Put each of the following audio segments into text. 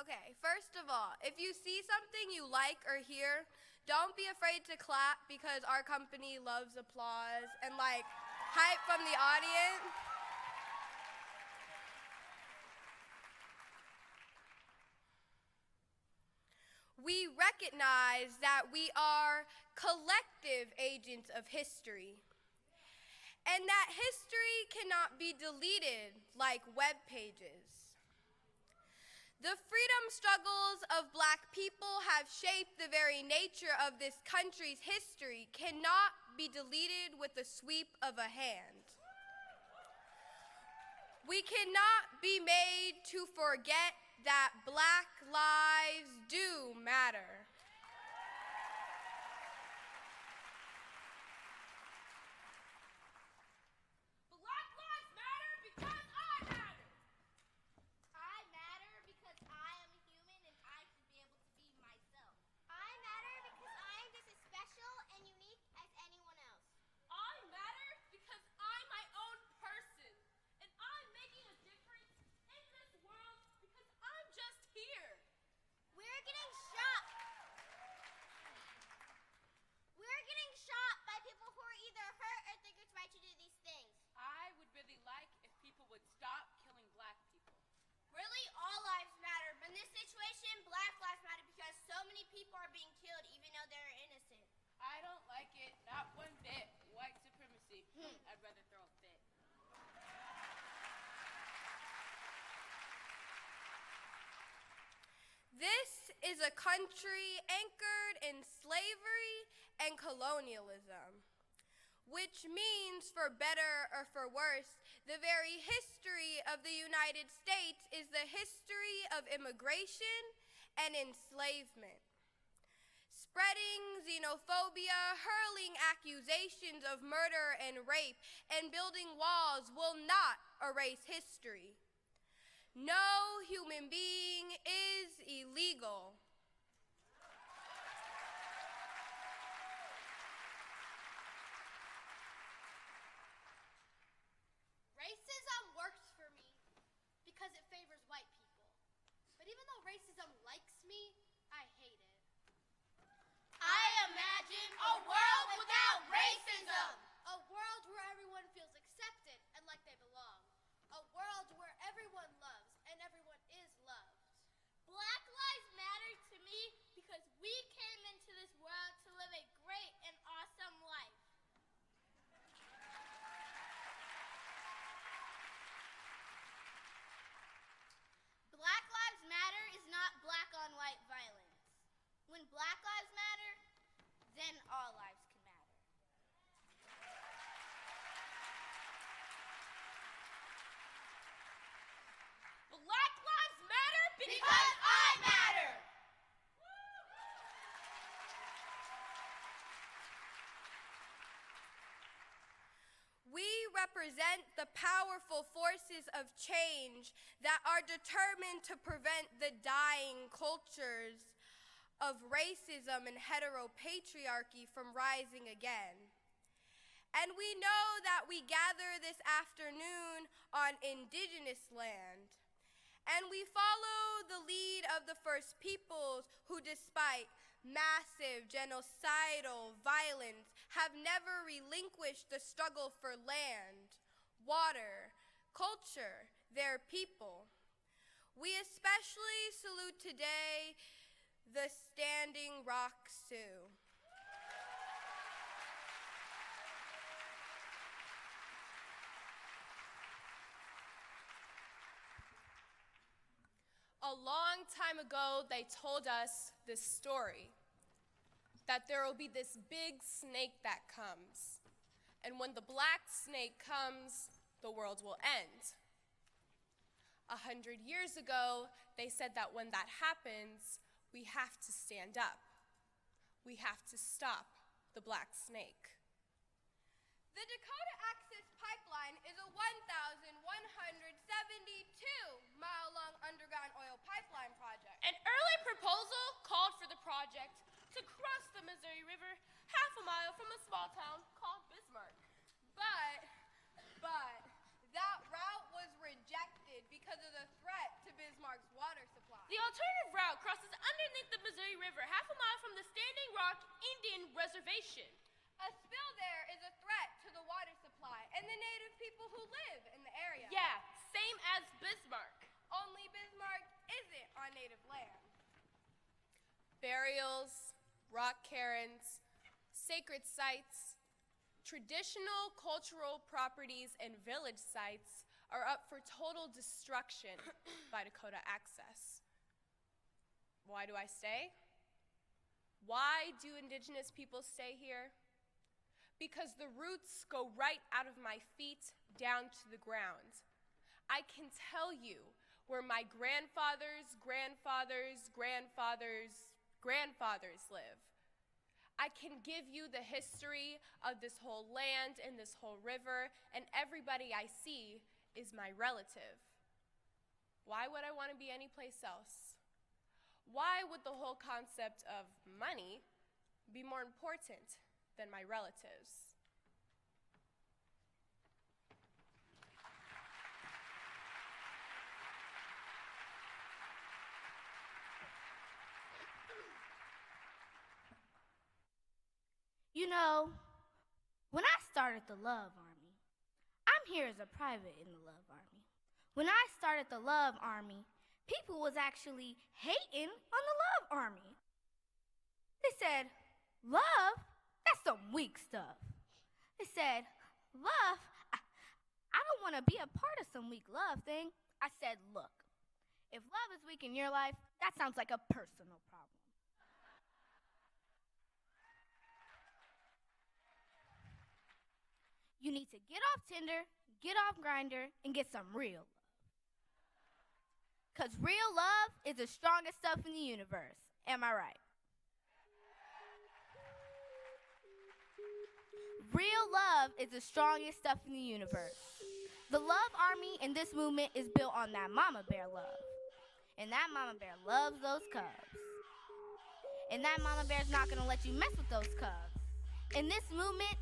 Okay, first of all, if you see something you like or hear, don't be afraid to clap because our company loves applause and hype from the audience. We recognize that we are collective agents of history, and that history cannot be deleted like web pages. The freedom struggles of Black people have shaped the very nature of this country's history, cannot be deleted with the sweep of a hand. We cannot be made to forget that Black lives do matter. Black lives matter because I matter. I matter because I am a human and I should be able to be myself. I matter because I am just as special and unique as anyone else. I matter because I'm my own person, and I'm making a difference in this world because I'm just here. We're getting shot. We're getting shot by people who are either hurt or think it's right to do these things. I would really like if people would stop killing Black people. Really, all lives matter. But in this situation, Black lives matter because so many people are being killed even though they're innocent. I don't like it, not one bit. White supremacy. I'd rather throw a fit. This is a country anchored in slavery and colonialism, which means, for better or for worse, the very history of the United States is the history of immigration and enslavement. Spreading xenophobia, hurling accusations of murder and rape, and building walls will not erase history. No human being is illegal. Racism works for me because it favors white people. But even though racism likes me, I hate it. I imagine a world without racism. A world where everyone feels accepted and like they belong. A world where everyone loves and everyone is loved. Black lives matter to me because we came into this world to live a great and awesome life. Black Lives Matter is not black on white violence. When Black lives matter, then all lives can matter. Black lives matter Because I matter! We represent the powerful forces of change that are determined to prevent the dying cultures of racism and heteropatriarchy from rising again. And we know that we gather this afternoon on indigenous land. And we follow the lead of the First Peoples who, despite massive genocidal violence, have never relinquished the struggle for land, water, culture, their people. We especially salute today the Standing Rock Sioux. A long time ago, they told us this story, that there will be this big snake that comes, and when the black snake comes, the world will end. 100 years ago, they said that when that happens, we have to stand up. We have to stop the black snake. The Dakota Access Pipeline is a 1,172-mile-long underground oil pipeline project. An early proposal called for the project to cross the Missouri River half a mile from a small town called Bismarck. But that route was rejected because of the threat to Bismarck's water supply. The alternative reservation. A spill there is a threat to the water supply and the native people who live in the area. Yeah, same as Bismarck. Only Bismarck isn't on native land. Burials, rock cairns, sacred sites, traditional cultural properties, and village sites are up for total destruction by Dakota Access. Why do I stay? Why do indigenous people stay here? Because the roots go right out of my feet down to the ground. I can tell you where my grandfathers, grandfathers, grandfathers, grandfathers live. I can give you the history of this whole land and this whole river, and everybody I see is my relative. Why would I want to be anyplace else? Why would the whole concept of money be more important than my relatives? You know, when I started the Love Army, I'm here as a private in the Love Army. When I started the Love Army, people was actually hating on the Love Army. They said, love? That's some weak stuff. They said, love? I don't want to be a part of some weak love thing. I said, look, if love is weak in your life, that sounds like a personal problem. You need to get off Tinder, get off Grindr, and get some real love. Because real love is the strongest stuff in the universe. Am I right? Real love is the strongest stuff in the universe. The Love Army in this movement is built on that mama bear love. And that mama bear loves those cubs. And that mama bear's not going to let you mess with those cubs. And this movement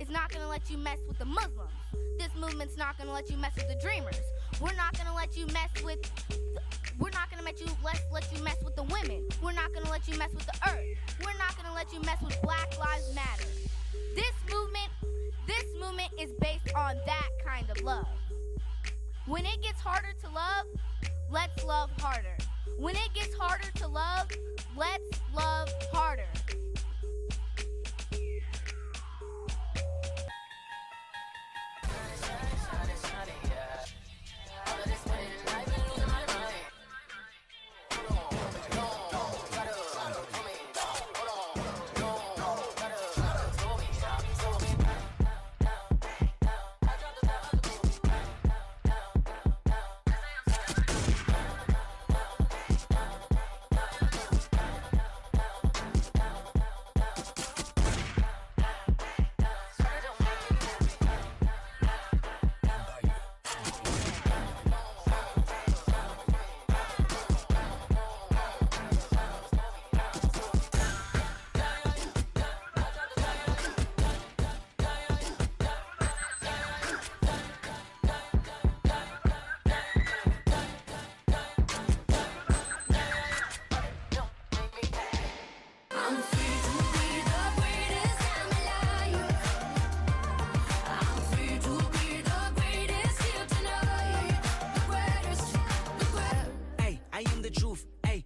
is not going to let you mess with the Muslims. This movement's not going to let you mess with the dreamers. We're not going to let you mess with let you mess with the women. We're not going to let you mess with the earth. We're not going to let you mess with Black Lives Matter. This movement is based on that kind of love. When it gets harder to love, let's love harder. When it gets harder to love, let's love harder.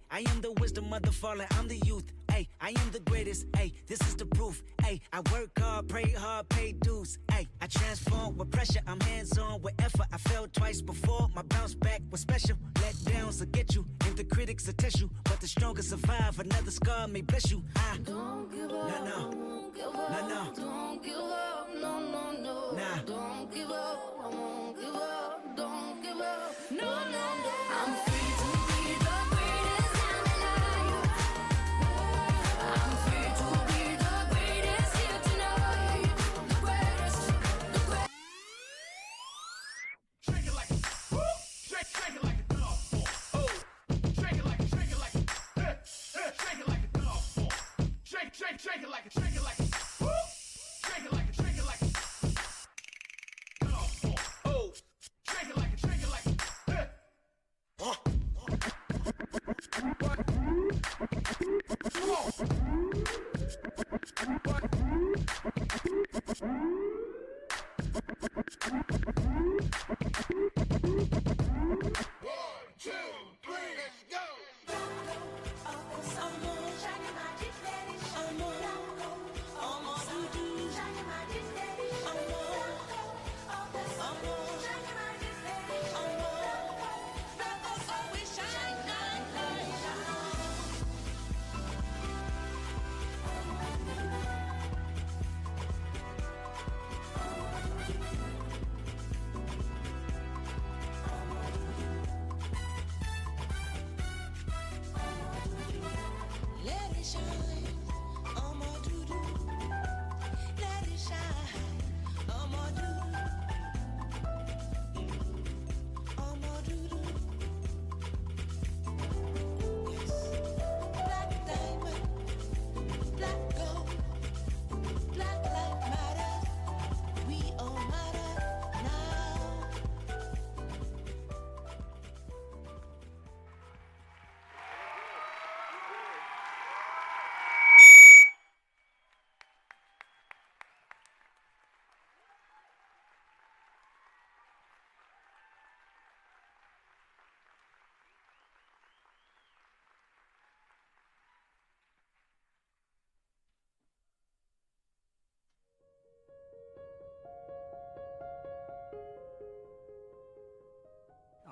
I am the wisdom of the fallen, I'm the youth, ayy, I am the greatest, ayy, this is the proof, ayy, I work hard, pray hard, pay dues, ayy, I transform with pressure, I'm hands-on with effort, I failed twice before, my bounce back was special, let downs will get you, and the critics will test you, but the strongest survive, another scar may bless you, I don't give up, don't give up, don't give up, nah, don't give up, I won't give up, don't give up, I'm free to be the greatest I'm alive. I'm free to be the greatest here tonight. The greatest, the greatest. Shake it like a, woo! Shake it like a dog. Oh, shake it like a, shake it like a, shake it like a dog. Shake it like a, woo! Shake it like a dog. Oh, shake it like a, shine. I'm all doo-doo. Let it shine. I'm all doo-doo. I'm all doo-doo. Yes. Black diamond, black gold, black lives matter. We all matter now.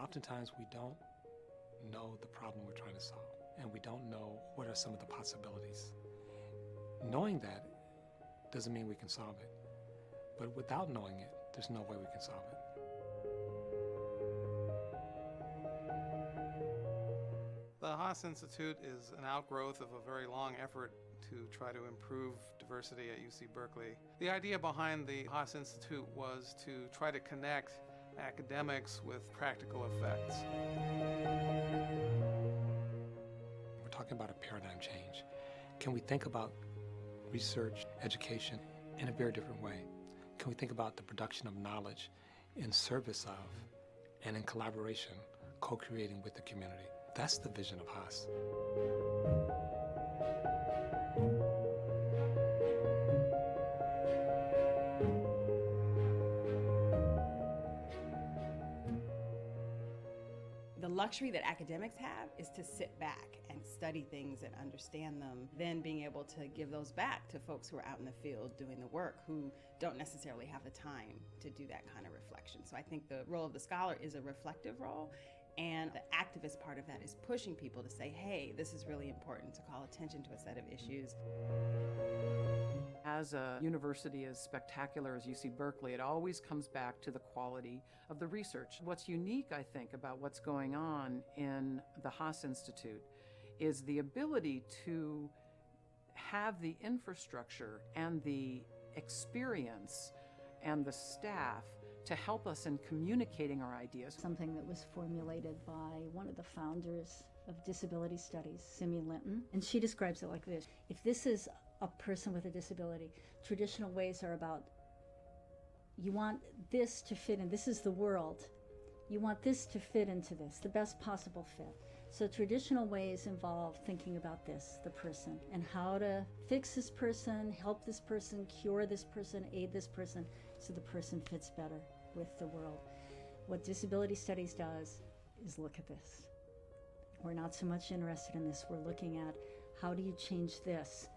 Oftentimes we don't know the problem we're trying to solve, and we don't know what are some of the possibilities. Knowing that doesn't mean we can solve it, but without knowing it, there's no way we can solve it. The Haas Institute is an outgrowth of a very long effort to try to improve diversity at UC Berkeley. The idea behind the Haas Institute was to try to connect academics with practical effects. We're talking about a paradigm change. Can we think about research, education in a very different way? Can we think about the production of knowledge in service of and in collaboration, co-creating with the community? That's the vision of Haas. The luxury that academics have is to sit back and study things and understand them, then being able to give those back to folks who are out in the field doing the work who don't necessarily have the time to do that kind of reflection. So I think the role of the scholar is a reflective role, and the activist part of that is pushing people to say, hey, this is really important, to call attention to a set of issues. As a university as spectacular as UC Berkeley, it always comes back to the quality of the research. What's unique, I think, about what's going on in the Haas Institute is the ability to have the infrastructure and the experience and the staff to help us in communicating our ideas. Something that was formulated by one of the founders of disability studies, Simi Linton, and she describes it like this. If this is a person with a disability, traditional ways are about, you want this to fit in, this is the world, you want this to fit into this, the best possible fit. So traditional ways involve thinking about this, the person, and how to fix this person, help this person, cure this person, aid this person, so the person fits better with the world. What disability studies does is look at this. We're not so much interested in this, we're looking at how do you change this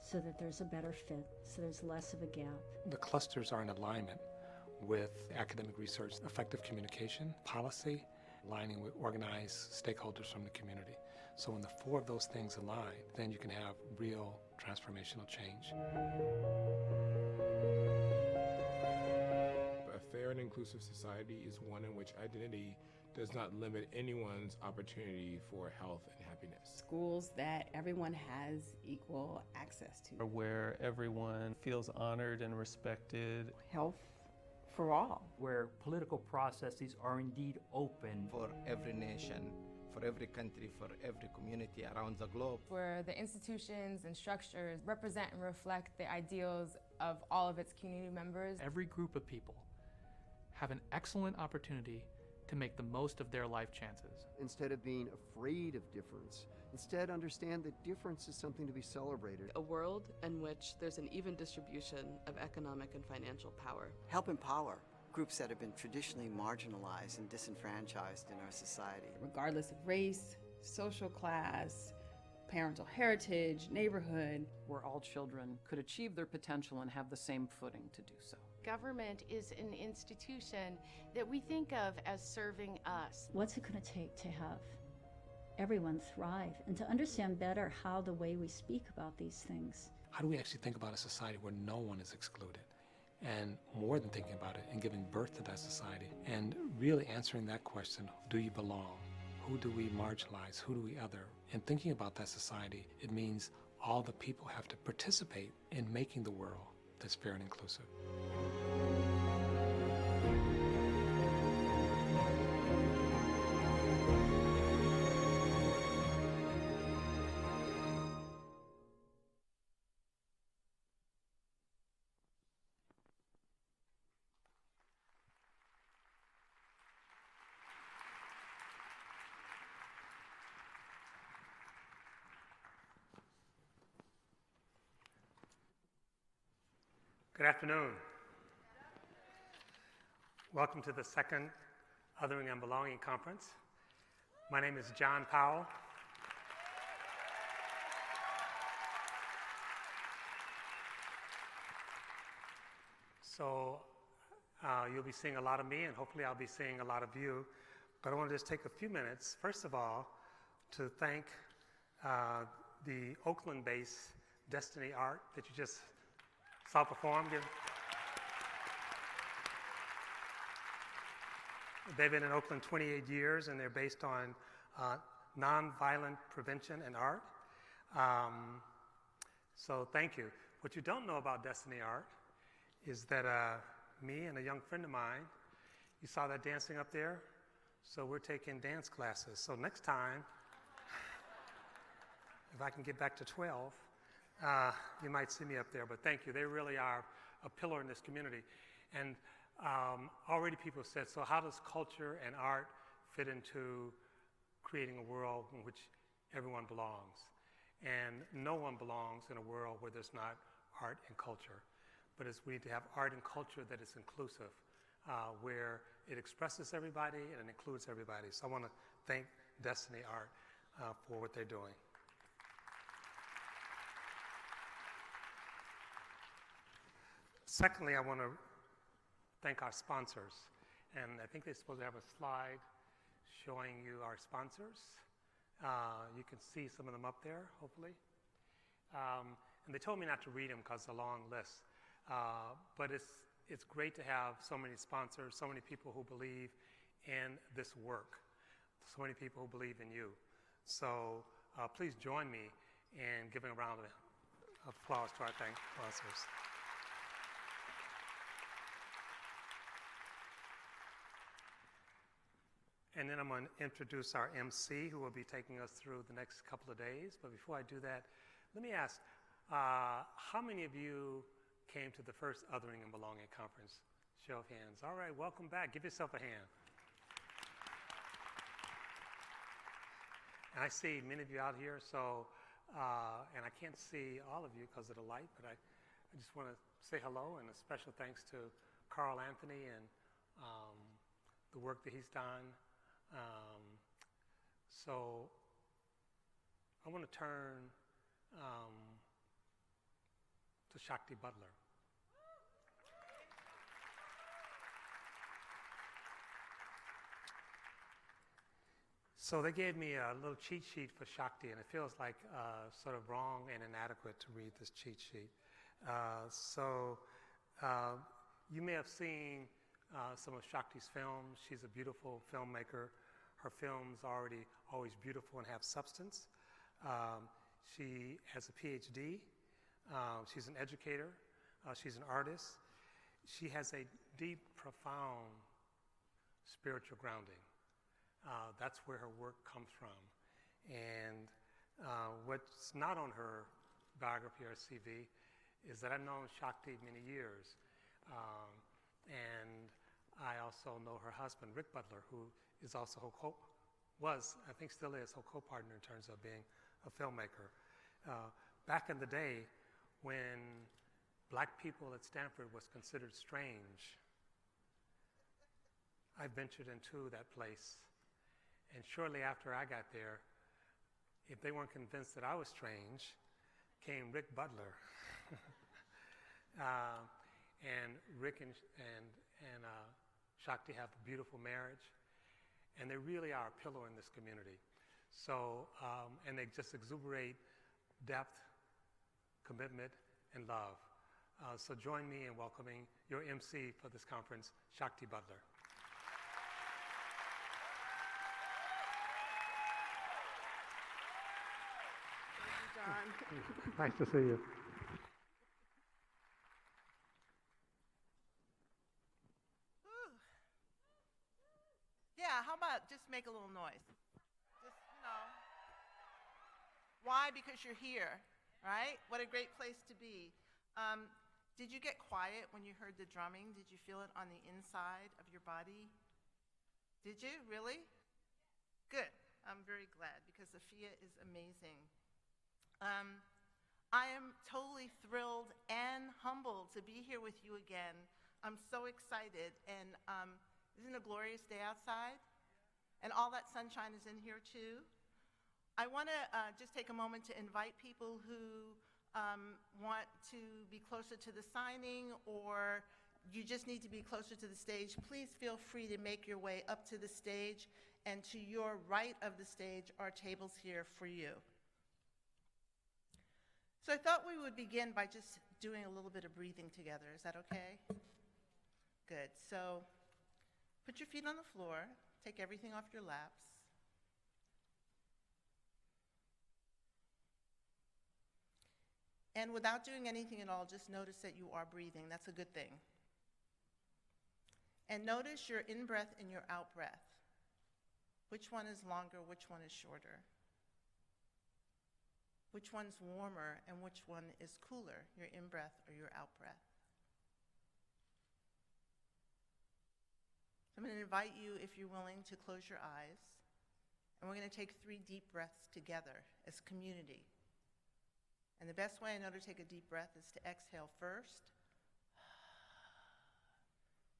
so that there's a better fit, so there's less of a gap. The clusters are in alignment with academic research, effective communication, policy, aligning with organized stakeholders from the community. So when the four of those things align, then you can have real transformational change. A fair and inclusive society is one in which identity does not limit anyone's opportunity for health and happiness. Schools that everyone has equal access to. Where everyone feels honored and respected. Health for all. Where political processes are indeed open. For every nation, for every country, for every community around the globe. Where the institutions and structures represent and reflect the ideals of all of its community members. Every group of people have an excellent opportunity to make the most of their life chances. Instead of being afraid of difference, instead understand that difference is something to be celebrated. A world in which there's an even distribution of economic and financial power. Help empower groups that have been traditionally marginalized and disenfranchised in our society. Regardless of race, social class, parental heritage, neighborhood. Where all children could achieve their potential and have the same footing to do so. Government is an institution that we think of as serving us. What's it going to take to have everyone thrive and to understand better how the way we speak about these things? How do we actually think about a society where no one is excluded? And more than thinking about it and giving birth to that society and really answering that question, do you belong? Who do we marginalize? Who do we other? And thinking about that society, it means all the people have to participate in making the world that's fair and inclusive. Good afternoon. Welcome to the second Othering and Belonging Conference. My name is John Powell. So you'll be seeing a lot of me, and hopefully I'll be seeing a lot of you. But I want to just take a few minutes, first of all, to thank the Oakland-based Destiny Art that you just saw perform. They've been in Oakland 28 years, and they're based on nonviolent prevention and art. So thank you. What you don't know about Destiny Art is that me and a young friend of mine, you saw that dancing up there? So we're taking dance classes. So next time, if I can get back to 12, you might see me up there, but thank you. They really are a pillar in this community. And already people have said, so how does culture and art fit into creating a world in which everyone belongs? And no one belongs in a world where there's not art and culture. But we need to have art and culture that is inclusive, where it expresses everybody and it includes everybody. So I want to thank Destiny Art for what they're doing. Secondly, I want to thank our sponsors. And I think they're supposed to have a slide showing you our sponsors. You can see some of them up there, hopefully. And they told me not to read them because it's a long list. But it's great to have so many sponsors, so many people who believe in this work, so many people who believe in you. So please join me in giving a round of applause to our sponsors. And then I'm going to introduce our MC, who will be taking us through the next couple of days. But before I do that, let me ask, how many of you came to the first Othering and Belonging Conference? Show of hands. All right, welcome back. Give yourself a hand. And I see many of you out here, so, and I can't see all of you because of the light, but I just want to say hello and a special thanks to Carl Anthony and the work that he's done. So I want to turn to Shakti Butler. So they gave me a little cheat sheet for Shakti, and it feels like sort of wrong and inadequate to read this cheat sheet. You may have seen some of Shakti's films. She's a beautiful filmmaker. Her films are always beautiful and have substance. She has a PhD. She's an educator. She's an artist. She has a deep, profound spiritual grounding. That's where her work comes from. And what's not on her biography or CV is that I've known Shakti many years. And I also know her husband, Rick Butler, who is also I think still is, her co-partner in terms of being a filmmaker. Back in the day, when black people at Stanford was considered strange, I ventured into that place. And shortly after I got there, if they weren't convinced that I was strange, came Rick Butler. And Rick and Shakti have a beautiful marriage, and they really are a pillar in this community. So, and they just exuberate depth, commitment, and love. So join me in welcoming your MC for this conference, Shakti Butler. Nice to see you. Yeah, how about just make a little noise? Just, you know. Why? Because you're here, right? What a great place to be. Did you get quiet when you heard the drumming? Did you feel it on the inside of your body? Did you? Really? Good. I'm very glad because Sophia is amazing. I am totally thrilled and humbled to be here with you again. I'm so excited. And isn't it a glorious day outside? And all that sunshine is in here too. I want to just take a moment to invite people who want to be closer to the signing, or you just need to be closer to the stage. Please feel free to make your way up to the stage, and to your right of the stage are tables here for you. So I thought we would begin by just doing a little bit of breathing together. Is that okay? Good. So put your feet on the floor. Take everything off your laps. And without doing anything at all, just notice that you are breathing. That's a good thing. And notice your in-breath and your out-breath. Which one is longer, which one is shorter? Which one's warmer and which one is cooler, your in-breath or your out-breath? I'm going to invite you, if you're willing, to close your eyes. And we're going to take 3 deep breaths together as community. And the best way I know to take a deep breath is to exhale first.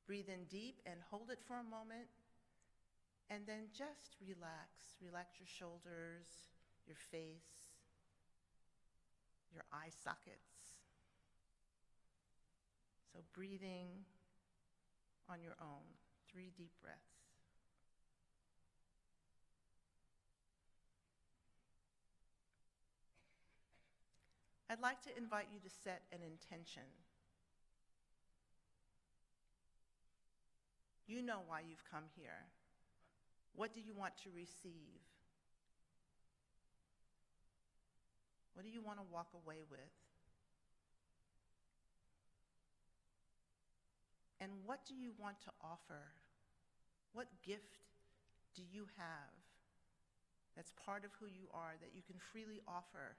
Breathe in deep and hold it for a moment. And then just relax. Relax your shoulders, your face, your eye sockets. So breathing on your own. 3 deep breaths. I'd like to invite you to set an intention. You know why you've come here. What do you want to receive? What do you want to walk away with? And what do you want to offer? What gift do you have that's part of who you are that you can freely offer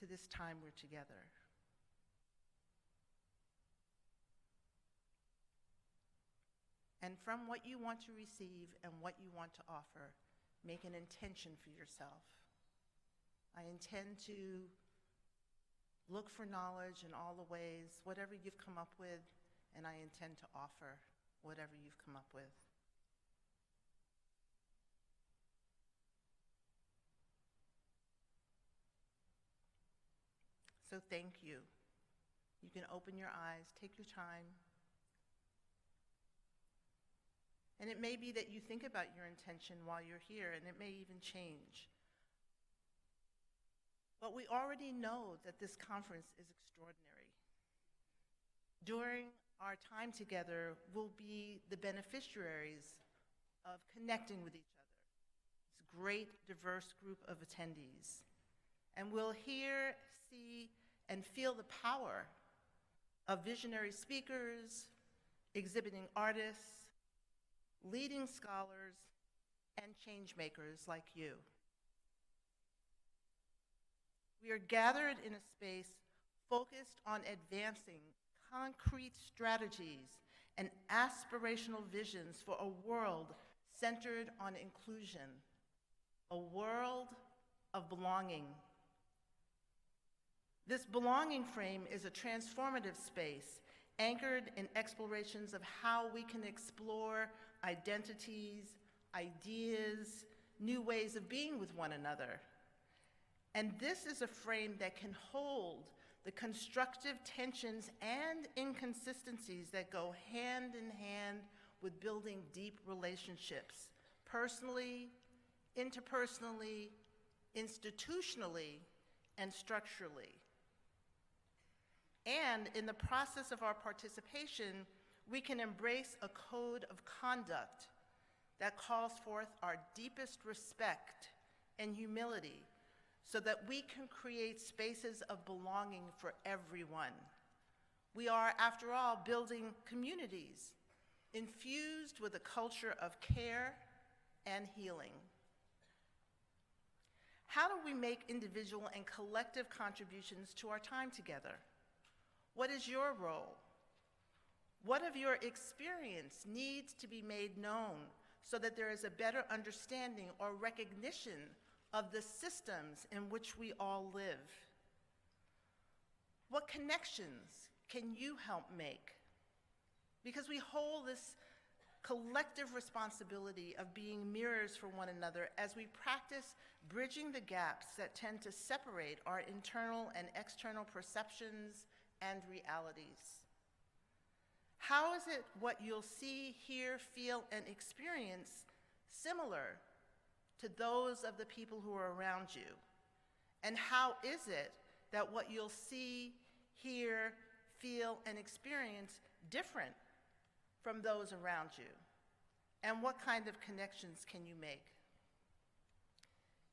to this time we're together? And from what you want to receive and what you want to offer, make an intention for yourself. I intend to look for knowledge in all the ways, whatever you've come up with, and I intend to offer whatever you've come up with. So thank you. You can open your eyes, take your time. And it may be that you think about your intention while you're here, and it may even change. But we already know that this conference is extraordinary. During our time together, we'll be the beneficiaries of connecting with each other. This great, diverse group of attendees. And we'll hear, see, and feel the power of visionary speakers, exhibiting artists, leading scholars, and change makers like you. We are gathered in a space focused on advancing concrete strategies and aspirational visions for a world centered on inclusion, a world of belonging. This belonging frame is a transformative space anchored in explorations of how we can explore identities, ideas, new ways of being with one another. And this is a frame that can hold the constructive tensions and inconsistencies that go hand in hand with building deep relationships, personally, interpersonally, institutionally, and structurally. And in the process of our participation, we can embrace a code of conduct that calls forth our deepest respect and humility, so that we can create spaces of belonging for everyone. We are, after all, building communities infused with a culture of care and healing. How do we make individual and collective contributions to our time together? What is your role? What of your experience needs to be made known so that there is a better understanding or recognition of the systems in which we all live? What connections can you help make? Because we hold this collective responsibility of being mirrors for one another as we practice bridging the gaps that tend to separate our internal and external perceptions and realities. How is it what you'll see, hear, feel, and experience similar to those of the people who are around you? And how is it that what you'll see, hear, feel, and experience different from those around you? And what kind of connections can you make?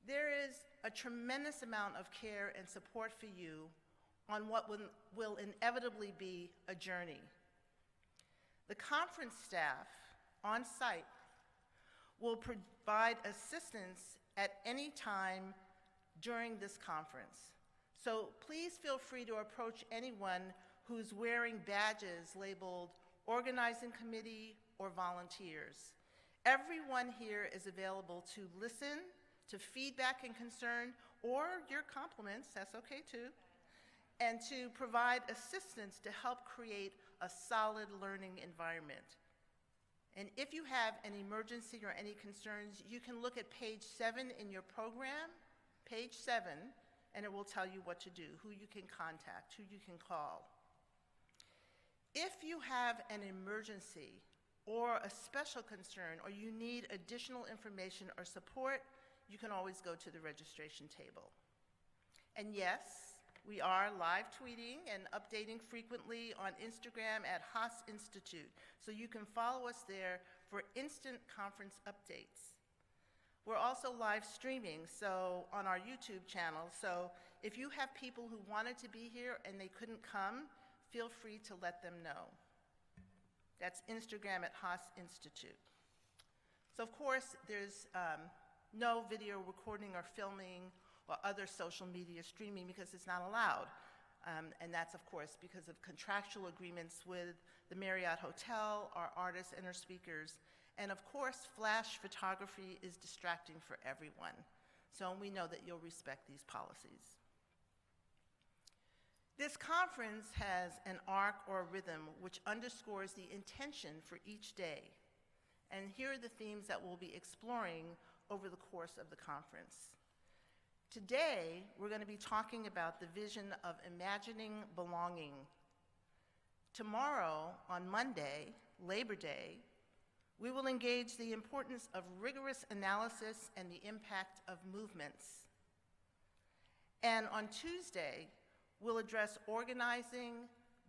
There is a tremendous amount of care and support for you on what will inevitably be a journey. The conference staff on site will provide assistance at any time during this conference. So please feel free to approach anyone who's wearing badges labeled Organizing Committee or Volunteers. Everyone here is available to listen to feedback and concern, or your compliments, that's okay too, and to provide assistance to help create a solid learning environment. And if you have an emergency or any concerns, you can look at page 7 in your program, page 7, and it will tell you what to do, who you can contact, who you can call. If you have an emergency or a special concern, or you need additional information or support, you can always go to the registration table. And yes, we are live tweeting and updating frequently on Instagram at Haas Institute, so you can follow us there for instant conference updates. We're also live streaming on our YouTube channel, so if you have people who wanted to be here and they couldn't come, feel free to let them know. That's Instagram at Haas Institute. So of course, there's no video recording or filming or other social media streaming because it's not allowed. And that's, of course, because of contractual agreements with the Marriott Hotel, our artists and our speakers. And of course, flash photography is distracting for everyone. So we know that you'll respect these policies. This conference has an arc or rhythm which underscores the intention for each day. And here are the themes that we'll be exploring over the course of the conference. Today, we're going to be talking about the vision of imagining belonging. Tomorrow, on Monday, Labor Day, we will engage the importance of rigorous analysis and the impact of movements. And on Tuesday, we'll address organizing,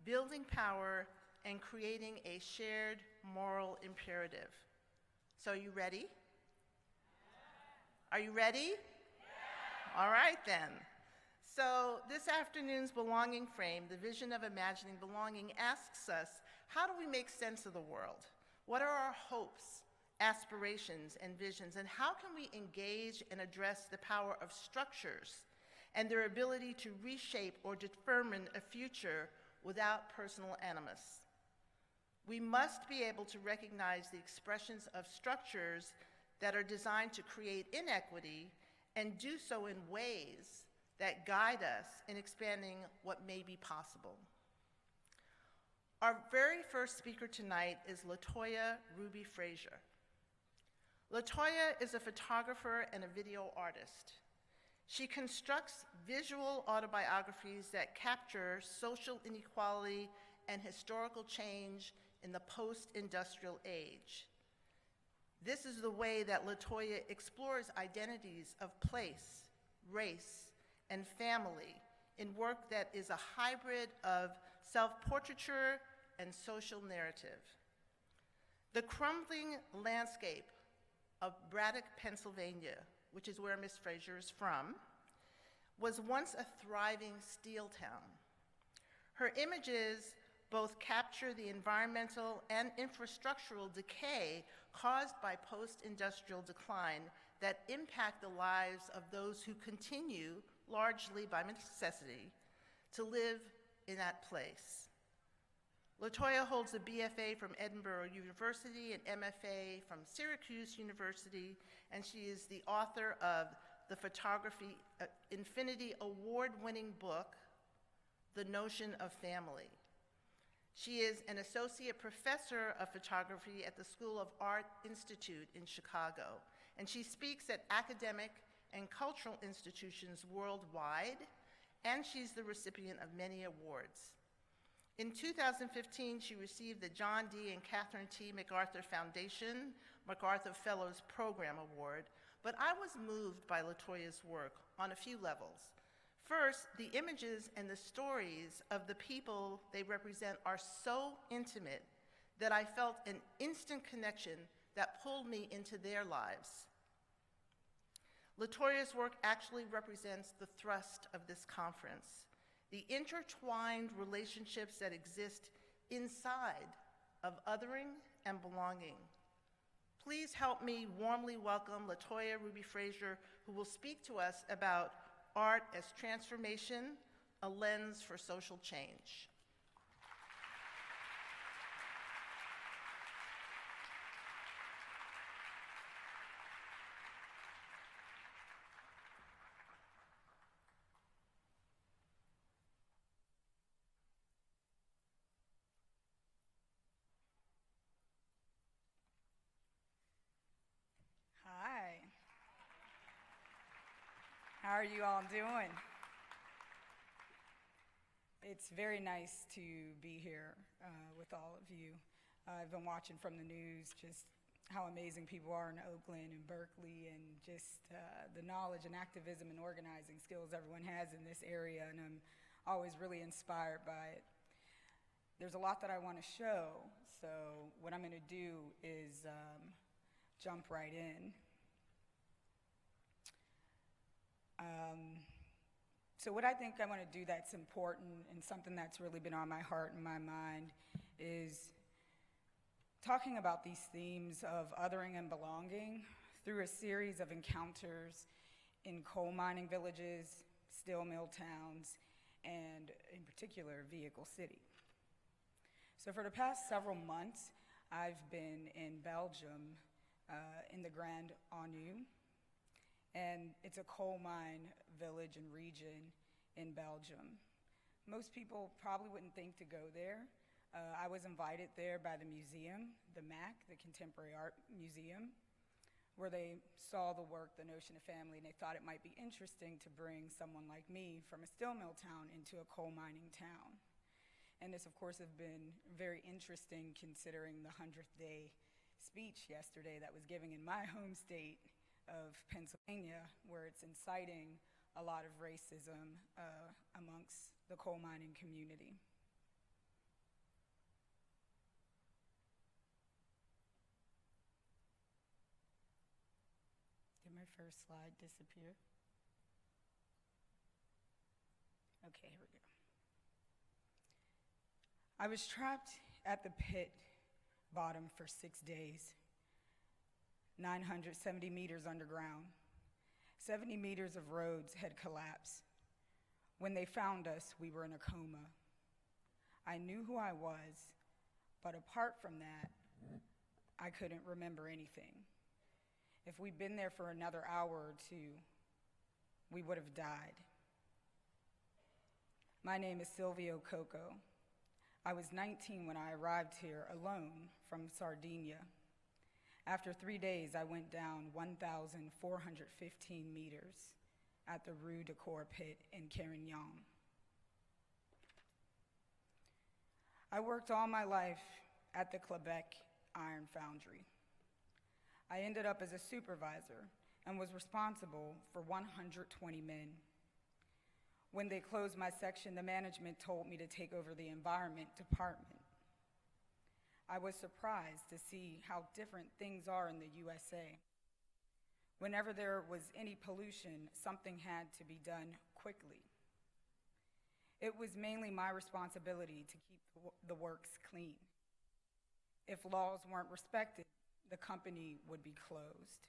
building power, and creating a shared moral imperative. So are you ready? Are you ready? All right then. So this afternoon's belonging frame, the vision of imagining belonging, asks us, how do we make sense of the world? What are our hopes, aspirations, and visions? And how can we engage and address the power of structures and their ability to reshape or determine a future without personal animus? We must be able to recognize the expressions of structures that are designed to create inequity and do so in ways that guide us in expanding what may be possible. Our very first speaker tonight is Latoya Ruby Frazier. Latoya is a photographer and a video artist. She constructs visual autobiographies that capture social inequality and historical change in the post-industrial age. This is the way that Latoya explores identities of place, race, and family in work that is a hybrid of self-portraiture and social narrative. The crumbling landscape of Braddock, Pennsylvania, which is where Ms. Frazier is from, was once a thriving steel town. Her images both capture the environmental and infrastructural decay caused by post-industrial decline that impact the lives of those who continue, largely by necessity, to live in that place. LaToya holds a BFA from Edinburgh University, an MFA from Syracuse University, and she is the author of the Photography Infinity Award-winning book, The Notion of Family. She is an associate professor of photography at the School of Art Institute in Chicago, and she speaks at academic and cultural institutions worldwide, and she's the recipient of many awards. In 2015, she received the John D. and Catherine T. MacArthur Foundation MacArthur Fellows Program Award, but I was moved by LaToya's work on a few levels. First, the images and the stories of the people they represent are so intimate that I felt an instant connection that pulled me into their lives. LaToya's work actually represents the thrust of this conference, the intertwined relationships that exist inside of othering and belonging. Please help me warmly welcome LaToya Ruby Frazier, who will speak to us about Art as Transformation, a Lens for Social Change. Hi. How are you all doing? It's very nice to be here with all of you. I've been watching from the news just how amazing people are in Oakland and Berkeley, and just the knowledge and activism and organizing skills everyone has in this area, and I'm always really inspired by it. There's a lot that I want to show, so what I'm going to do is jump right in. So what I think I want to do that's important and something that's really been on my heart and my mind is talking about these themes of othering and belonging through a series of encounters in coal mining villages, steel mill towns, and in particular, Vehicle City. So for the past several months, I've been in Belgium, in the Grand Anjou, and it's a coal mine village and region in Belgium. Most people probably wouldn't think to go there. I was invited there by the museum, the MAC, the Contemporary Art Museum, where they saw the work, The Notion of Family, and they thought it might be interesting to bring someone like me from a steel mill town into a coal mining town. And this, of course, has been very interesting considering the 100th day speech yesterday that was given in my home state of Pennsylvania, where it's inciting a lot of racism amongst the coal mining community. Did my first slide disappear? Okay, here we go. I was trapped at the pit bottom for 6 days, 970 meters underground. 70 meters of roads had collapsed. When they found us, we were in a coma. I knew who I was, but apart from that, I couldn't remember anything. If we'd been there for another hour or two, we would have died. My name is Silvio Coco. I was 19 when I arrived here alone from Sardinia. After 3 days, I went down 1,415 meters at the Rue de Corps pit in Carignan. I worked all my life at the Quebec Iron Foundry. I ended up as a supervisor and was responsible for 120 men. When they closed my section, the management told me to take over the environment department. I was surprised to see how different things are in the USA. Whenever there was any pollution, something had to be done quickly. It was mainly my responsibility to keep the works clean. If laws weren't respected, the company would be closed.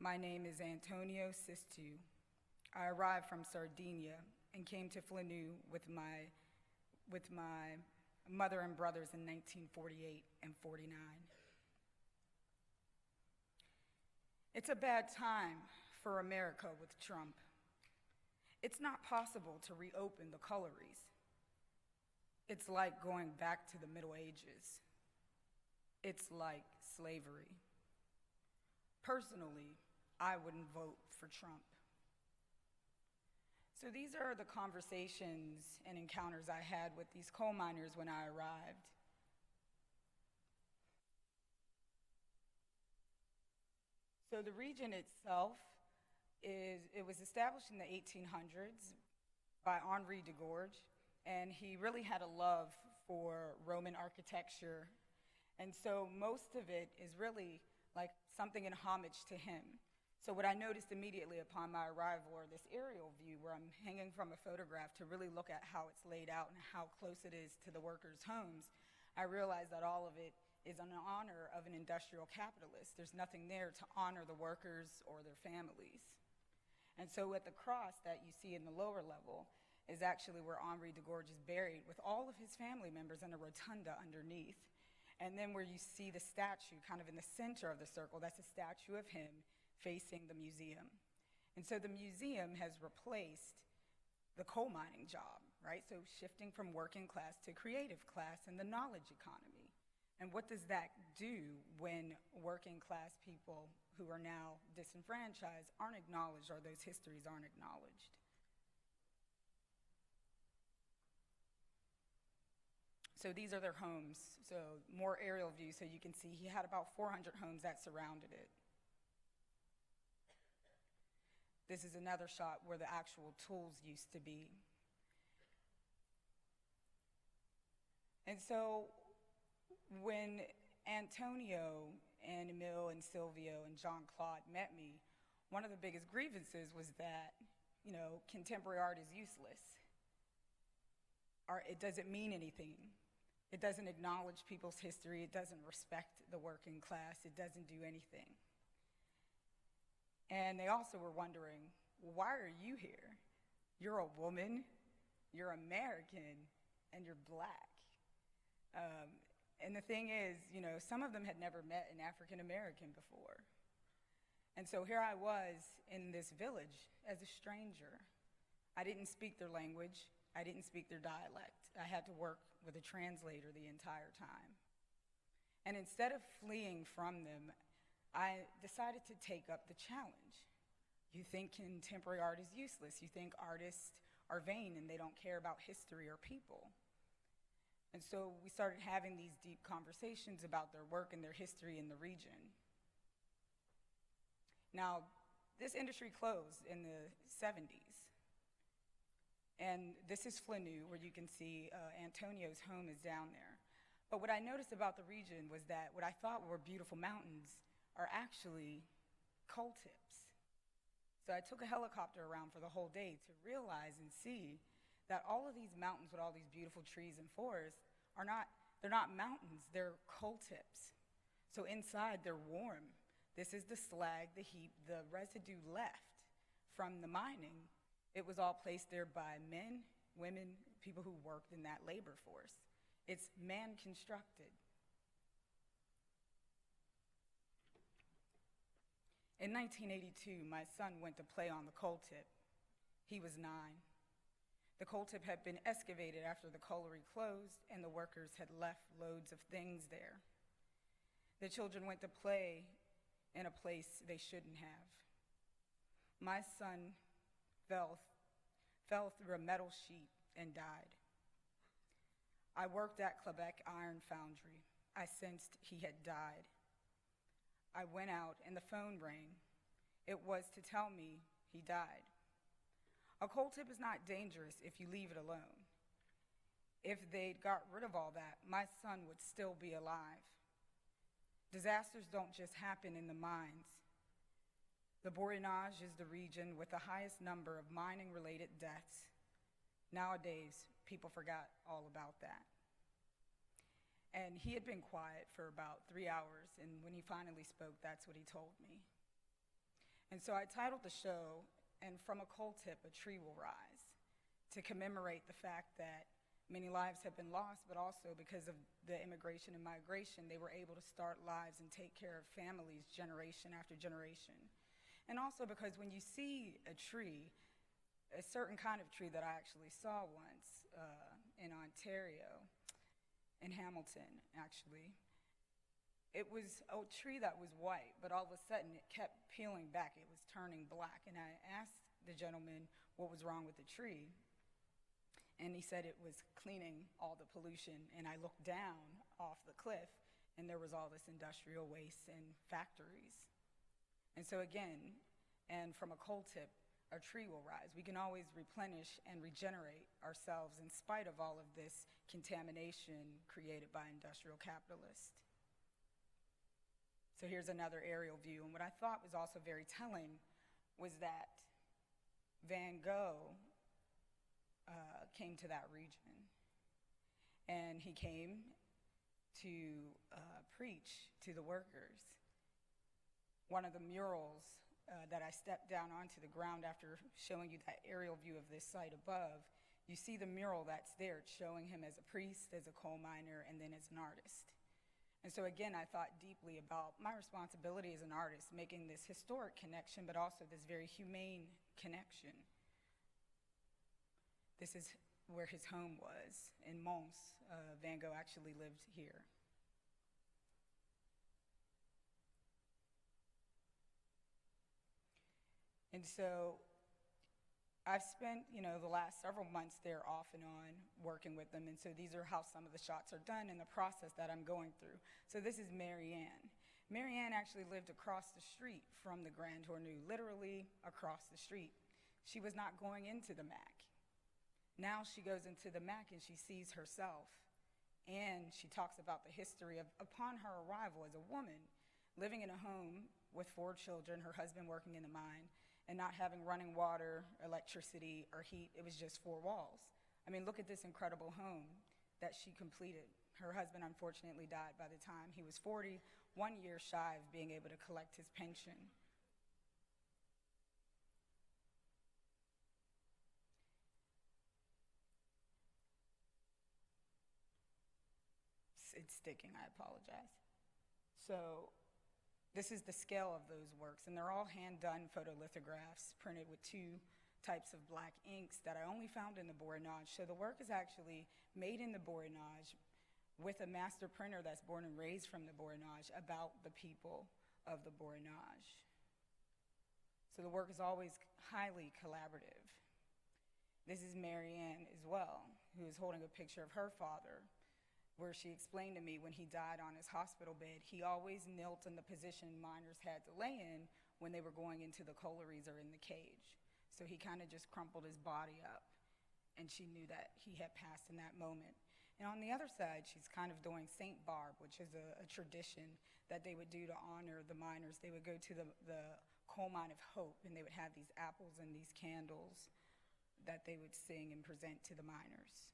My name is Antonio Sistu. I arrived from Sardinia and came to Flanneau with my mother and brothers in 1948 and 49. It's a bad time for America with Trump. It's not possible to reopen the collieries. It's like going back to the Middle Ages. It's like slavery. Personally, I wouldn't vote for Trump. So these are the conversations and encounters I had with these coal miners when I arrived. So the region itself was established in the 1800s by Henri de Gorge, and he really had a love for Roman architecture. And so most of it is really like something in homage to him. So what I noticed immediately upon my arrival, or this aerial view where I'm hanging from a photograph to really look at how it's laid out and how close it is to the workers' homes, I realized that all of it is in honor of an industrial capitalist. There's nothing there to honor the workers or their families. And so at the cross that you see in the lower level is actually where Henri de Gorge is buried with all of his family members in a rotunda underneath. And then where you see the statue kind of in the center of the circle, that's a statue of him facing the museum. And so the museum has replaced the coal mining job, right? So shifting from working class to creative class and the knowledge economy. And what does that do when working class people who are now disenfranchised aren't acknowledged, or those histories aren't acknowledged? So these are their homes. So more aerial view so you can see he had about 400 homes that surrounded it. This is another shot where the actual tools used to be. And so when Antonio and Emile and Silvio and Jean-Claude met me, one of the biggest grievances was that, contemporary art is useless. Art, it doesn't mean anything. It doesn't acknowledge people's history. It doesn't respect the working class. It doesn't do anything. And they also were wondering, why are you here? You're a woman, you're American, and you're black. And the thing is, some of them had never met an African American before. And so here I was in this village as a stranger. I didn't speak their language. I didn't speak their dialect. I had to work with a translator the entire time. And instead of fleeing from them, I decided to take up the challenge. You think contemporary art is useless. You think artists are vain and they don't care about history or people. And so we started having these deep conversations about their work and their history in the region. Now, this industry closed in the 70s. And this is Flanneau, where you can see Antonio's home is down there. But what I noticed about the region was that what I thought were beautiful mountains are actually coal tips. So I took a helicopter around for the whole day to realize and see that all of these mountains with all these beautiful trees and forests they're not mountains, they're coal tips. So inside they're warm. This is the slag, the heat, the residue left from the mining. It was all placed there by men, women, people who worked in that labor force. It's man-constructed. In 1982, my son went to play on the coal tip. He was 9. The coal tip had been excavated after the colliery closed, and the workers had left loads of things there. The children went to play in a place they shouldn't have. My son fell through a metal sheet and died. I worked at Quebec Iron Foundry. I sensed he had died. I went out and the phone rang. It was to tell me he died. A coal tip is not dangerous if you leave it alone. If they'd got rid of all that, my son would still be alive. Disasters don't just happen in the mines. The Borinage is the region with the highest number of mining-related deaths. Nowadays, people forgot all about that. And he had been quiet for about 3 hours, and when he finally spoke, that's what he told me. And so I titled the show, "And from a coal tip, a tree will rise," to commemorate the fact that many lives have been lost, but also because of the immigration and migration, they were able to start lives and take care of families generation after generation. And also because when you see a tree, a certain kind of tree that I actually saw once in Ontario, in Hamilton, actually, it was a tree that was white, but all of a sudden it kept peeling back. It was turning black. And I asked the gentleman what was wrong with the tree, and he said it was cleaning all the pollution. And I looked down off the cliff, and there was all this industrial waste and factories. And so again, and from a coal tip, a tree will rise. We can always replenish and regenerate ourselves in spite of all of this contamination created by industrial capitalists. So here's another aerial view. And what I thought was also very telling was that Van Gogh came to that region. And he came to preach to the workers. One of the murals that I stepped down onto the ground after showing you that aerial view of this site above, you see the mural that's there. It's showing him as a priest, as a coal miner, and then as an artist. And so again, I thought deeply about my responsibility as an artist, making this historic connection, but also this very humane connection. This is where his home was, in Mons. Van Gogh actually lived here. And so I've spent, the last several months there off and on working with them. And so these are how some of the shots are done in the process that I'm going through. So this is Marianne. Marianne actually lived across the street from the Grand Tournou, literally across the street. She was not going into the MAC. Now she goes into the MAC and she sees herself. And she talks about the history of, upon her arrival as a woman, living in a home with 4 children, her husband working in the mine, and not having running water, electricity, or heat. It was just 4 walls. I mean, look at this incredible home that she completed. Her husband unfortunately died by the time he was 40, 1 year shy of being able to collect his pension. It's sticking, I apologize. So this is the scale of those works, and they're all hand-done photolithographs printed with 2 types of black inks that I only found in the Borinage. So the work is actually made in the Borinage with a master printer that's born and raised from the Borinage about the people of the Borinage. So the work is always highly collaborative. This is Marianne as well, who is holding a picture of her father, where she explained to me when he died on his hospital bed, he always knelt in the position miners had to lay in when they were going into the collieries or in the cage. So he kind of just crumpled his body up, and she knew that he had passed in that moment. And on the other side, she's kind of doing St. Barb, which is a tradition that they would do to honor the miners. They would go to the coal mine of Hope, and they would have these apples and these candles that they would sing and present to the miners.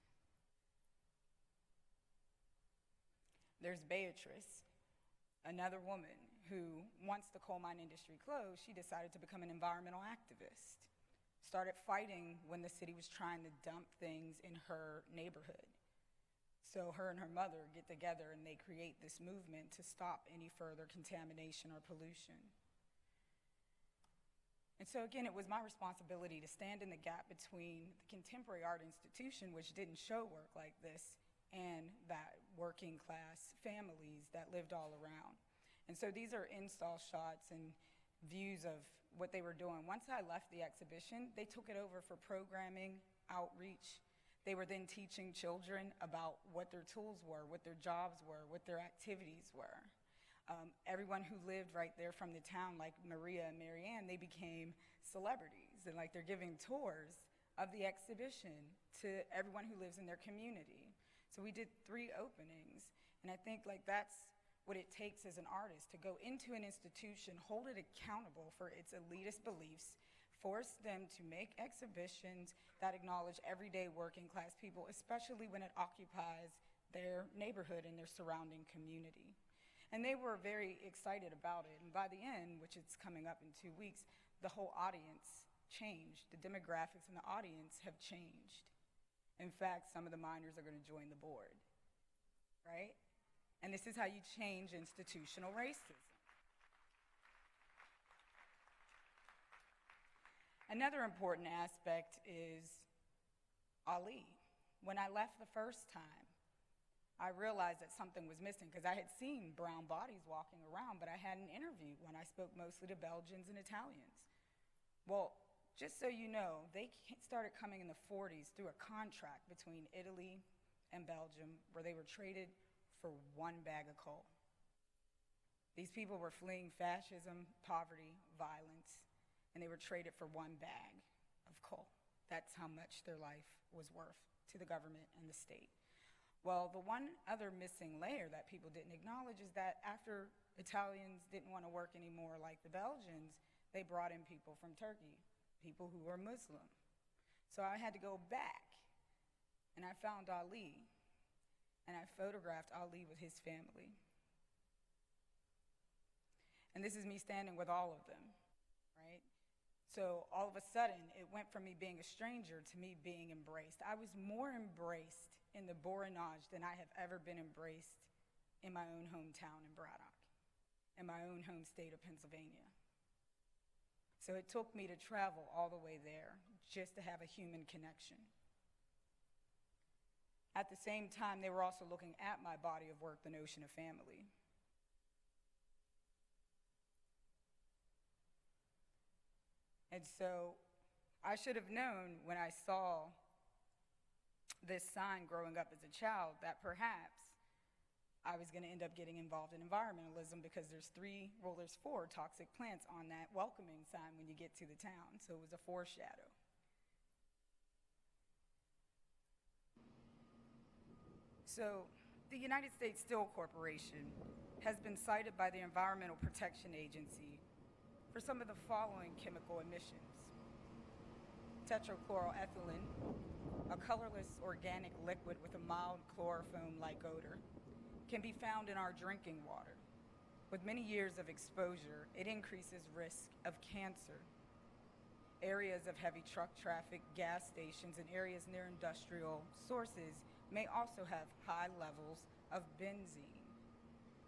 There's Beatrice, another woman who, once the coal mine industry closed, she decided to become an environmental activist. Started fighting when the city was trying to dump things in her neighborhood. So her and her mother get together and they create this movement to stop any further contamination or pollution. And so again, it was my responsibility to stand in the gap between the contemporary art institution, which didn't show work like this, and that working class families that lived all around. And so these are install shots and views of what they were doing. Once I left the exhibition, they took it over for programming, outreach. They were then teaching children about what their tools were, what their jobs were, what their activities were. Everyone who lived right there from the town, like Maria and Marianne, they became celebrities. And like they're giving tours of the exhibition to everyone who lives in their community. So we did 3 openings, and I think like that's what it takes as an artist to go into an institution, hold it accountable for its elitist beliefs, force them to make exhibitions that acknowledge everyday working class people, especially when it occupies their neighborhood and their surrounding community. And they were very excited about it. And by the end, which it's coming up in 2 weeks, the whole audience changed. The demographics in the audience have changed. In fact, some of the minors are going to join the board, right? And this is how you change institutional racism. Another important aspect is Ali. When I left the first time, I realized that something was missing because I had seen brown bodies walking around, but I hadn't interviewed when I spoke mostly to Belgians and Italians. Well, just so you know, they started coming in the 40s through a contract between Italy and Belgium where they were traded for one bag of coal. These people were fleeing fascism, poverty, violence, and they were traded for one bag of coal. That's how much their life was worth to the government and the state. Well, the one other missing layer that people didn't acknowledge is that after Italians didn't want to work anymore like the Belgians, they brought in people from Turkey, people who were Muslim. So I had to go back, and I found Ali, and I photographed Ali with his family. And this is me standing with all of them, right? So all of a sudden, it went from me being a stranger to me being embraced. I was more embraced in the Borinage than I have ever been embraced in my own hometown in Braddock, in my own home state of Pennsylvania. So it took me to travel all the way there just to have a human connection. At the same time, they were also looking at my body of work, The Notion of Family. And so I should have known when I saw this sign growing up as a child that perhaps I was going to end up getting involved in environmentalism because there's 4 toxic plants on that welcoming sign when you get to the town. So it was a foreshadow. So the United States Steel Corporation has been cited by the Environmental Protection Agency for some of the following chemical emissions. Tetrachloroethylene, a colorless organic liquid with a mild chlorofoam-like odor, can be found in our drinking water. With many years of exposure, it increases risk of cancer. Areas of heavy truck traffic, gas stations, and areas near industrial sources may also have high levels of benzene,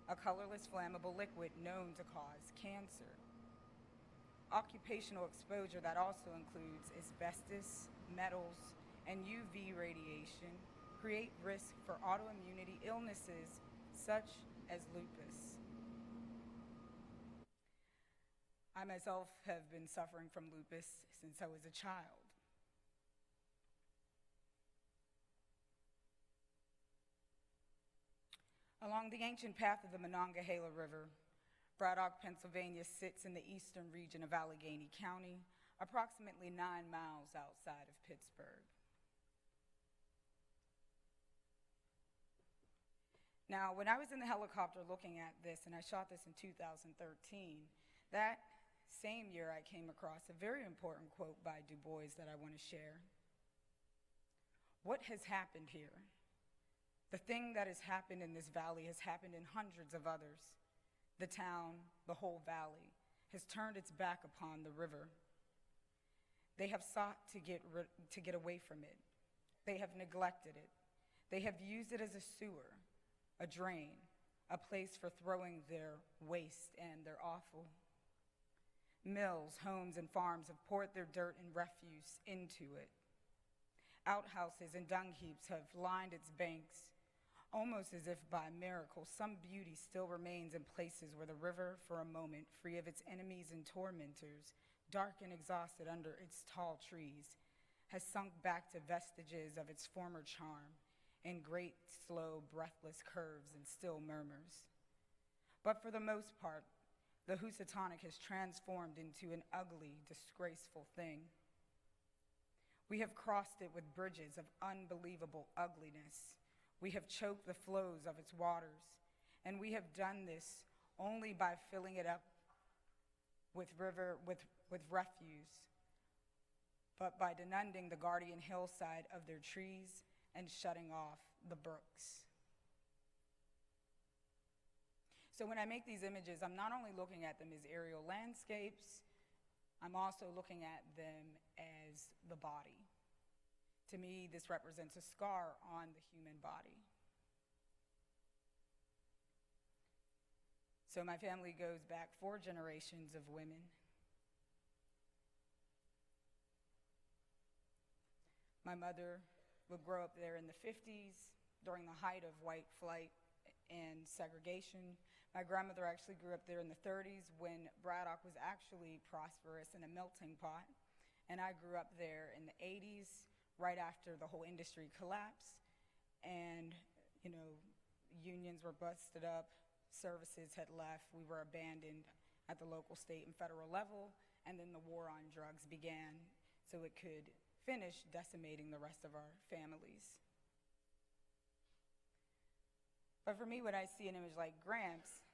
a colorless flammable liquid known to cause cancer. Occupational exposure that also includes asbestos, metals, and UV radiation create risk for autoimmunity illnesses such as lupus. I myself have been suffering from lupus since I was a child. Along the ancient path of the Monongahela River, Braddock, Pennsylvania sits in the eastern region of Allegheny County, approximately 9 miles outside of Pittsburgh. Now, when I was in the helicopter looking at this, and I shot this in 2013, that same year I came across a very important quote by Du Bois that I want to share. What has happened here? The thing that has happened in this valley has happened in hundreds of others. The town, the whole valley, has turned its back upon the river. They have sought to get away from it. They have neglected it. They have used it as a sewer, a drain, a place for throwing their waste and their offal. Mills, homes, and farms have poured their dirt and refuse into it. Outhouses and dung heaps have lined its banks. Almost as if by miracle, some beauty still remains in places where the river, for a moment, free of its enemies and tormentors, dark and exhausted under its tall trees, has sunk back to vestiges of its former charm in great, slow, breathless curves and still murmurs. But for the most part, the Housatonic has transformed into an ugly, disgraceful thing. We have crossed it with bridges of unbelievable ugliness. We have choked the flows of its waters, And we have done this only by filling it up with refuse, but by denuding the guardian hillside of their trees and shutting off the brooks. So when I make these images, I'm not only looking at them as aerial landscapes, I'm also looking at them as the body. To me, this represents a scar on the human body. So my family goes back 4 generations of women. My mother would grow up there in the 50s during the height of white flight and segregation. My grandmother actually grew up there in the 30s when Braddock was actually prosperous and a melting pot. And I grew up there in the 80s, right after the whole industry collapsed. And, you know, unions were busted up, services had left, we were abandoned at the local, state, and federal level, and then the war on drugs began so it could finish decimating the rest of our families. But for me, when I see an image like Gramps,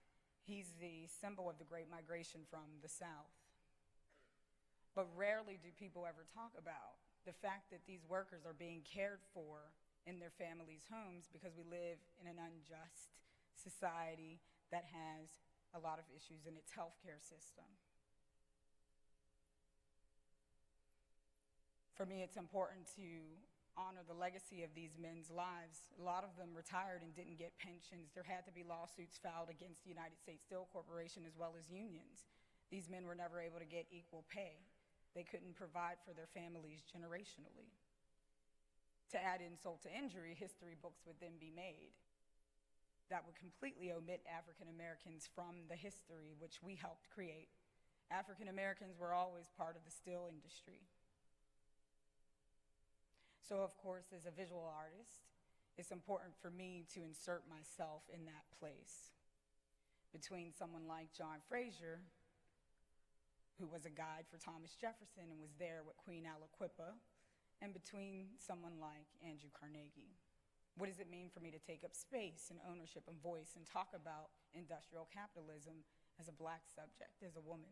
he's the symbol of the Great Migration from the South. But rarely do people ever talk about the fact that these workers are being cared for in their families' homes because we live in an unjust society that has a lot of issues in its healthcare system. For me, it's important to honor the legacy of these men's lives. A lot of them retired and didn't get pensions. There had to be lawsuits filed against the United States Steel Corporation as well as unions. These men were never able to get equal pay. They couldn't provide for their families generationally. To add insult to injury, history books would then be made that would completely omit African Americans from the history which we helped create. African Americans were always part of the steel industry. So of course, as a visual artist, it's important for me to insert myself in that place between someone like John Fraser, who was a guide for Thomas Jefferson and was there with Queen Aliquippa, and between someone like Andrew Carnegie. What does it mean for me to take up space and ownership and voice and talk about industrial capitalism as a Black subject, as a woman?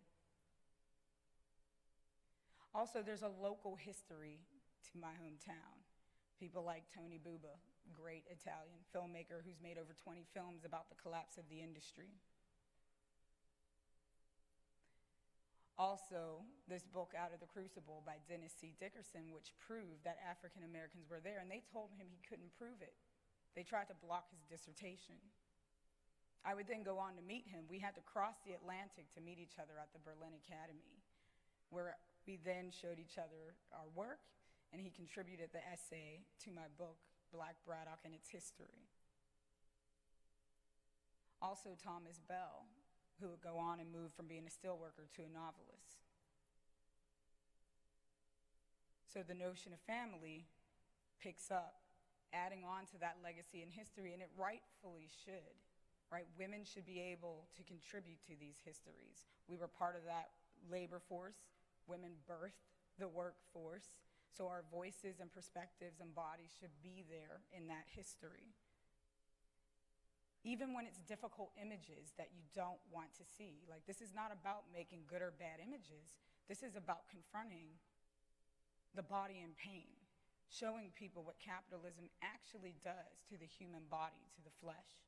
Also, there's a local history to my hometown. People like Tony Buba, great Italian filmmaker who's made over 20 films about the collapse of the industry. Also, this book, Out of the Crucible by Dennis C. Dickerson, which proved that African Americans were there, and they told him he couldn't prove it. They tried to block his dissertation. I would then go on to meet him. We had to cross the Atlantic to meet each other at the Berlin Academy, where we then showed each other our work, and he contributed the essay to my book, Black Braddock and Its History. Also, Thomas Bell, who would go on and move from being a steelworker to a novelist. So the notion of family picks up, adding on to that legacy and history, and it rightfully should, right? Women should be able to contribute to these histories. We were part of that labor force. Women birthed the workforce. So our voices and perspectives and bodies should be there in that history. Even when it's difficult images that you don't want to see. Like, this is not about making good or bad images. This is about confronting the body in pain, showing people what capitalism actually does to the human body, to the flesh.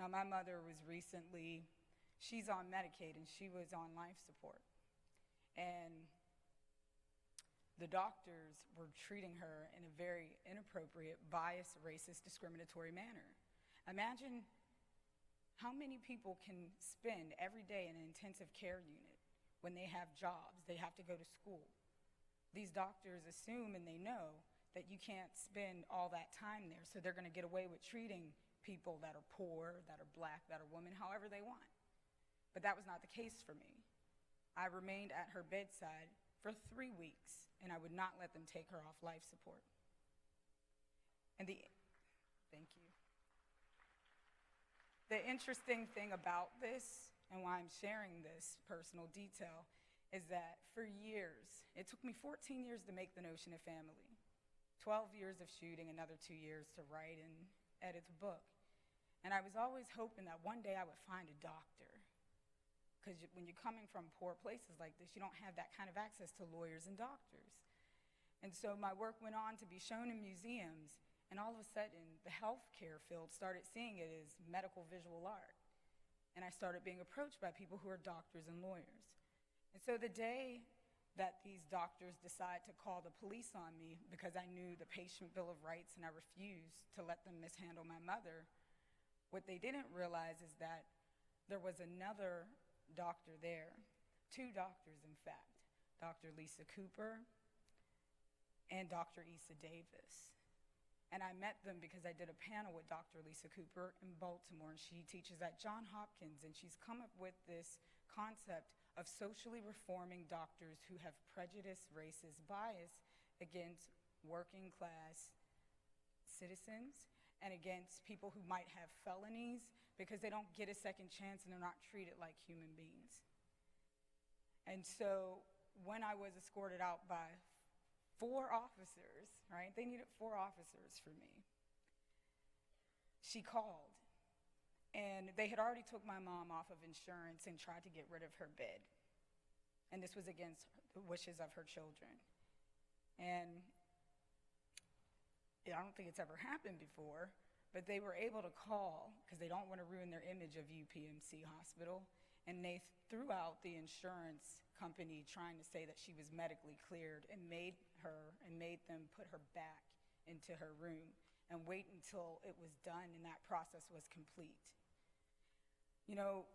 Now, my mother was recently, she's on Medicaid and she was on life support. And the doctors were treating her in a very inappropriate, biased, racist, discriminatory manner. Imagine how many people can spend every day in an intensive care unit when they have jobs, they have to go to school. These doctors assume and they know that you can't spend all that time there, so they're gonna get away with treating people that are poor, that are Black, that are women, however they want. But that was not the case for me. I remained at her bedside for 3 weeks, and I would not let them take her off life support. And thank you. The interesting thing about this, and why I'm sharing this personal detail, is that for years, it took me 14 years to make The Notion of Family, 12 years of shooting, another 2 years to write and edits a book. And I was always hoping that one day I would find a doctor. Because when you're coming from poor places like this, you don't have that kind of access to lawyers and doctors. And so my work went on to be shown in museums, and all of a sudden, the healthcare field started seeing it as medical visual art. And I started being approached by people who are doctors and lawyers. And so the day that these doctors decide to call the police on me because I knew the Patient Bill of Rights and I refused to let them mishandle my mother, what they didn't realize is that there was another doctor there, two doctors in fact, Dr. Lisa Cooper and Dr. Issa Davis. And I met them because I did a panel with Dr. Lisa Cooper in Baltimore, and she teaches at Johns Hopkins, and she's come up with this concept of socially reforming doctors who have prejudice, racist bias against working class citizens and against people who might have felonies because they don't get a second chance and they're not treated like human beings. And so when I was escorted out by 4 officers, right? They needed 4 officers for me. She called, and they had already took my mom off of insurance and tried to get rid of her bed. And this was against the wishes of her children. And I don't think it's ever happened before, but they were able to call because they don't want to ruin their image of UPMC Hospital. And they threw out the insurance company trying to say that she was medically cleared and made them put her back into her room and wait until it was done and that process was complete. You know,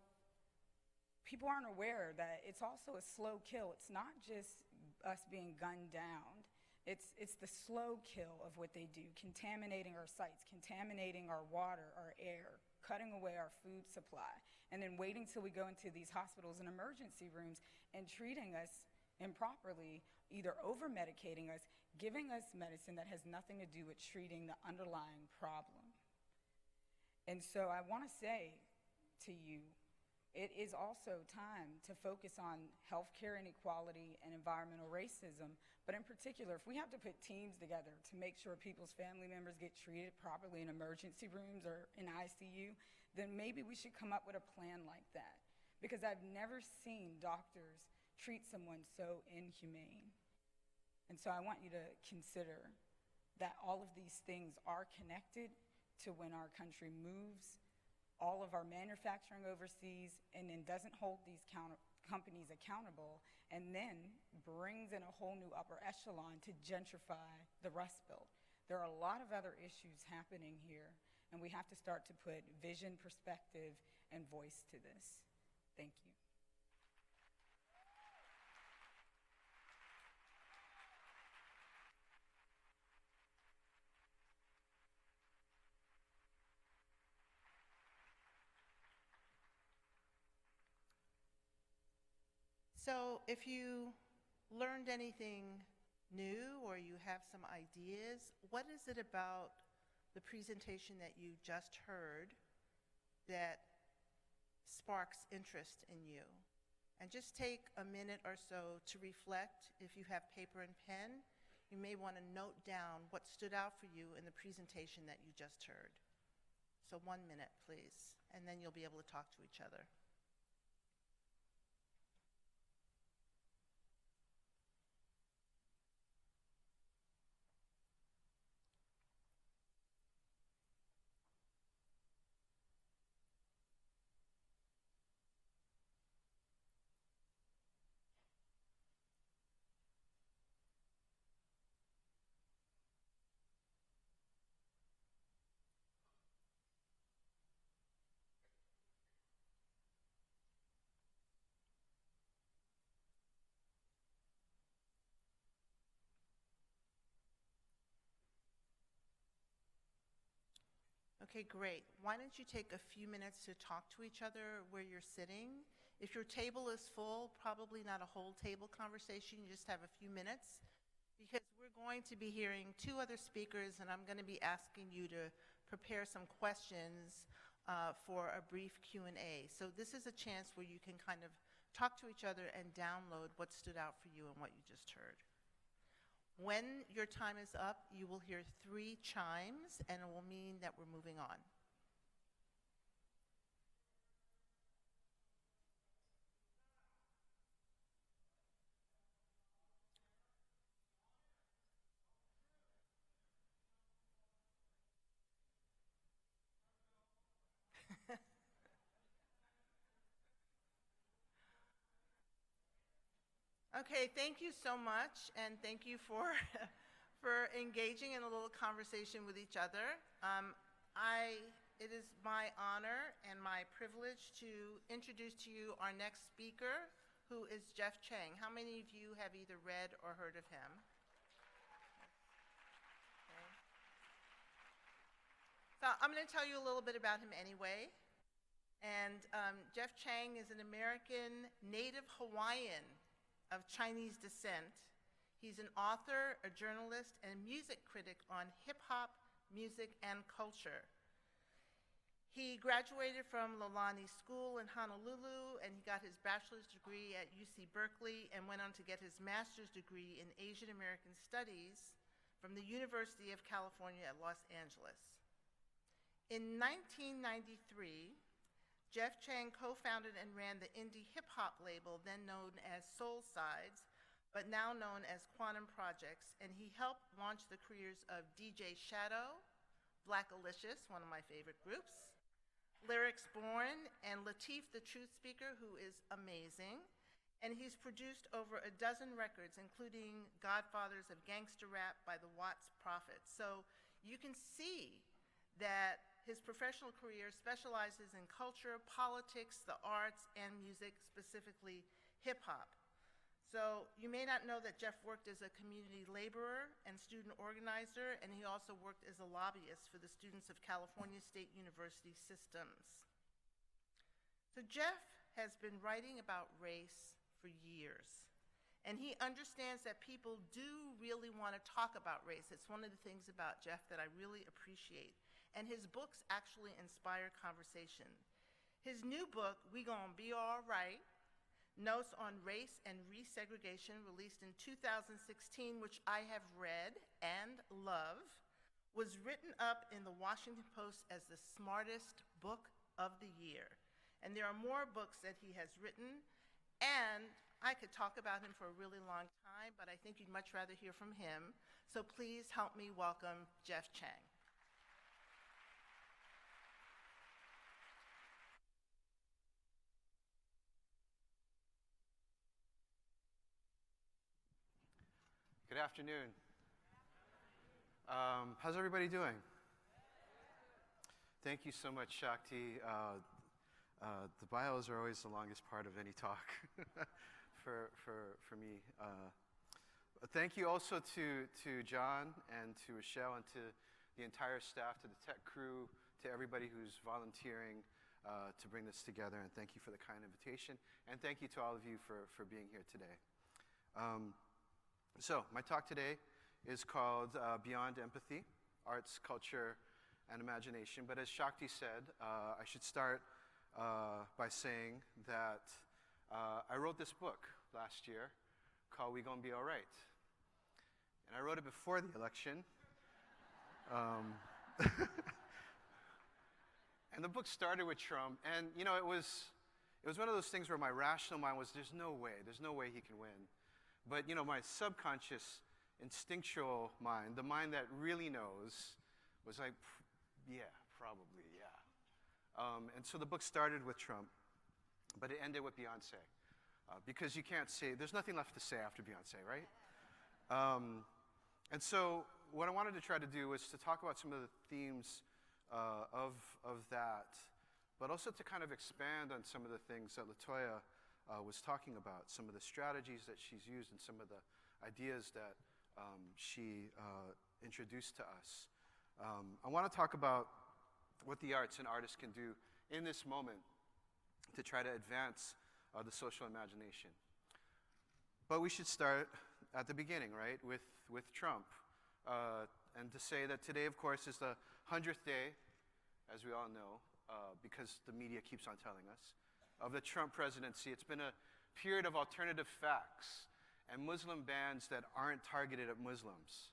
people aren't aware that it's also a slow kill. It's not just us being gunned down. It's the slow kill of what they do, contaminating our sites, contaminating our water, our air, cutting away our food supply, and then waiting till we go into these hospitals and emergency rooms and treating us improperly, either over-medicating us, giving us medicine that has nothing to do with treating the underlying problem. And so I want to say to you, it is also time to focus on healthcare inequality and environmental racism, but in particular, if we have to put teams together to make sure people's family members get treated properly in emergency rooms or in ICU, then maybe we should come up with a plan like that. Because I've never seen doctors treat someone so inhumane. And so I want you to consider that all of these things are connected to when our country moves all of our manufacturing overseas and then doesn't hold these companies accountable and then brings in a whole new upper echelon to gentrify the Rust Belt. There are a lot of other issues happening here, and we have to start to put vision, perspective, and voice to this. Thank you. So if you learned anything new or you have some ideas, what is it about the presentation that you just heard that sparks interest in you? And just take a minute or so to reflect. If you have paper and pen, you may want to note down what stood out for you in the presentation that you just heard. So 1 minute, please, and then you'll be able to talk to each other. Okay, great. Why don't you take a few minutes to talk to each other where you're sitting? If your table is full, probably not a whole table conversation, you just have a few minutes, because we're going to be hearing 2 other speakers, and I'm going to be asking you to prepare some questions for a brief Q&A. So this is a chance where you can kind of talk to each other and download what stood out for you and what you just heard. When your time is up, you will hear 3 chimes, and it will mean that we're moving on. Okay, thank you so much, and thank you for for engaging in a little conversation with each other. It is my honor and my privilege to introduce to you our next speaker, who is Jeff Chang. How many of you have either read or heard of him? Okay. So I'm going to tell you a little bit about him anyway. And Jeff Chang is an American native Hawaiian of Chinese descent. He's an author, a journalist, and music critic on hip-hop, music, and culture. He graduated from Lolani School in Honolulu, and he got his bachelor's degree at UC Berkeley and went on to get his master's degree in Asian American Studies from the University of California at Los Angeles. In 1993, Jeff Chang co-founded and ran the indie hip-hop label then known as Soul Sides, but now known as Quantum Projects, and he helped launch the careers of DJ Shadow, Black Alicious, one of my favorite groups, Lyrics Born, and Latif the Truth Speaker, who is amazing. And he's produced over a dozen records, including Godfathers of Gangsta Rap by the Watts Prophets. So you can see that his professional career specializes in culture, politics, the arts, and music, specifically hip-hop. So you may not know that Jeff worked as a community laborer and student organizer, and he also worked as a lobbyist for the students of California State University systems. So Jeff has been writing about race for years, and he understands that people do really want to talk about race. It's one of the things about Jeff that I really appreciate, and his books actually inspire conversation. His new book, We Gon' Be All Right, Notes on Race and Resegregation, released in 2016, which I have read and love, was written up in the Washington Post as the smartest book of the year. And there are more books that he has written, and I could talk about him for a really long time, but I think you'd much rather hear from him. So please help me welcome Jeff Chang. Good afternoon. How's everybody doing? Thank you so much, Shakti. The bios are always the longest part of any talk for me. Thank you also to John and to Rochelle and to the entire staff, to the tech crew, to everybody who's volunteering to bring this together, and thank you for the kind invitation, and thank you to all of you for being here today. So my talk today is called Beyond Empathy, Arts, Culture, and Imagination. But as Shakti said, I should start by saying that I wrote this book last year called We Gon' Be All Right. And I wrote it before the election. And the book started with Trump. And, you know, it was one of those things where my rational mind was, there's no way he can win. But, you know, my subconscious, instinctual mind, the mind that really knows, was like, yeah, probably, yeah. And so the book started with Trump, but it ended with Beyonce. Because you can't say, there's nothing left to say after Beyonce, right? And so what I wanted to try to do was to talk about some of the themes of that, but also to kind of expand on some of the things that LaToya was talking about, some of the strategies that she's used and some of the ideas that she introduced to us. I want to talk about what the arts and artists can do in this moment to try to advance the social imagination. But we should start at the beginning, right, with Trump. And to say that today, of course, is the 100th day, as we all know, because the media keeps on telling us, of the Trump presidency. It's been a period of alternative facts and Muslim bans that aren't targeted at Muslims.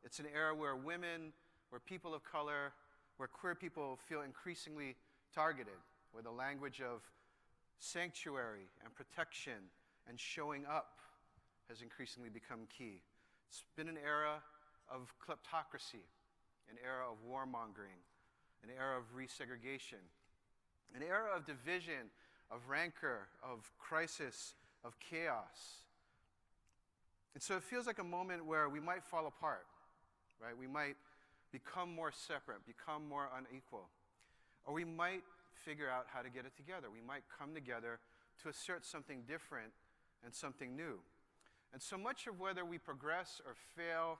It's an era where women, where people of color, where queer people feel increasingly targeted, where the language of sanctuary and protection and showing up has increasingly become key. It's been an era of kleptocracy, an era of warmongering, an era of resegregation, an era of division, of rancor, of crisis, of chaos. And so it feels like a moment where we might fall apart, right? We might become more separate, become more unequal. Or we might figure out how to get it together. We might come together to assert something different and something new. And so much of whether we progress or fail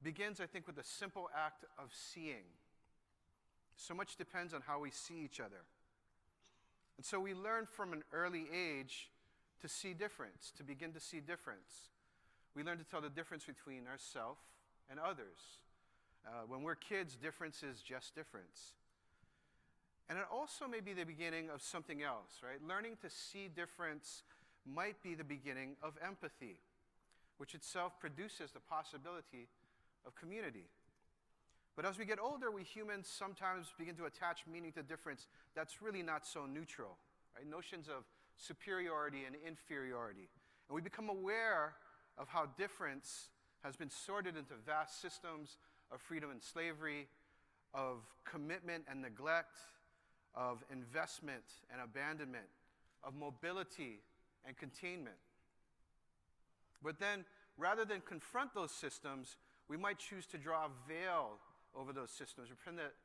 begins, I think, with the simple act of seeing. So much depends on how we see each other. And so we learn from an early age to see difference, to begin to see difference. We learn to tell the difference between ourselves and others. When we're kids, difference is just difference. And it also may be the beginning of something else, right? Learning to see difference might be the beginning of empathy, which itself produces the possibility of community. But as we get older, we humans sometimes begin to attach meaning to difference that's really not so neutral, right? Notions of superiority and inferiority. And we become aware of how difference has been sorted into vast systems of freedom and slavery, of commitment and neglect, of investment and abandonment, of mobility and containment. But then, rather than confront those systems, we might choose to draw a veil over those systems,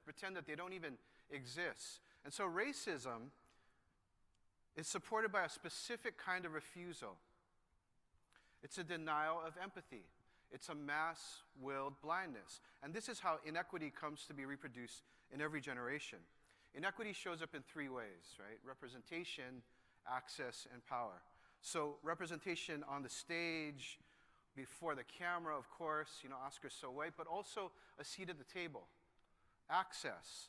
pretend that they don't even exist. And so racism is supported by a specific kind of refusal. It's a denial of empathy. It's a mass-willed blindness. And this is how inequity comes to be reproduced in every generation. Inequity shows up in three ways, right? Representation, access, and power. So representation on the stage, before the camera, of course, Oscar's so white, but also a seat at the table. Access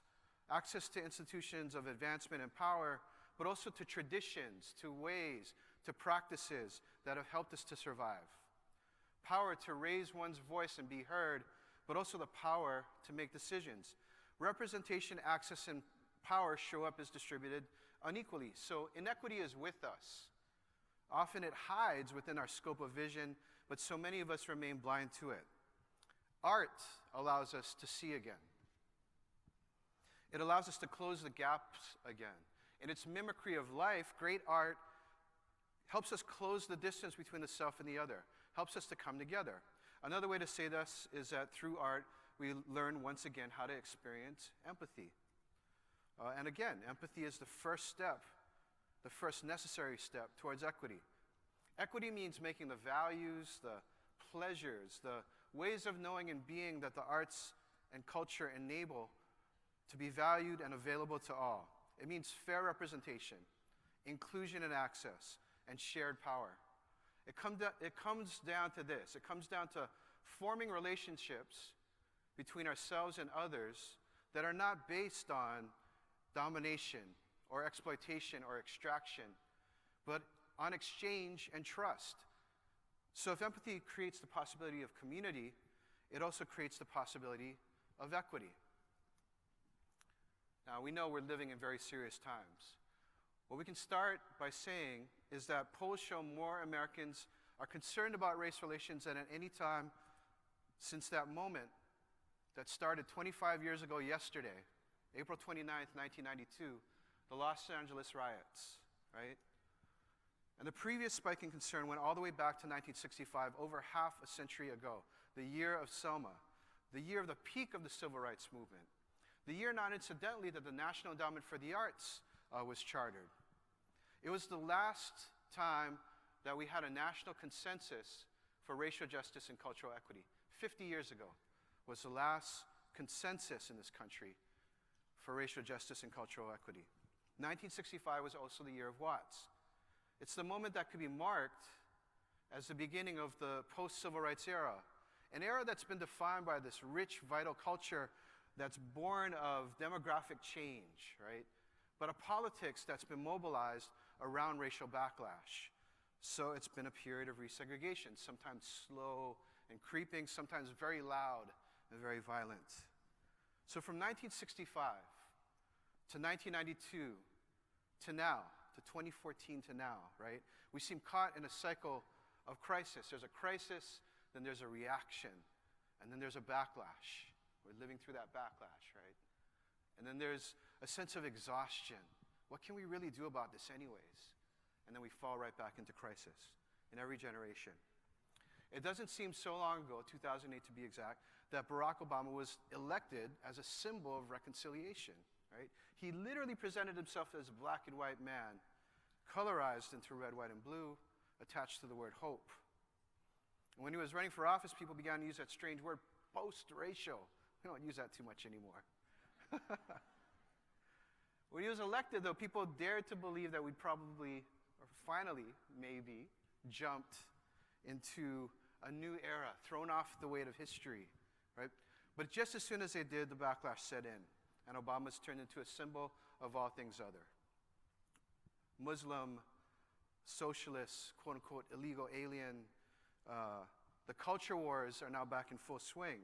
to institutions of advancement and power, but also to traditions, to ways, to practices that have helped us to survive. Power to raise one's voice and be heard, but also the power to make decisions. Representation, access, and power show up as distributed unequally. So inequity is with us. Often it hides within our scope of vision, but so many of us remain blind to it. Art allows us to see again. It allows us to close the gaps again. In its mimicry of life, great art helps us close the distance between the self and the other, helps us to come together. Another way to say this is that through art, we learn once again how to experience empathy. And again, empathy is the first step, the first necessary step towards equity. Equity means making the values, the pleasures, the ways of knowing and being that the arts and culture enable to be valued and available to all. It means fair representation, inclusion and access, and shared power. It comes down to this. It comes down to forming relationships between ourselves and others that are not based on domination or exploitation or extraction, but on exchange and trust. So if empathy creates the possibility of community, it also creates the possibility of equity. Now, we know we're living in very serious times. What we can start by saying is that polls show more Americans are concerned about race relations than at any time since that moment that started 25 years ago yesterday, April 29th, 1992, the Los Angeles riots, right? And the previous spike in concern went all the way back to 1965, over half a century ago, the year of Selma, the year of the peak of the civil rights movement, the year, not incidentally, that the National Endowment for the Arts was chartered. It was the last time that we had a national consensus for racial justice and cultural equity. 50 years ago was the last consensus in this country for racial justice and cultural equity. 1965 was also the year of Watts. It's the moment that could be marked as the beginning of the post-civil rights era, an era that's been defined by this rich, vital culture that's born of demographic change, right? But a politics that's been mobilized around racial backlash. So it's been a period of resegregation, sometimes slow and creeping, sometimes very loud and very violent. So from 1965 to 1992 to now, to 2014 to now, right? We seem caught in a cycle of crisis. There's a crisis, then there's a reaction, and then there's a backlash. We're living through that backlash, right? And then there's a sense of exhaustion. What can we really do about this anyways? And then we fall right back into crisis in every generation. It doesn't seem so long ago, 2008 to be exact, that Barack Obama was elected as a symbol of reconciliation, right? He literally presented himself as a black and white man, colorized into red, white, and blue, attached to the word hope. And when he was running for office, people began to use that strange word, post-racial. We don't use that too much anymore. When he was elected, though, people dared to believe that we'd probably, or finally, maybe, jumped into a new era, thrown off the weight of history, right? But just as soon as they did, the backlash set in, and Obama's turned into a symbol of all things other. Muslim, socialist, quote-unquote, illegal alien, the culture wars are now back in full swing.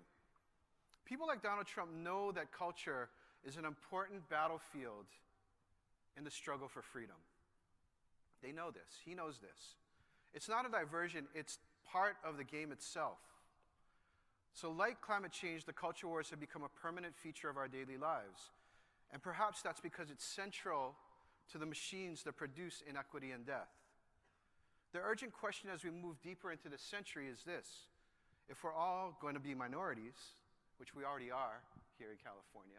People like Donald Trump know that culture is an important battlefield in the struggle for freedom. They know this. He knows this. It's not a diversion. It's part of the game itself. So like climate change, the culture wars have become a permanent feature of our daily lives. And perhaps that's because it's central to the machines that produce inequity and death. The urgent question as we move deeper into this century is this: if we're all going to be minorities, which we already are here in California,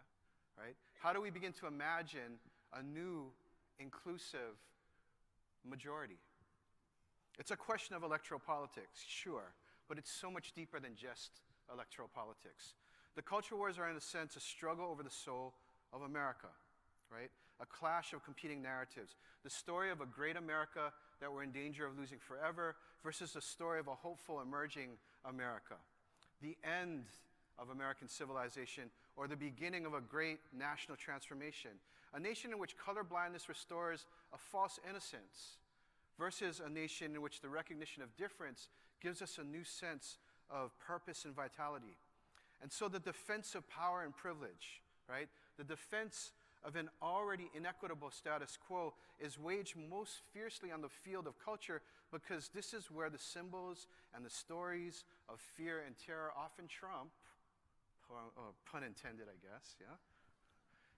right? How do we begin to imagine a new, inclusive majority? It's a question of electoral politics, sure, but it's so much deeper than just electoral politics. The culture wars are, in a sense, a struggle over the soul of America, right? A clash of competing narratives. The story of a great America that we're in danger of losing forever versus the story of a hopeful, emerging America. The end of American civilization or the beginning of a great national transformation. A nation in which colorblindness restores a false innocence versus a nation in which the recognition of difference gives us a new sense of purpose and vitality. And so the defense of power and privilege, right? The defense of an already inequitable status quo is waged most fiercely on the field of culture because this is where the symbols and the stories of fear and terror often trump, pun intended, I guess, yeah?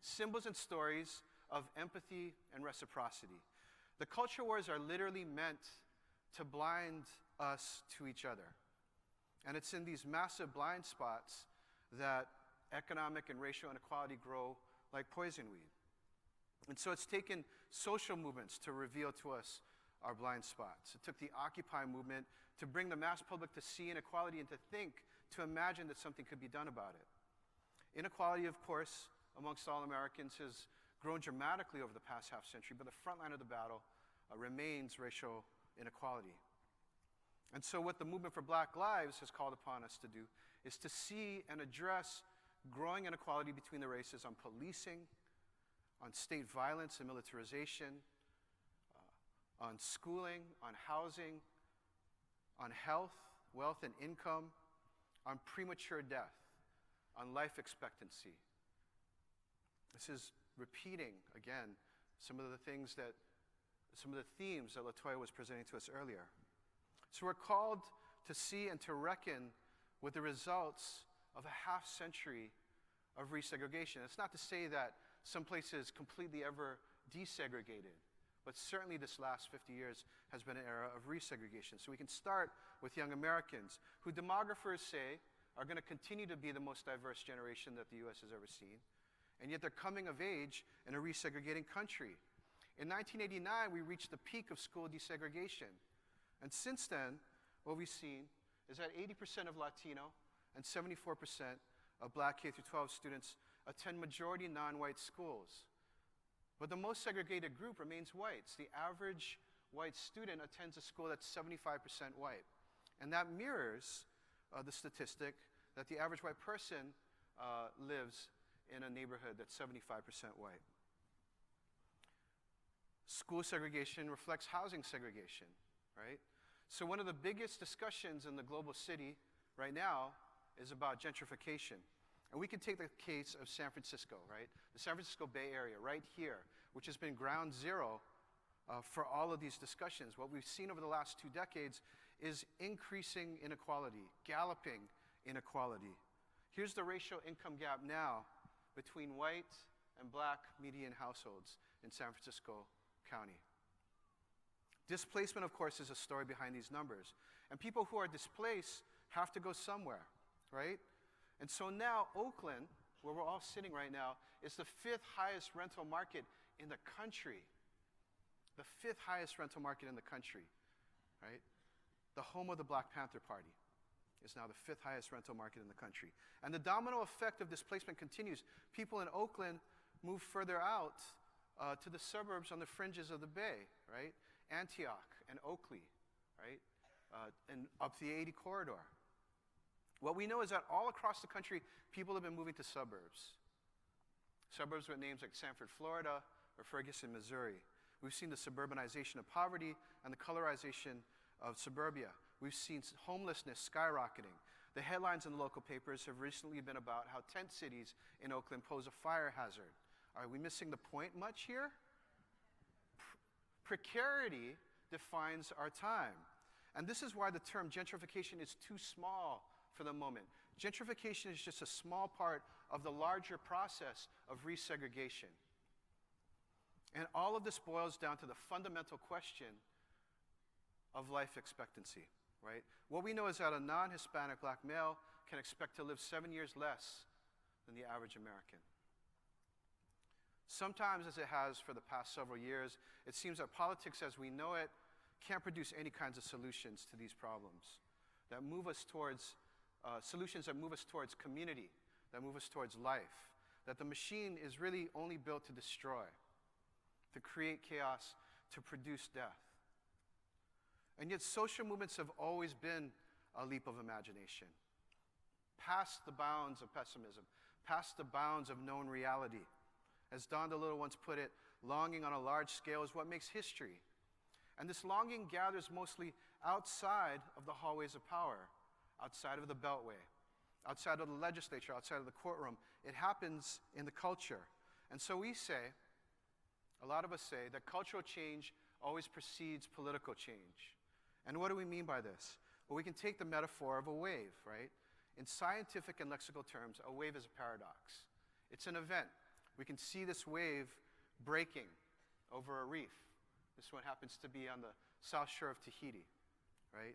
Symbols and stories of empathy and reciprocity. The culture wars are literally meant to blind us to each other. And it's in these massive blind spots that economic and racial inequality grow like poison weed. And so it's taken social movements to reveal to us our blind spots. It took the Occupy movement to bring the mass public to see inequality and to think, to imagine that something could be done about it. Inequality, of course, amongst all Americans has grown dramatically over the past half century, but the front line of the battle remains racial inequality. And so what the movement for Black Lives has called upon us to do is to see and address growing inequality between the races on policing, on state violence and militarization, on schooling, on housing, on health, wealth, and income, on premature death, on life expectancy. This is repeating, again, some of the themes that Latoya was presenting to us earlier. So we're called to see and to reckon with the results of a half century of resegregation. It's not to say that some places completely ever desegregated, but certainly this last 50 years has been an era of resegregation. So we can start with young Americans, who demographers say are going to continue to be the most diverse generation that the U.S. has ever seen, and yet they're coming of age in a resegregating country. In 1989, we reached the peak of school desegregation. And since then, what we've seen is that 80% of Latino and 74% of Black K-12 students attend majority non-white schools. But the most segregated group remains whites. The average white student attends a school that's 75% white. And that mirrors the statistic that the average white person lives in a neighborhood that's 75% white. School segregation reflects housing segregation, right? So one of the biggest discussions in the global city right now is about gentrification. And we can take the case of San Francisco, right? The San Francisco Bay Area, right here, which has been ground zero for all of these discussions. What we've seen over the last 2 decades is increasing inequality, galloping inequality. Here's the racial income gap now between white and black median households in San Francisco County. Displacement, of course, is a story behind these numbers. And people who are displaced have to go somewhere, right? And so now Oakland, where we're all sitting right now, is the 5th highest rental market in the country. The 5th highest rental market in the country, right? The home of the Black Panther Party is now the 5th highest rental market in the country. And the domino effect of displacement continues. People in Oakland move further out to the suburbs on the fringes of the Bay, right? Antioch and Oakley, right? And up the 80 corridor. What we know is that all across the country, people have been moving to suburbs. Suburbs with names like Sanford, Florida, or Ferguson, Missouri. We've seen the suburbanization of poverty and the colorization of suburbia. We've seen homelessness skyrocketing. The headlines in the local papers have recently been about how tent cities in Oakland pose a fire hazard. Are we missing the point much here? Precarity defines our time. And this is why the term gentrification is too small for the moment. Gentrification is just a small part of the larger process of resegregation. And all of this boils down to the fundamental question of life expectancy, right? What we know is that a non-Hispanic black male can expect to live 7 years less than the average American. Sometimes, as it has for the past several years, it seems that politics as we know it can't produce any kinds of solutions to these problems that move us towards solutions that move us towards community, that move us towards life, that the machine is really only built to destroy, to create chaos, to produce death. And yet social movements have always been a leap of imagination, past the bounds of pessimism, past the bounds of known reality. As Don DeLillo once put it, longing on a large scale is what makes history. And this longing gathers mostly outside of the hallways of power, outside of the Beltway, outside of the legislature, outside of the courtroom. It happens in the culture. And so we say, a lot of us say, that cultural change always precedes political change. And what do we mean by this? Well, we can take the metaphor of a wave, right? In scientific and lexical terms, a wave is a paradox. It's an event. We can see this wave breaking over a reef. This one happens to be on the south shore of Tahiti, right?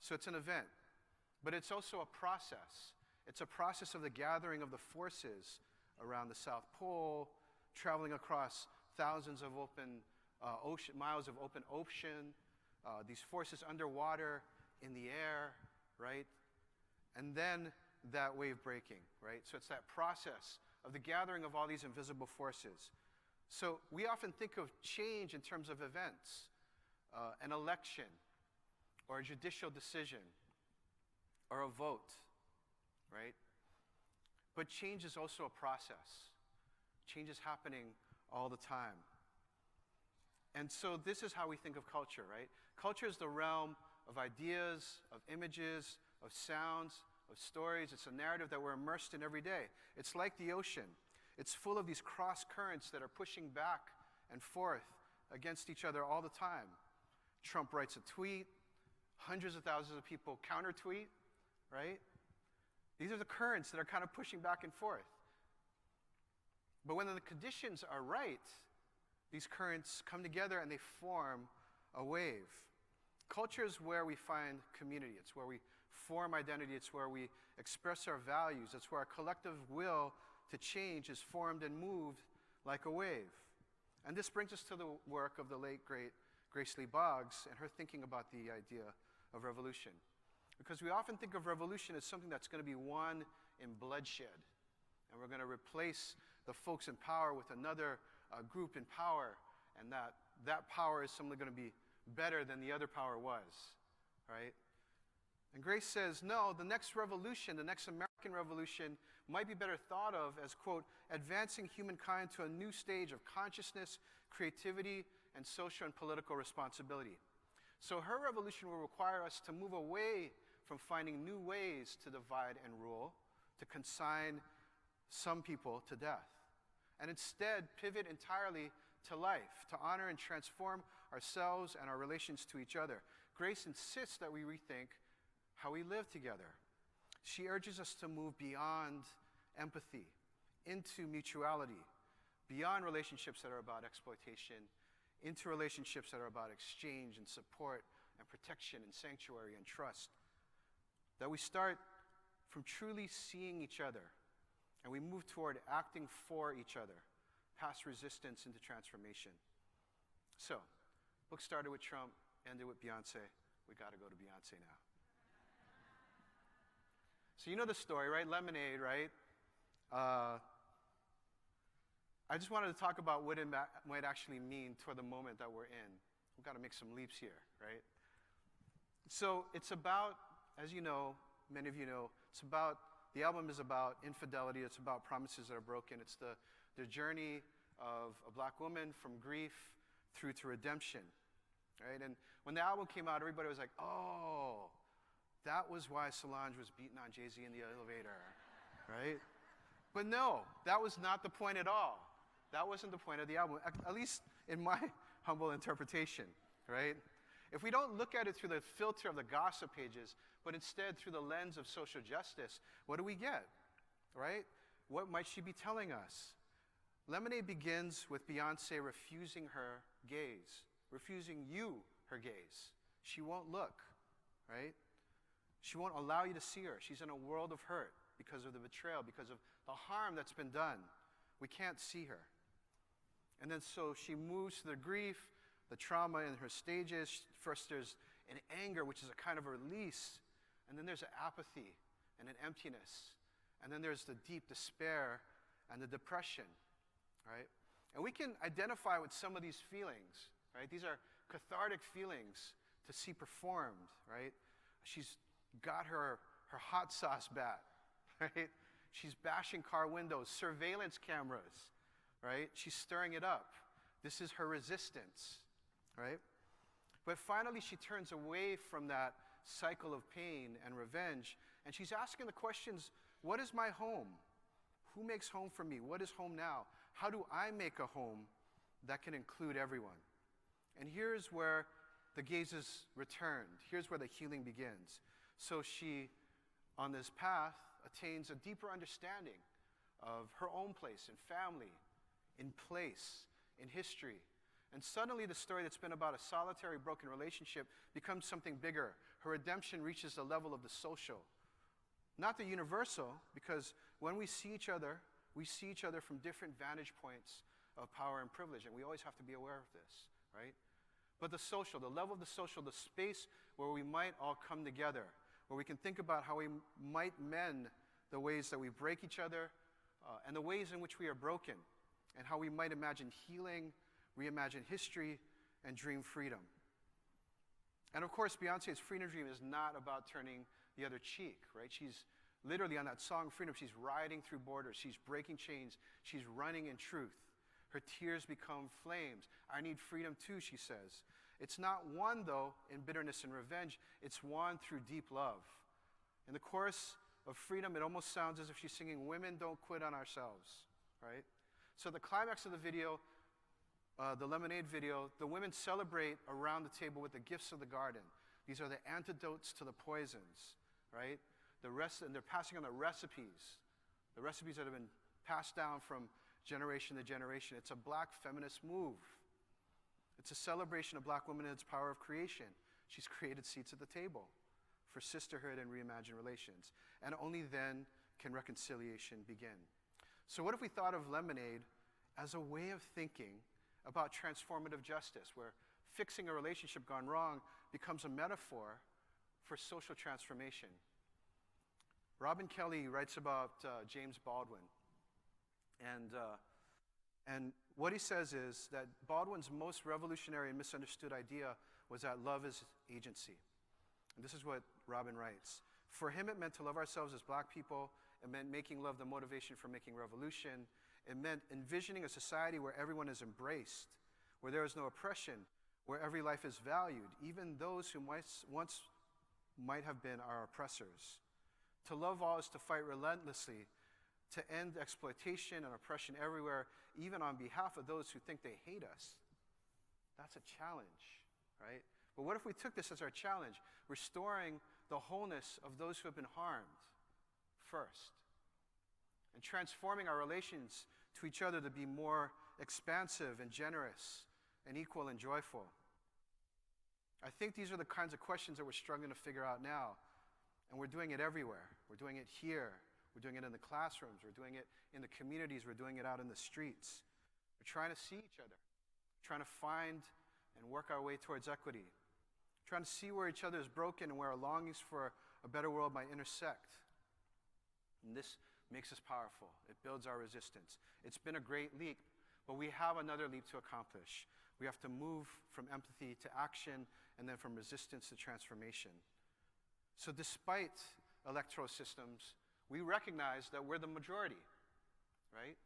So it's an event. But it's also a process. It's a process of the gathering of the forces around the South Pole, traveling across thousands of miles of open ocean, these forces underwater, in the air, right? And then that wave breaking, right? So it's that process of the gathering of all these invisible forces. So we often think of change in terms of events, an election, or a judicial decision, or a vote, right? But change is also a process. Change is happening all the time. And so this is how we think of culture, right? Culture is the realm of ideas, of images, of sounds, of stories. It's a narrative that we're immersed in every day. It's like the ocean. It's full of these cross currents that are pushing back and forth against each other all the time. Trump writes a tweet, hundreds of thousands of people counter tweet, right? These are the currents that are kind of pushing back and forth. But when the conditions are right, these currents come together and they form a wave. Culture is where we find community. It's where we form identity. It's where we express our values. It's where our collective will to change is formed and moved like a wave. And this brings us to the work of the late, great Grace Lee Boggs and her thinking about the idea of revolution. Because we often think of revolution as something that's going to be won in bloodshed. And we're going to replace the folks in power with another group in power, and that power is simply going to be better than the other power was, right? And Grace says, no, the next revolution, the next American revolution, might be better thought of as, quote, advancing humankind to a new stage of consciousness, creativity, and social and political responsibility. So her revolution will require us to move away from finding new ways to divide and rule, to consign some people to death, and instead pivot entirely to life, to honor and transform ourselves and our relations to each other. Grace insists that we rethink how we live together. She urges us to move beyond empathy into mutuality, beyond relationships that are about exploitation, into relationships that are about exchange and support and protection and sanctuary and trust. That we start from truly seeing each other and we move toward acting for each other, past resistance into transformation. So, book started with Trump, ended with Beyonce. We got to go to Beyonce now. So you know the story, right? Lemonade, right? I just wanted to talk about what it might actually mean toward the moment that we're in. We've got to make some leaps here, right? So it's about, as you know, many of you know, the album is about infidelity. It's about promises that are broken. It's the journey of a black woman from grief through to redemption, right? And when the album came out, everybody was like, oh, that was why Solange was beating on Jay-Z in the elevator, right? But no, that was not the point at all. That wasn't the point of the album, at least in my humble interpretation, right? If we don't look at it through the filter of the gossip pages, but instead through the lens of social justice, what do we get, right? What might she be telling us? Lemonade begins with Beyonce refusing her gaze, refusing you her gaze. She won't look, right? She won't allow you to see her. She's in a world of hurt because of the betrayal, because of the harm that's been done. We can't see her. And then so she moves to the grief, the trauma in her stages. First there's an anger, which is a kind of a release. And then there's an apathy and an emptiness. And then there's the deep despair and the depression, right? And we can identify with some of these feelings, right? These are cathartic feelings to see performed, right? She's got her hot sauce bat, right? She's bashing car windows, surveillance cameras, right? She's stirring it up. This is her resistance, right? But finally, she turns away from that cycle of pain and revenge, and she's asking the questions, what is my home? Who makes home for me? What is home now? How do I make a home that can include everyone? And here's where the gaze is returned. Here's where the healing begins. So she, on this path, attains a deeper understanding of her own place in family, in place, in history. And suddenly the story that's been about a solitary broken relationship becomes something bigger. Her redemption reaches the level of the social. Not the universal, because when we see each other from different vantage points of power and privilege, and we always have to be aware of this, right? But the social, the level of the social, the space where we might all come together, where we can think about how we might mend the ways that we break each other and the ways in which we are broken, and how we might imagine healing, reimagine history, and dream freedom. And of course, Beyonce's Freedom Dream is not about turning the other cheek, right? She's literally on that song, Freedom, she's riding through borders, she's breaking chains, she's running in truth. Her tears become flames. I need freedom too, she says. It's not won, though, in bitterness and revenge. It's won through deep love. In the chorus of Freedom, it almost sounds as if she's singing, women don't quit on ourselves, right? So the climax of the video, the Lemonade video, the women celebrate around the table with the gifts of the garden. These are the antidotes to the poisons, right? And they're passing on the recipes that have been passed down from generation to generation. It's a black feminist move. It's a celebration of black womanhood's power of creation. She's created seats at the table for sisterhood and reimagined relations. And only then can reconciliation begin. So what if we thought of Lemonade as a way of thinking about transformative justice, where fixing a relationship gone wrong becomes a metaphor for social transformation? Robin Kelley writes about James Baldwin. And what he says is that Baldwin's most revolutionary and misunderstood idea was that love is agency. And this is what Robin writes. For him, it meant to love ourselves as black people. It meant making love the motivation for making revolution. It meant envisioning a society where everyone is embraced, where there is no oppression, where every life is valued, even those who once might have been our oppressors. To love all is to fight relentlessly, to end exploitation and oppression everywhere, even on behalf of those who think they hate us. That's a challenge, right? But what if we took this as our challenge, restoring the wholeness of those who have been harmed first, and transforming our relations to each other to be more expansive and generous and equal and joyful? I think these are the kinds of questions that we're struggling to figure out now, and we're doing it everywhere. We're doing it here. We're doing it in the classrooms. We're doing it in the communities. We're doing it out in the streets. We're trying to see each other, trying to find and work our way towards equity, trying to see where each other is broken and where our longings for a better world might intersect. And this makes us powerful. It builds our resistance. It's been a great leap, but we have another leap to accomplish. We have to move from empathy to action, and then from resistance to transformation. So despite electoral systems, we recognize that we're the majority, right?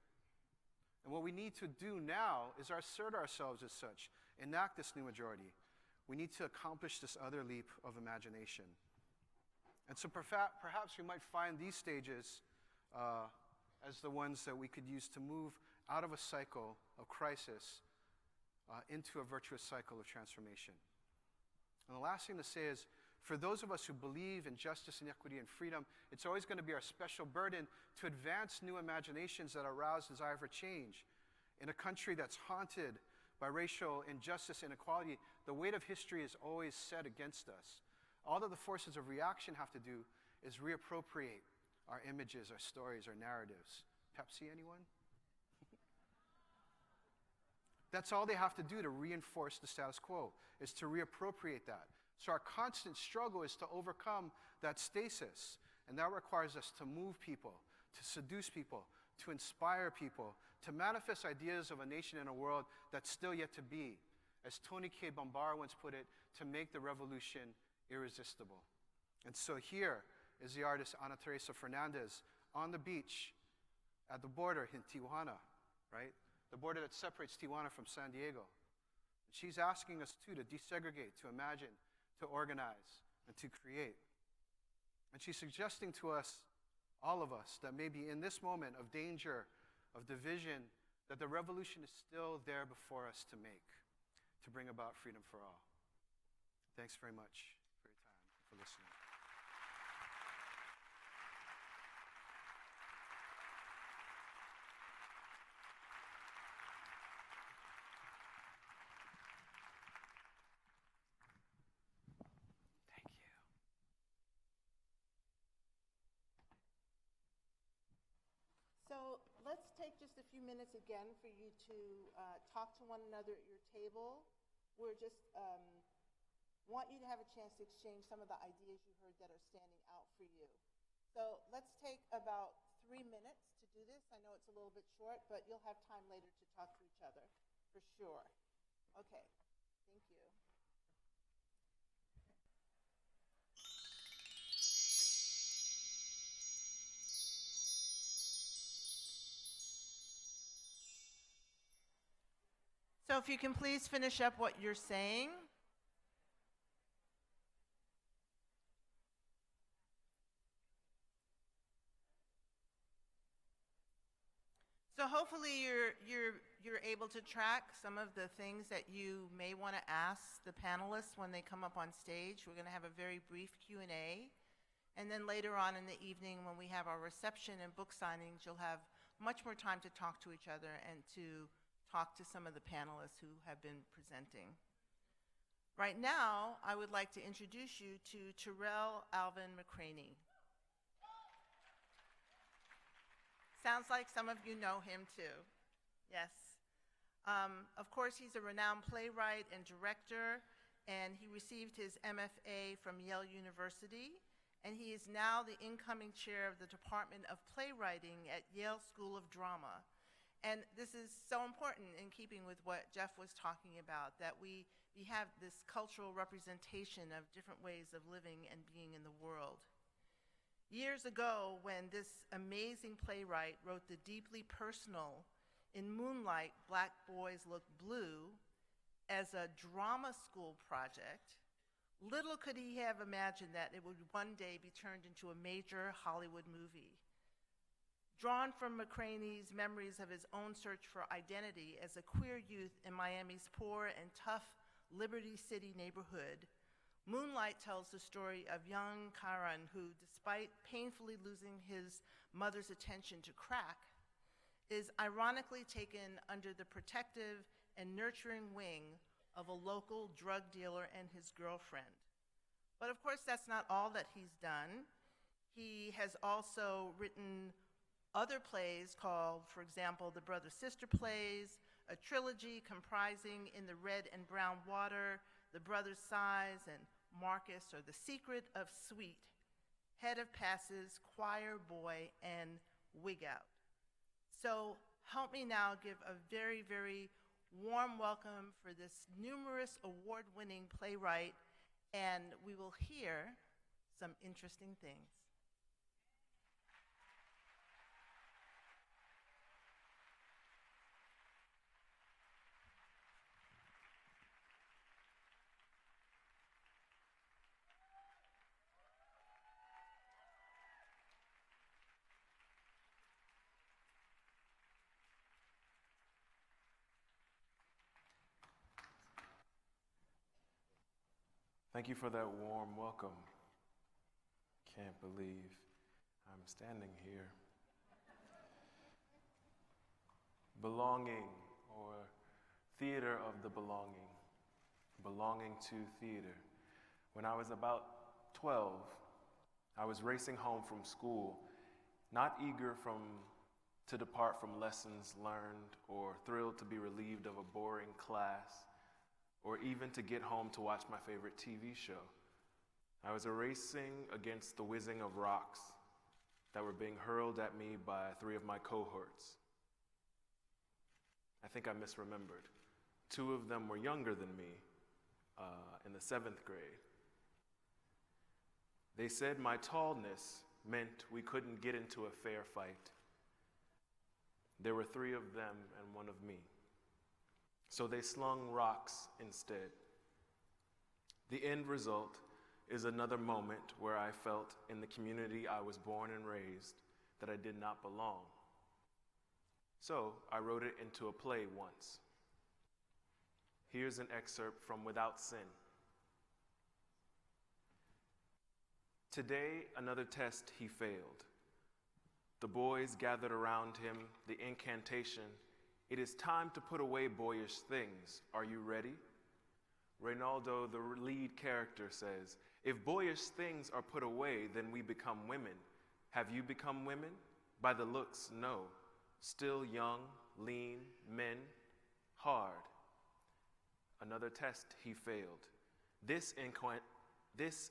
And what we need to do now is assert ourselves as such, enact this new majority. We need to accomplish this other leap of imagination. And so perhaps we might find these stages as the ones that we could use to move out of a cycle of crisis into a virtuous cycle of transformation. And the last thing to say is, for those of us who believe in justice and equity and freedom, it's always going to be our special burden to advance new imaginations that arouse desire for change. In a country that's haunted by racial injustice and inequality, the weight of history is always set against us. All that the forces of reaction have to do is reappropriate our images, our stories, our narratives. Pepsi, anyone? That's all they have to do to reinforce the status quo, is to reappropriate that. So our constant struggle is to overcome that stasis, and that requires us to move people, to seduce people, to inspire people, to manifest ideas of a nation and a world that's still yet to be. As Tony K. Bombara once put it, to make the revolution irresistible. And so here is the artist Ana Teresa Fernandez on the beach at the border in Tijuana, right? The border that separates Tijuana from San Diego. She's asking us too to desegregate, to imagine, to organize, and to create. And she's suggesting to us, all of us, that maybe in this moment of danger, of division, that the revolution is still there before us to make, to bring about freedom for all. Thanks very much for your time, for listening. So let's take just a few minutes again for you to talk to one another at your table. We're just want you to have a chance to exchange some of the ideas you heard that are standing out for you. So let's take about 3 minutes to do this. I know it's a little bit short, but you'll have time later to talk to each other, for sure. Okay, thank you. So if you can please finish up what you're saying. So hopefully you're able to track some of the things that you may want to ask the panelists when they come up on stage. We're going to have a very brief Q&A. And then later on in the evening when we have our reception and book signings, you'll have much more time to talk to each other and to talk to some of the panelists who have been presenting. Right now, I would like to introduce you to Terrell Alvin McCraney. Sounds like some of you know him too. Yes. Of course, he's a renowned playwright and director, and he received his MFA from Yale University, and he is now the incoming chair of the Department of Playwriting at Yale School of Drama. And this is so important in keeping with what Jeff was talking about, that we have this cultural representation of different ways of living and being in the world. Years ago, when this amazing playwright wrote the deeply personal "In Moonlight, Black Boys Look Blue," as a drama school project, little could he have imagined that it would one day be turned into a major Hollywood movie. Drawn from McCraney's memories of his own search for identity as a queer youth in Miami's poor and tough Liberty City neighborhood, Moonlight tells the story of young Karan who, despite painfully losing his mother's attention to crack, is ironically taken under the protective and nurturing wing of a local drug dealer and his girlfriend. But of course, that's not all that he's done. He has also written other plays called, for example, the Brother-Sister Plays, a trilogy comprising In the Red and Brown Water, The Brothers Sighs, and Marcus, or The Secret of Sweet, Head of Passes, Choir Boy, and Wig Out. So help me now give a very, very warm welcome for this numerous award-winning playwright, and we will hear some interesting things. Thank you for that warm welcome. Can't believe I'm standing here. Belonging, or theater of the belonging, belonging to theater. When I was about 12, I was racing home from school, not eager to depart from lessons learned or thrilled to be relieved of a boring class, or even to get home to watch my favorite TV show. I was racing against the whizzing of rocks that were being hurled at me by 3 of my cohorts. I think I misremembered. 2 of them were younger than me, in the 7th grade. They said my tallness meant we couldn't get into a fair fight. There were 3 of them and 1 of me. So they slung rocks instead. The end result is another moment where I felt in the community I was born and raised that I did not belong. So I wrote it into a play once. Here's an excerpt from Without Sin. Today, another test he failed. The boys gathered around him, the incantation, "It is time to put away boyish things. Are you ready?" Reynaldo, the lead character, says, "If boyish things are put away, then we become women. Have you become women? By the looks, no. Still young, lean, men, hard." Another test he failed. This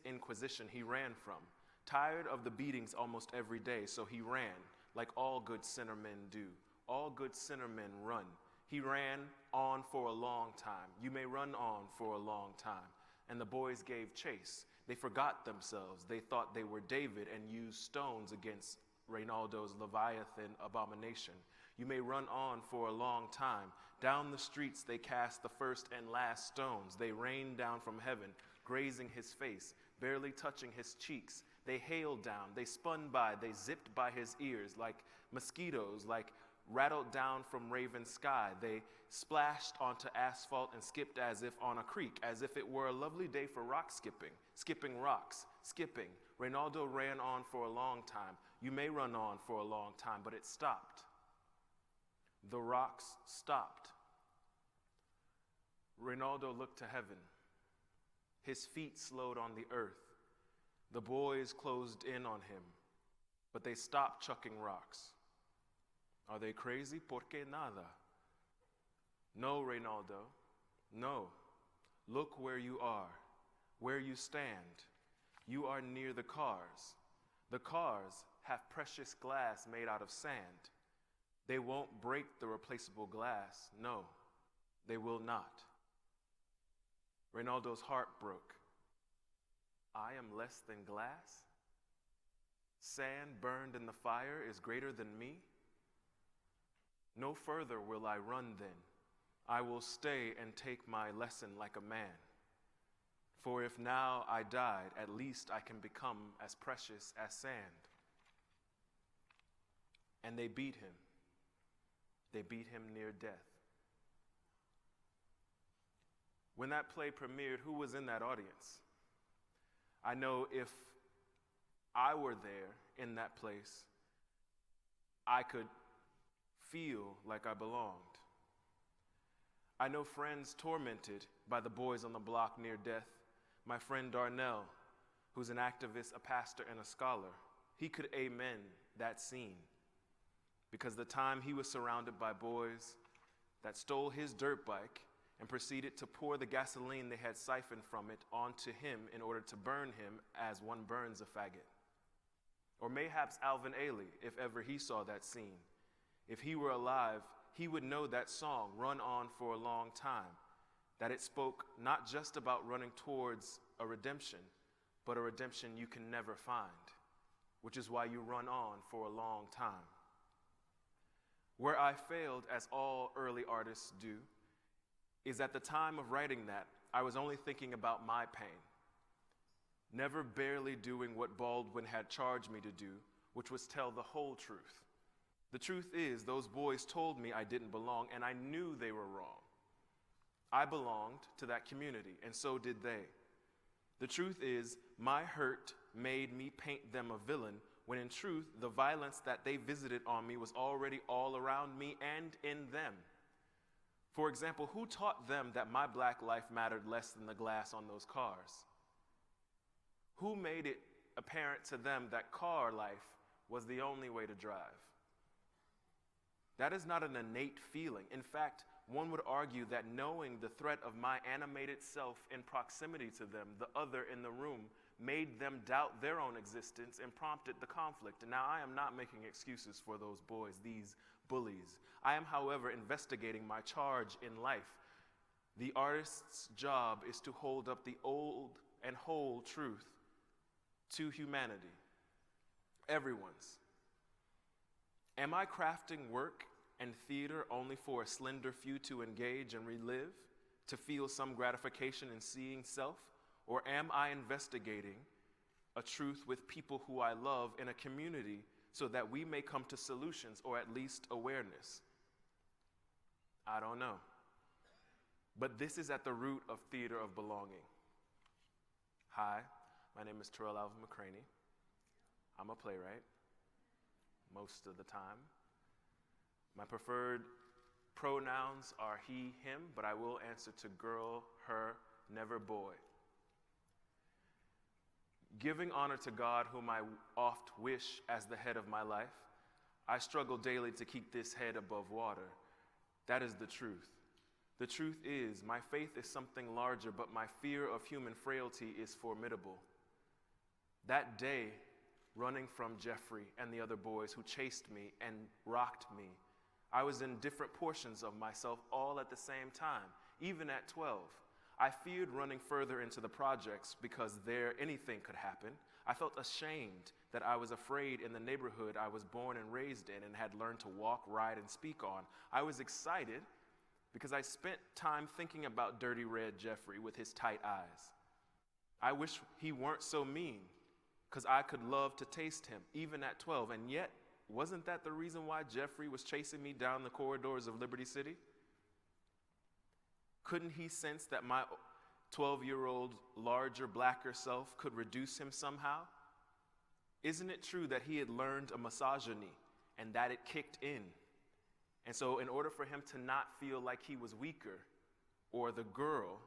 inquisition he ran from, tired of the beatings almost every day, so he ran, like all good sinner men do. All good sinner men run. He ran on for a long time. You may run on for a long time. And the boys gave chase. They forgot themselves. They thought they were David and used stones against Reynaldo's Leviathan abomination. You may run on for a long time. Down the streets they cast the first and last stones. They rained down from heaven, grazing his face, barely touching his cheeks. They hailed down. They spun by. They zipped by his ears like mosquitoes, like rattled down from raven sky. They splashed onto asphalt and skipped as if on a creek, as if it were a lovely day for rock skipping, skipping rocks, skipping. Reynaldo ran on for a long time. You may run on for a long time, but it stopped. The rocks stopped. Reynaldo looked to heaven. His feet slowed on the earth. The boys closed in on him, but they stopped chucking rocks. Are they crazy? ¿Por qué nada? No, Reynaldo, no. Look where you are, where you stand. You are near the cars. The cars have precious glass made out of sand. They won't break the replaceable glass. No, they will not. Reynaldo's heart broke. I am less than glass? Sand burned in the fire is greater than me? No further will I run then. I will stay and take my lesson like a man. For if now I died, at least I can become as precious as sand. And they beat him. They beat him near death. When that play premiered, who was in that audience? I know if I were there in that place, I could feel like I belonged. I know friends tormented by the boys on the block near death. My friend Darnell, who's an activist, a pastor, and a scholar, he could amen that scene. Because the time he was surrounded by boys that stole his dirt bike and proceeded to pour the gasoline they had siphoned from it onto him in order to burn him as one burns a faggot. Or mayhaps Alvin Ailey, if ever he saw that scene. If he were alive, he would know that song, Run On for a Long Time, that it spoke not just about running towards a redemption, but a redemption you can never find, which is why you run on for a long time. Where I failed, as all early artists do, is at the time of writing that, I was only thinking about my pain, never barely doing what Baldwin had charged me to do, which was tell the whole truth. The truth is, those boys told me I didn't belong, and I knew they were wrong. I belonged to that community, and so did they. The truth is, my hurt made me paint them a villain, when in truth, the violence that they visited on me was already all around me and in them. For example, who taught them that my black life mattered less than the glass on those cars? Who made it apparent to them that car life was the only way to drive? That is not an innate feeling. In fact, one would argue that knowing the threat of my animated self in proximity to them, the other in the room, made them doubt their own existence and prompted the conflict. And now I am not making excuses for those boys, these bullies. I am, however, investigating my charge in life. The artist's job is to hold up the old and whole truth to humanity, everyone's. Am I crafting work and theater only for a slender few to engage and relive, to feel some gratification in seeing self? Or am I investigating a truth with people who I love in a community so that we may come to solutions or at least awareness? I don't know. But this is at the root of theater of belonging. Hi, my name is Terrell Alvin McCraney. I'm a playwright most of the time. My preferred pronouns are he, him, but I will answer to girl, her, never boy. Giving honor to God, whom I oft wish as the head of my life, I struggle daily to keep this head above water. That is the truth. The truth is, my faith is something larger, but my fear of human frailty is formidable. That day, running from Jeffrey and the other boys who chased me and rocked me, I was in different portions of myself all at the same time, even at 12. I feared running further into the projects because there anything could happen. I felt ashamed that I was afraid in the neighborhood I was born and raised in and had learned to walk, ride, and speak on. I was excited because I spent time thinking about Dirty Red Jeffrey with his tight eyes. I wish he weren't so mean because I could love to taste him, even at 12. And yet, wasn't that the reason why Jeffrey was chasing me down the corridors of Liberty City? Couldn't he sense that my 12-year-old, larger, blacker self could reduce him somehow? Isn't it true that he had learned a misogyny and that it kicked in? And so in order for him to not feel like he was weaker or the girl,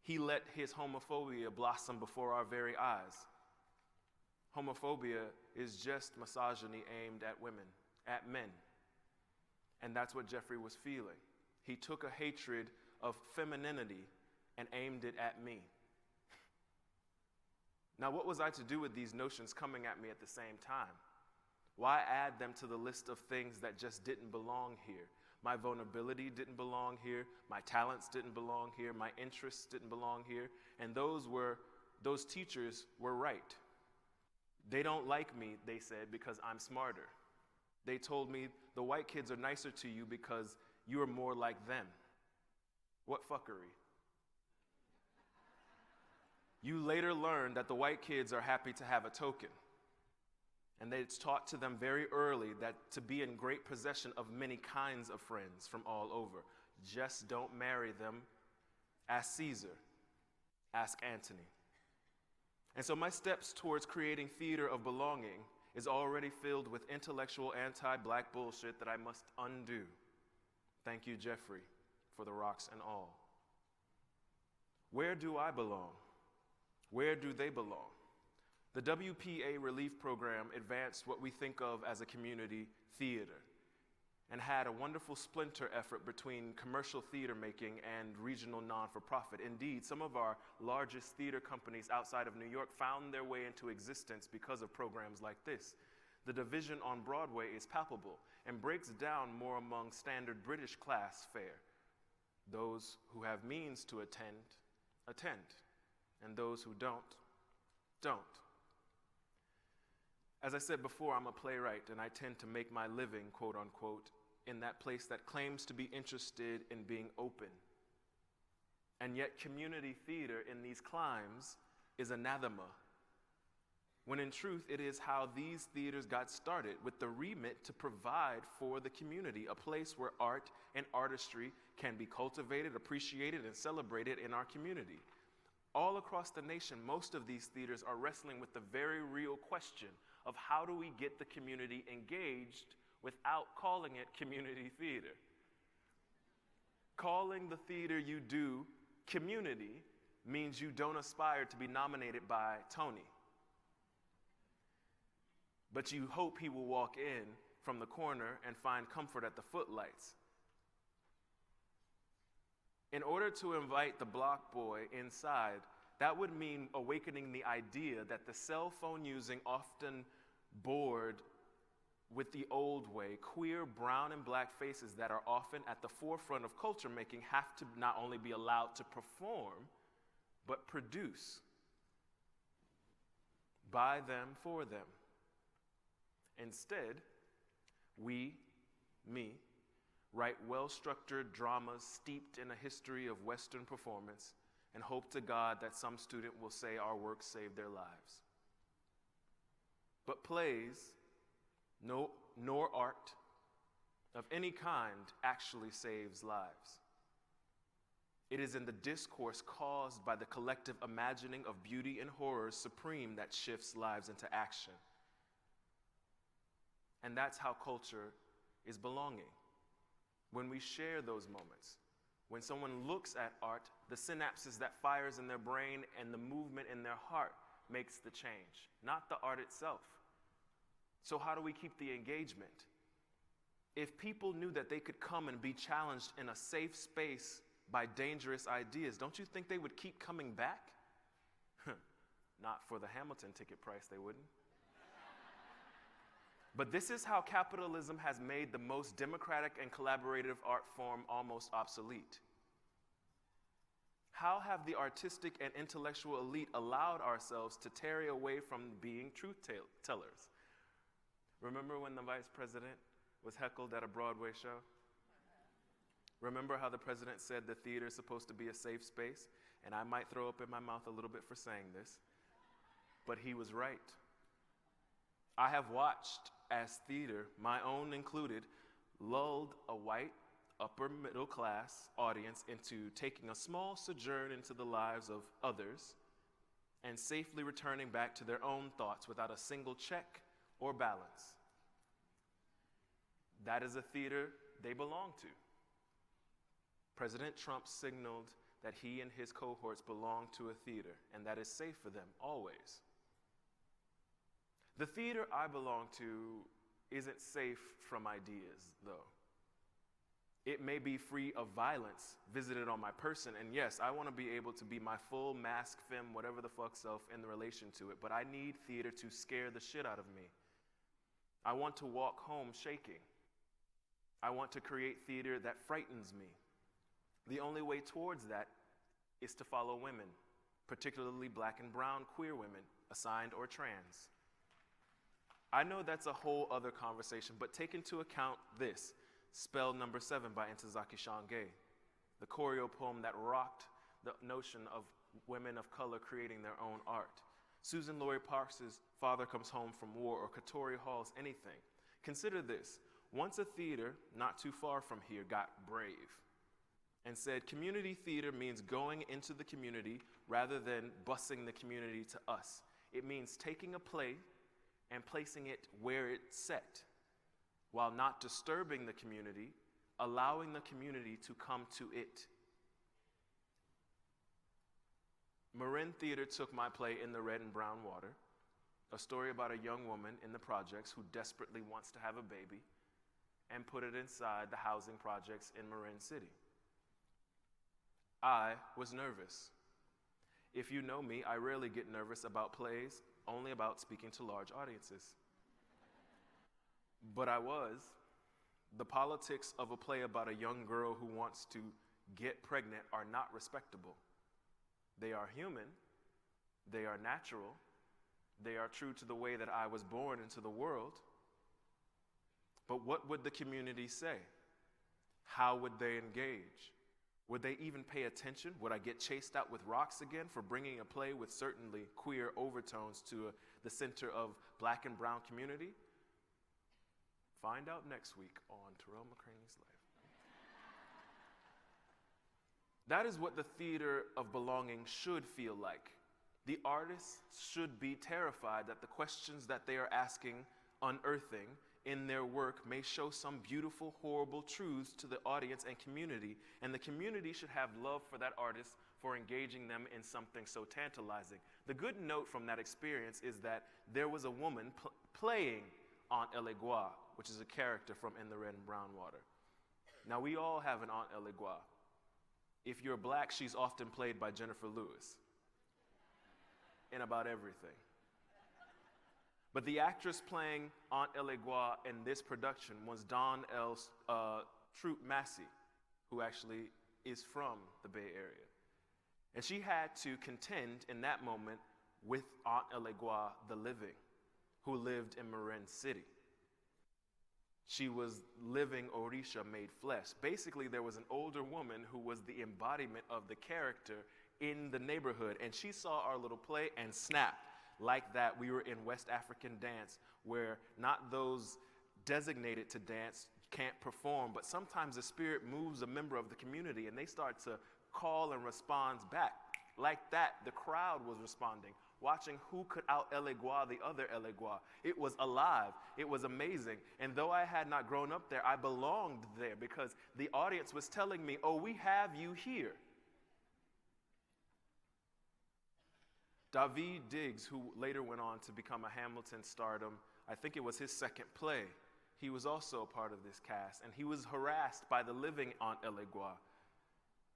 he let his homophobia blossom before our very eyes. Homophobia is just misogyny aimed at women, at men. And that's what Jeffrey was feeling. He took a hatred of femininity and aimed it at me. Now, what was I to do with these notions coming at me at the same time? Why add them to the list of things that just didn't belong here? My vulnerability didn't belong here. My talents didn't belong here. My interests didn't belong here. And those teachers were right. They don't like me, they said, because I'm smarter. They told me the white kids are nicer to you because you are more like them. What fuckery. You later learn that the white kids are happy to have a token, and that it's taught to them very early that to be in great possession of many kinds of friends from all over. Just don't marry them. Ask Caesar. Ask Antony. And so my steps towards creating theater of belonging is already filled with intellectual anti-black bullshit that I must undo. Thank you, Jeffrey, for the rocks and all. Where do I belong? Where do they belong? The WPA Relief Program advanced what we think of as a community theater and had a wonderful splinter effort between commercial theater making and regional non-for-profit. Indeed, some of our largest theater companies outside of New York found their way into existence because of programs like this. The division on Broadway is palpable and breaks down more among standard British class fare. Those who have means to attend, and those who don't. As I said before, I'm a playwright, and I tend to make my living, quote unquote, in that place that claims to be interested in being open. And yet community theater in these climes is anathema, when in truth it is how these theaters got started, with the remit to provide for the community, a place where art and artistry can be cultivated, appreciated, and celebrated in our community. All across the nation, most of these theaters are wrestling with the very real question of how do we get the community engaged without calling it community theater. Calling the theater you do community means you don't aspire to be nominated by Tony. But you hope he will walk in from the corner and find comfort at the footlights. In order to invite the block boy inside, that would mean awakening the idea that the cell phone using, often bored with the old way, queer brown and black faces that are often at the forefront of culture making have to not only be allowed to perform, but produce. By them, for them. Instead, we, me, write well-structured dramas steeped in a history of Western performance and hope to God that some student will say our work saved their lives. But plays, nor art of any kind actually saves lives. It is in the discourse caused by the collective imagining of beauty and horror supreme that shifts lives into action. And that's how culture is belonging. When we share those moments, when someone looks at art, the synapses that fires in their brain and the movement in their heart makes the change, not the art itself. So how do we keep the engagement? If people knew that they could come and be challenged in a safe space by dangerous ideas, don't you think they would keep coming back? Not for the Hamilton ticket price, they wouldn't. But this is how capitalism has made the most democratic and collaborative art form almost obsolete. How have the artistic and intellectual elite allowed ourselves to tarry away from being truth tellers? Remember when the vice president was heckled at a Broadway show? Remember how the president said the theater is supposed to be a safe space? And I might throw up in my mouth a little bit for saying this, but he was right. I have watched as theater, my own included, lulled a white, upper middle class audience into taking a small sojourn into the lives of others and safely returning back to their own thoughts without a single check or balance. That is a theater they belong to. President Trump signaled that he and his cohorts belong to a theater, and that is safe for them always. The theater I belong to isn't safe from ideas, though. It may be free of violence visited on my person, and yes, I want to be able to be my full mask, femme, whatever the fuck self in the relation to it, but I need theater to scare the shit out of me. I want to walk home shaking. I want to create theater that frightens me. The only way towards that is to follow women, particularly black and brown queer women, assigned or trans. I know that's a whole other conversation, but take into account this. Spell Number 7 by Ntozake Shange, the choreo poem that rocked the notion of women of color creating their own art. Susan Laurie Parks' Father Comes Home from War, or Katori Hall's Anything. Consider this. Once a theater not too far from here got brave and said community theater means going into the community rather than busing the community to us. It means taking a play and placing it where it's set, while not disturbing the community, allowing the community to come to it. Marin Theater took my play In the Red and Brown Water, a story about a young woman in the projects who desperately wants to have a baby, and put it inside the housing projects in Marin City. I was nervous. If you know me, I rarely get nervous about plays, only about speaking to large audiences. But I was. The politics of a play about a young girl who wants to get pregnant are not respectable. They are human, they are natural, they are true to the way that I was born into the world. But what would the community say? How would they engage? Would they even pay attention? Would I get chased out with rocks again for bringing a play with certainly queer overtones to the center of Black and brown community? Find out next week on Terrell McCraney's Life. That is what the theater of belonging should feel like. The artists should be terrified that the questions that they are asking, unearthing in their work may show some beautiful, horrible truths to the audience and community, and the community should have love for that artist for engaging them in something so tantalizing. The good note from that experience is that there was a woman playing Aunt Elegua, which is a character from In the Red and Brown Water. Now, we all have an Aunt Elegua. If you're Black, she's often played by Jennifer Lewis in about everything. But the actress playing Aunt Elegua in this production was Dawn L. Troop Massey, who actually is from the Bay Area. And she had to contend in that moment with Aunt Elegua the living, who lived in Marin City. She was living Orisha made flesh. Basically, there was an older woman who was the embodiment of the character in the neighborhood, and she saw our little play and snapped. Like that, we were in West African dance, where not those designated to dance can't perform, but sometimes the spirit moves a member of the community, and they start to call and respond back. Like that, the crowd was responding, watching who could out-Elegua the other Elegua. It was alive. It was amazing. And though I had not grown up there, I belonged there because the audience was telling me, oh, we have you here. David Diggs, who later went on to become a Hamilton stardom, I think it was his second play, he was also a part of this cast, and he was harassed by the living Aunt Elegua.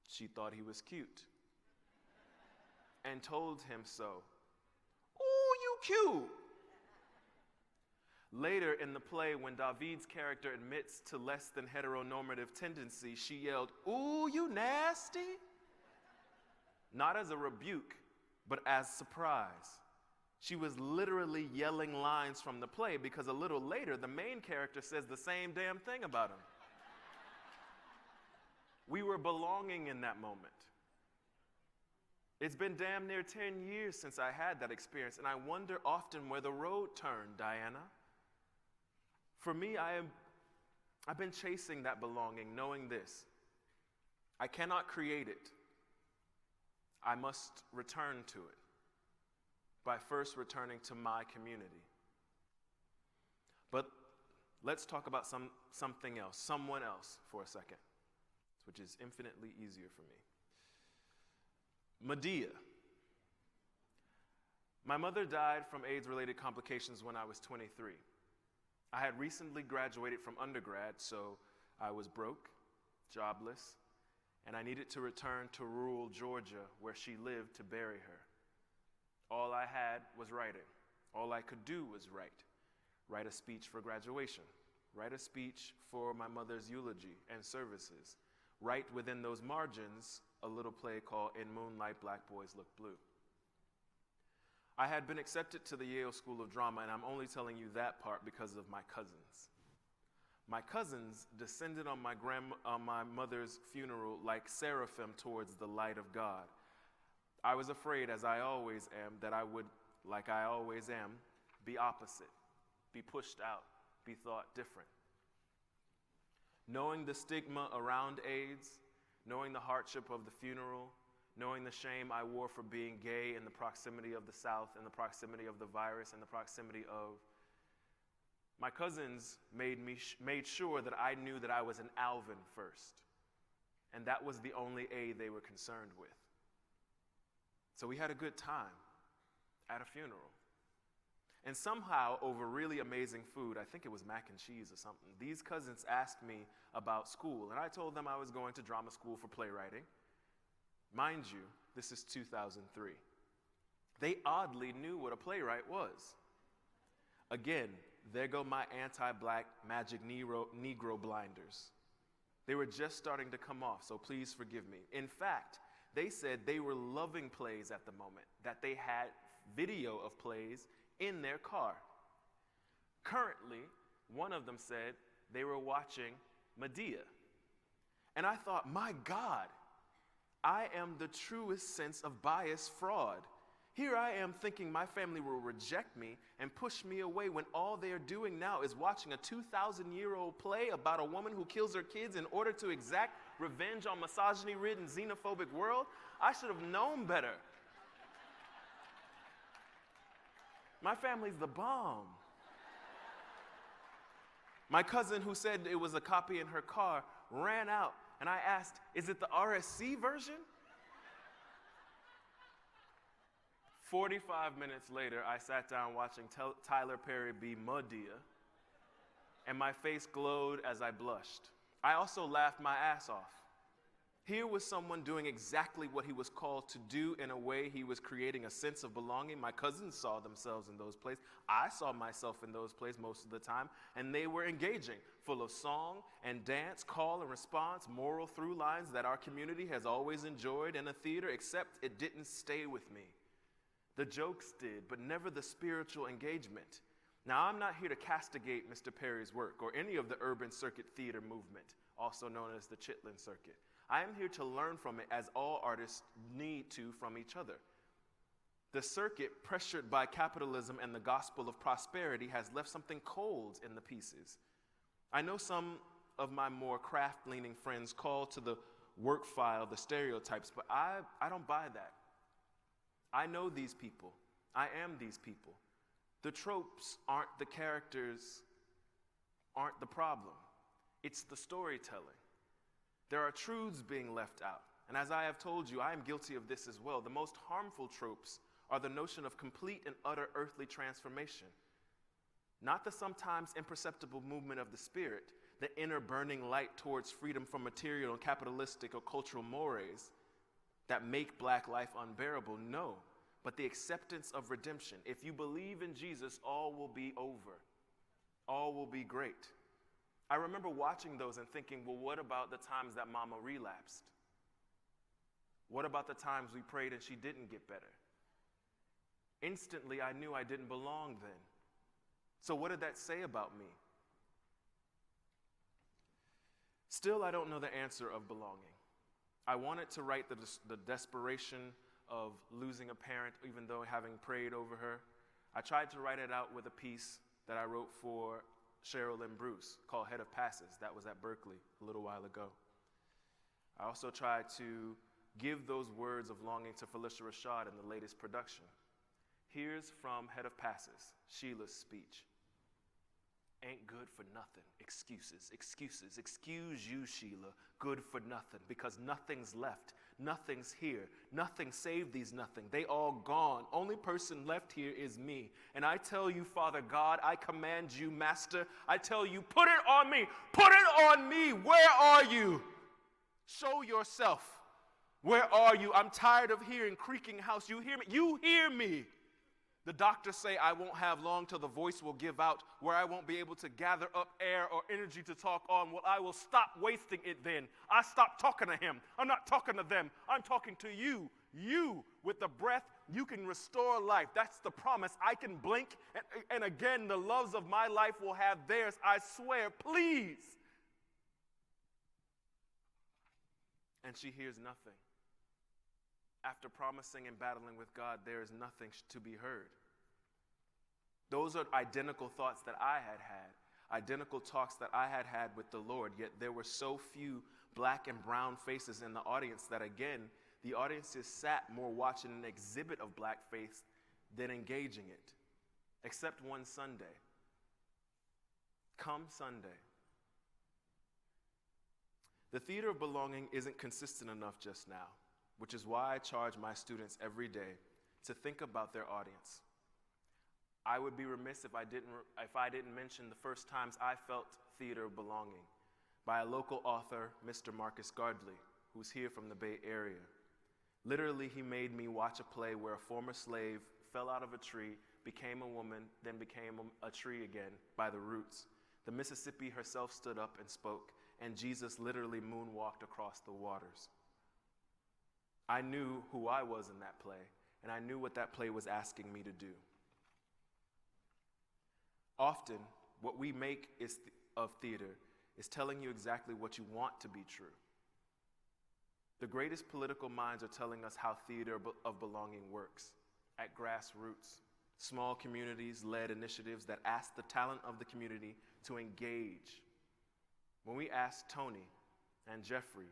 She thought he was cute and told him so. "Ooh, you cute!" Later in the play, when David's character admits to less than heteronormative tendencies, she yelled, "Ooh, you nasty!" Not as a rebuke, but as surprise. She was literally yelling lines from the play because a little later, the main character says the same damn thing about him. We were belonging in that moment. It's been damn near 10 years since I had that experience, and I wonder often where the road turned, Diana. For me, I've been chasing that belonging, knowing this. I cannot create it. I must return to it by first returning to my community. But let's talk about something else, someone else for a second, which is infinitely easier for me. Medea. My mother died from AIDS-related complications when I was 23. I had recently graduated from undergrad, so I was broke, jobless, and I needed to return to rural Georgia where she lived to bury her. All I had was writing. All I could do was write. Write a speech for graduation. Write a speech for my mother's eulogy and services. Write within those margins a little play called In Moonlight, Black Boys Look Blue. I had been accepted to the Yale School of Drama, and I'm only telling you that part because of my cousins. My cousins descended on my mother's funeral like seraphim towards the light of God. I was afraid, as I always am, that I would, like I always am, be opposite, be pushed out, be thought different. Knowing the stigma around AIDS, knowing the hardship of the funeral, knowing the shame I wore for being gay in the proximity of the South, in the proximity of the virus, in the proximity of, my cousins made sure that I knew that I was an Alvin first, and that was the only A they were concerned with. So we had a good time at a funeral. And somehow, over really amazing food, I think it was mac and cheese or something, these cousins asked me about school, and I told them I was going to drama school for playwriting. Mind you, this is 2003. They oddly knew what a playwright was. Again, there go my anti-black magic Negro blinders. They were just starting to come off, so please forgive me. In fact, they said they were loving plays at the moment, that they had video of plays in their car. Currently, one of them said they were watching Medea. And I thought, my God, I am the truest sense of bias fraud. Here I am thinking my family will reject me and push me away when all they are doing now is watching a 2,000-year-old play about a woman who kills her kids in order to exact revenge on misogyny-ridden, xenophobic world. I should have known better. My family's the bomb. My cousin, who said it was a copy in her car, ran out, and I asked, is it the RSC version? 45 minutes later, I sat down watching Tyler Perry be Medea, and my face glowed as I blushed. I also laughed my ass off. Here was someone doing exactly what he was called to do. In a way, he was creating a sense of belonging. My cousins saw themselves in those plays. I saw myself in those plays most of the time, and they were engaging, full of song and dance, call and response, moral through lines that our community has always enjoyed in a theater, except it didn't stay with me. The jokes did, but never the spiritual engagement. Now, I'm not here to castigate Mr. Perry's work or any of the urban circuit theater movement, also known as the Chitlin Circuit. I am here to learn from it, as all artists need to from each other. The circuit, pressured by capitalism and the gospel of prosperity, has left something cold in the pieces. I know some of my more craft-leaning friends call to the work file the stereotypes, but I don't buy that. I know these people. I am these people. The tropes aren't the characters, aren't the problem. It's the storytelling. There are truths being left out. And as I have told you, I am guilty of this as well. The most harmful tropes are the notion of complete and utter earthly transformation. Not the sometimes imperceptible movement of the spirit, the inner burning light towards freedom from material and capitalistic or cultural mores that make black life unbearable. No, but the acceptance of redemption. If you believe in Jesus, all will be over. All will be great. I remember watching those and thinking, well, what about the times that mama relapsed? What about the times we prayed and she didn't get better? Instantly, I knew I didn't belong then. So what did that say about me? Still, I don't know the answer of belonging. I wanted to write the desperation of losing a parent, even though having prayed over her. I tried to write it out with a piece that I wrote for Cheryl Lynn Bruce called Head of Passes. That was at Berkeley a little while ago. I also tried to give those words of longing to Phylicia Rashad in the latest production. Here's from Head of Passes, Sheila's speech. Ain't good for nothing. Excuses, excuses. Excuse you, Sheila. Good for nothing, because nothing's left. Nothing's here. Nothing saved these nothing. They all gone. Only person left here is me. And I tell you, Father God, I command you, Master, I tell you, put it on me. Put it on me. Where are you? Show yourself. Where are you? I'm tired of hearing creaking house. You hear me? You hear me. The doctors say I won't have long till the voice will give out, where I won't be able to gather up air or energy to talk on. Well, I will stop wasting it then. I stop talking to him. I'm not talking to them. I'm talking to you. You with the breath You can restore life. That's the promise. I can blink, and again, the loves of my life will have theirs. I swear, please. And she hears nothing. After promising and battling with God, there is nothing to be heard. Those are identical thoughts that I had had, identical talks that I had had with the Lord, yet there were so few black and brown faces in the audience that, again, the audiences sat more watching an exhibit of black faith than engaging it, except one Sunday. Come Sunday. The theater of belonging isn't consistent enough just now, which is why I charge my students every day to think about their audience. I would be remiss if I didn't mention the first times I felt theater of belonging by a local author, Mr. Marcus Gardley, who's here from the Bay Area. Literally, he made me watch a play where a former slave fell out of a tree, became a woman, then became a tree again by the roots. The Mississippi herself stood up and spoke, and Jesus literally moonwalked across the waters. I knew who I was in that play, and I knew what that play was asking me to do. Often, what we make of theater is telling you exactly what you want to be true. The greatest political minds are telling us how theater of belonging works at grassroots, small communities-led initiatives that ask the talent of the community to engage. When we ask Tony and Jeffrey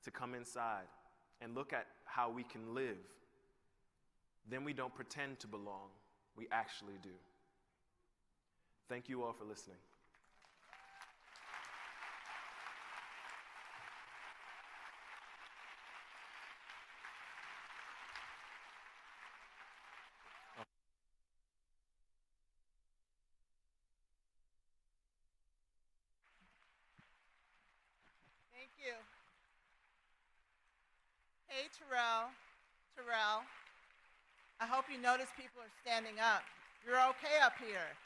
to come inside and look at how we can live, then we don't pretend to belong, we actually do. Thank you all for listening. Thank you. Hey, Terrell. Terrell, I hope you notice people are standing up. You're okay up here.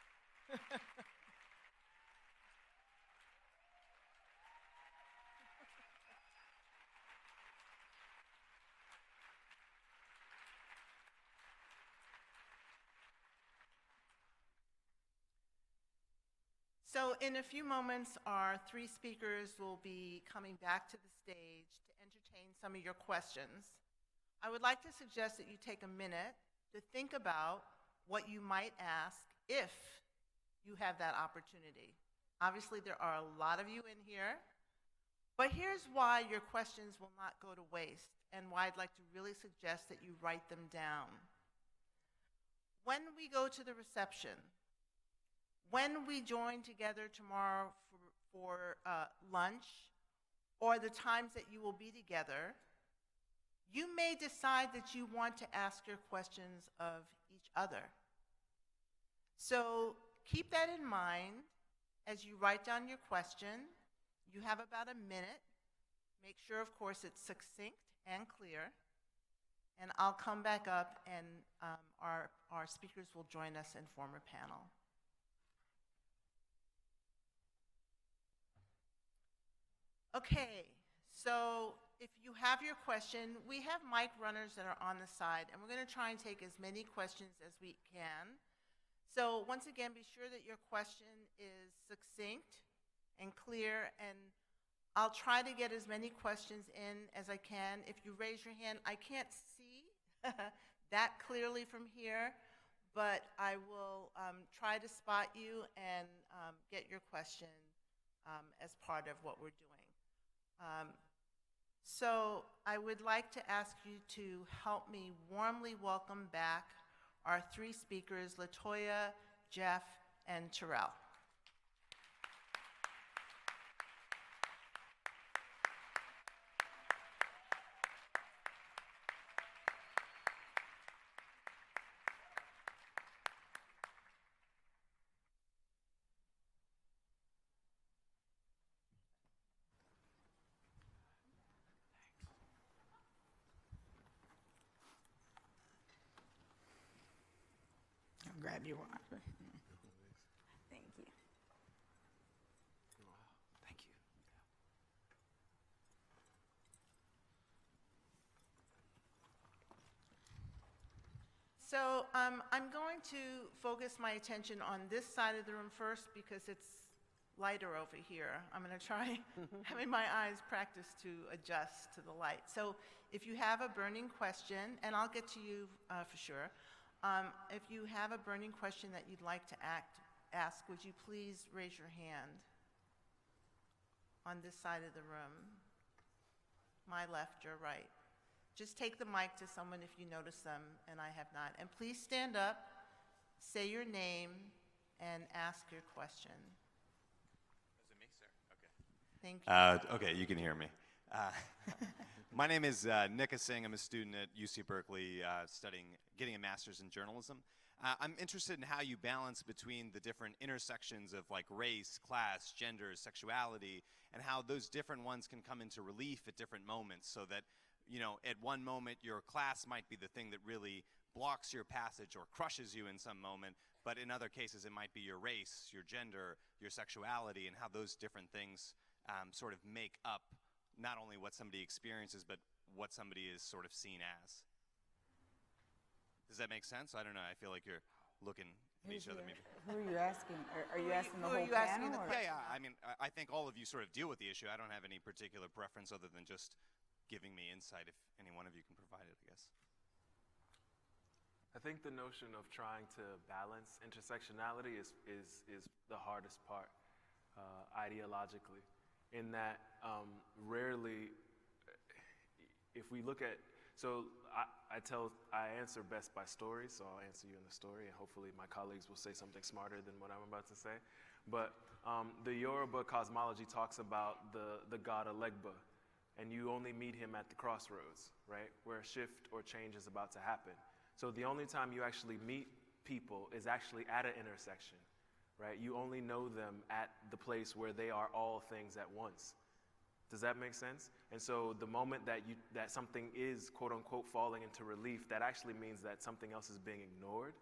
So in a few moments, our three speakers will be coming back to the stage to entertain some of your questions. I would like to suggest that you take a minute to think about what you might ask if you have that opportunity. Obviously, there are a lot of you in here, but here's why your questions will not go to waste and why I'd like to really suggest that you write them down. When we go to the reception, when we join together tomorrow for lunch, or the times that you will be together, you may decide that you want to ask your questions of each other. So keep that in mind as you write down your question. You have about a minute. Make sure, of course, it's succinct and clear. And I'll come back up and our speakers will join us and form a panel. Okay, so if you have your question, we have mic runners that are on the side, and we're going to try and take as many questions as we can. So once again, be sure that your question is succinct and clear, and I'll try to get as many questions in as I can. If you raise your hand, I can't see that clearly from here, but I will try to spot you and get your question as part of what we're doing. So I would like to ask you to help me warmly welcome back our three speakers, LaToya, Jeff, and Terrell. I'll grab your water. Thank you. Thank you. So I'm going to focus my attention on this side of the room first because it's lighter over here. I'm going to try having my eyes practice to adjust to the light. So if you have a burning question, and I'll get to you for sure, if you have a burning question that you'd like to ask, would you please raise your hand on this side of the room? My left, your right. Just take the mic to someone if you notice them, and I have not. And please stand up, say your name, and ask your question. Is it me, sir? Okay. Thank you. Okay, you can hear me. My name is Nika Singh. I'm a student at UC Berkeley getting a master's in journalism. I'm interested in how you balance between the different intersections of like race, class, gender, sexuality, and how those different ones can come into relief at different moments so that, you know, at one moment your class might be the thing that really blocks your passage or crushes you in some moment, but in other cases it might be your race, your gender, your sexuality, and how those different things sort of make up not only what somebody experiences, but what somebody is sort of seen as. Does that make sense? I don't know. I feel like you're looking at each other. Maybe. Who are you asking? Are you asking the who are whole you asking panel? the or- Yeah. I mean, I think all of you sort of deal with the issue. I don't have any particular preference other than just giving me insight if any one of you can provide it, I guess. I think the notion of trying to balance intersectionality is the hardest part ideologically, in that rarely, if we look at, so I answer best by stories, so I'll answer you in the story, and hopefully my colleagues will say something smarter than what I'm about to say. But the Yoruba cosmology talks about the god Elegba, and you only meet him at the crossroads, right, where a shift or change is about to happen. So the only time you actually meet people is actually at an intersection, right? You only know them at the place where they are all things at once. Does that make sense? And so the moment that something is quote unquote falling into relief, that actually means that something else is being ignored,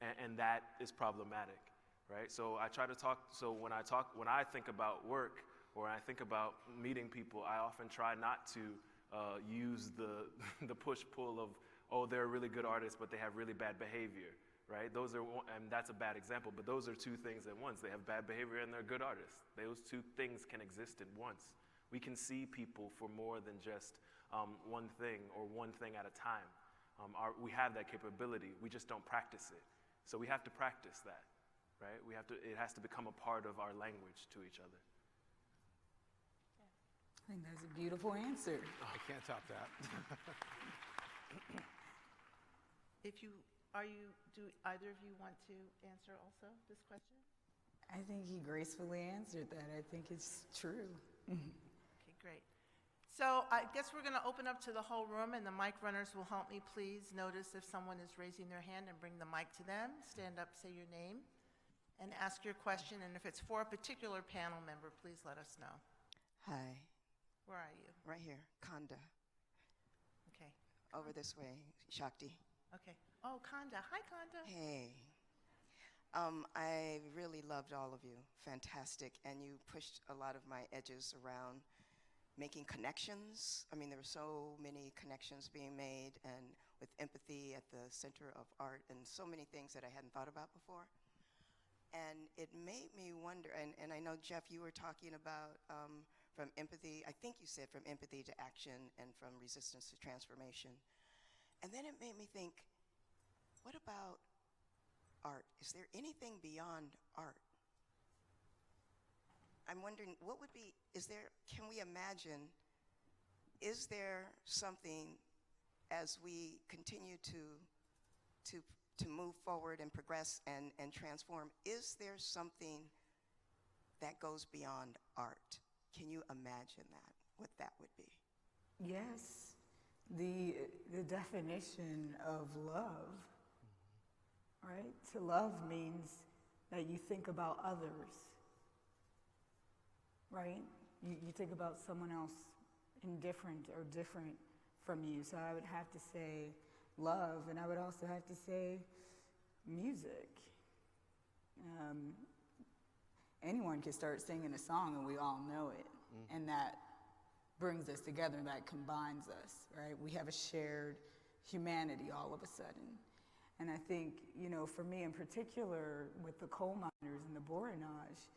and that is problematic, right? So I try to talk. So when I think about work or when I think about meeting people, I often try not to use the push-pull of, oh, they're a really good artist, but they have really bad behavior, right? And that's a bad example, but those are two things at once. They have bad behavior and they're good artists. Those two things can exist at once. We can see people for more than just one thing or one thing at a time. We have that capability, we just don't practice it. So we have to practice that, right? It has to become a part of our language to each other. I think that's a beautiful answer. I can't top that. Do either of you want to answer also this question? I think he gracefully answered that. I think it's true. Okay, great. So I guess we're going to open up to the whole room, and the mic runners will help me. Please notice if someone is raising their hand and bring the mic to them. Stand up, say your name, and ask your question. And if it's for a particular panel member, please let us know. Hi. Where are you? Right here, Kanda. Okay. Over this way, Shakti. Okay. Oh, Kanda. Hi, Kanda. Hey. I really loved all of you. Fantastic. And you pushed a lot of my edges around making connections. I mean, there were so many connections being made, and with empathy at the center of art, and so many things that I hadn't thought about before. And it made me wonder, and I know, Jeff, you were talking about from empathy, I think you said from empathy to action and from resistance to transformation. And then it made me think, what about art? Is there anything beyond art? I'm wondering, what would be, can we imagine, is there something as we continue to move forward and progress and transform, is there something that goes beyond art? Can you imagine that, what that would be? Yes, the definition of love, right? To love means that you think about others, right? You think about someone else indifferent or different from you. So I would have to say love, and I would also have to say music. Anyone can start singing a song and we all know it. And that brings us together, that combines us, right? We have a shared humanity all of a sudden. And I think, for me in particular, with the coal miners and the Borinage,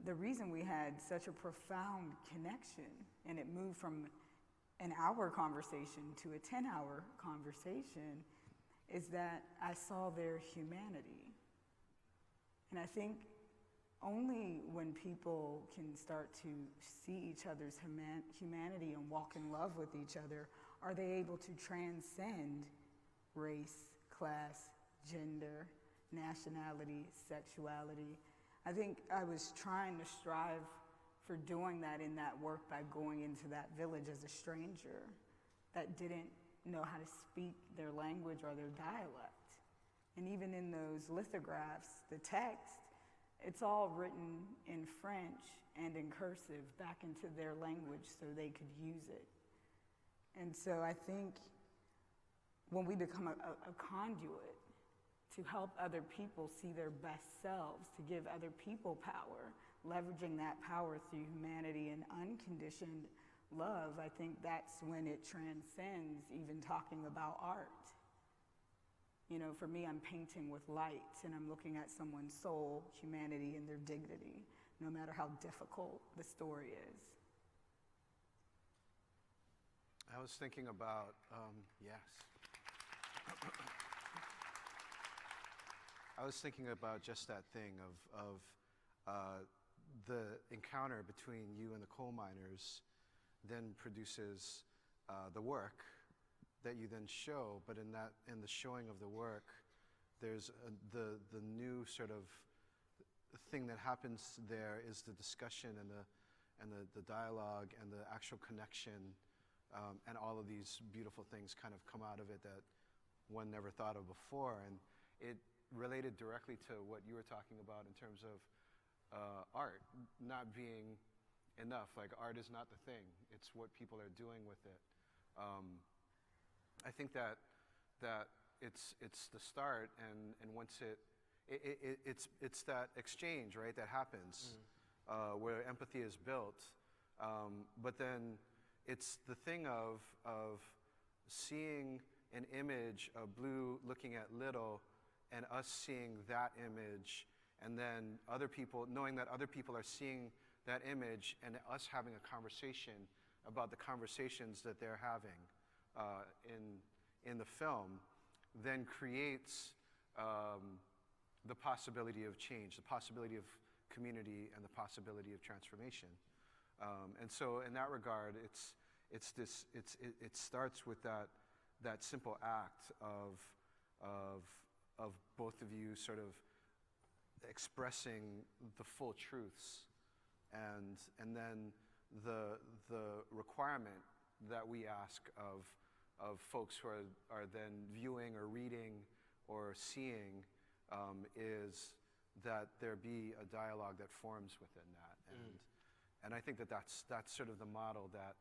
the reason we had such a profound connection and it moved from an hour conversation to a 10-hour conversation is that I saw their humanity. And I think only when people can start to see each other's humanity and walk in love with each other are they able to transcend race, class, gender, nationality, sexuality. I think I was trying to strive for doing that in that work by going into that village as a stranger that didn't know how to speak their language or their dialect. And even in those lithographs, the text, it's all written in French and in cursive back into their language so they could use it. And so I think when we become a conduit to help other people see their best selves, to give other people power, leveraging that power through humanity and unconditioned love, I think that's when it transcends even talking about art. For me, I'm painting with light and I'm looking at someone's soul, humanity, and their dignity, no matter how difficult the story is. I was thinking about, yes. I was thinking about just that thing of the encounter between you and the coal miners then produces the work that you then show, but in the showing of the work, there's the new sort of thing that happens there is the discussion and the dialogue and the actual connection, and all of these beautiful things kind of come out of it that one never thought of before. And it related directly to what you were talking about in terms of art not being enough. Like, art is not the thing, it's what people are doing with it. I think that it's the start, and once it's that exchange, right, that happens where empathy is built, but then it's the thing of seeing an image of Blue looking at Little, and us seeing that image, and then other people knowing that other people are seeing that image, and us having a conversation about the conversations that they're having in the film, then creates the possibility of change, the possibility of community, and the possibility of transformation. And so, in that regard, it starts with that simple act of both of you sort of expressing the full truths, and then the requirement that we ask of folks who are then viewing or reading or seeing is that there be a dialogue that forms within that. And I think that's sort of the model that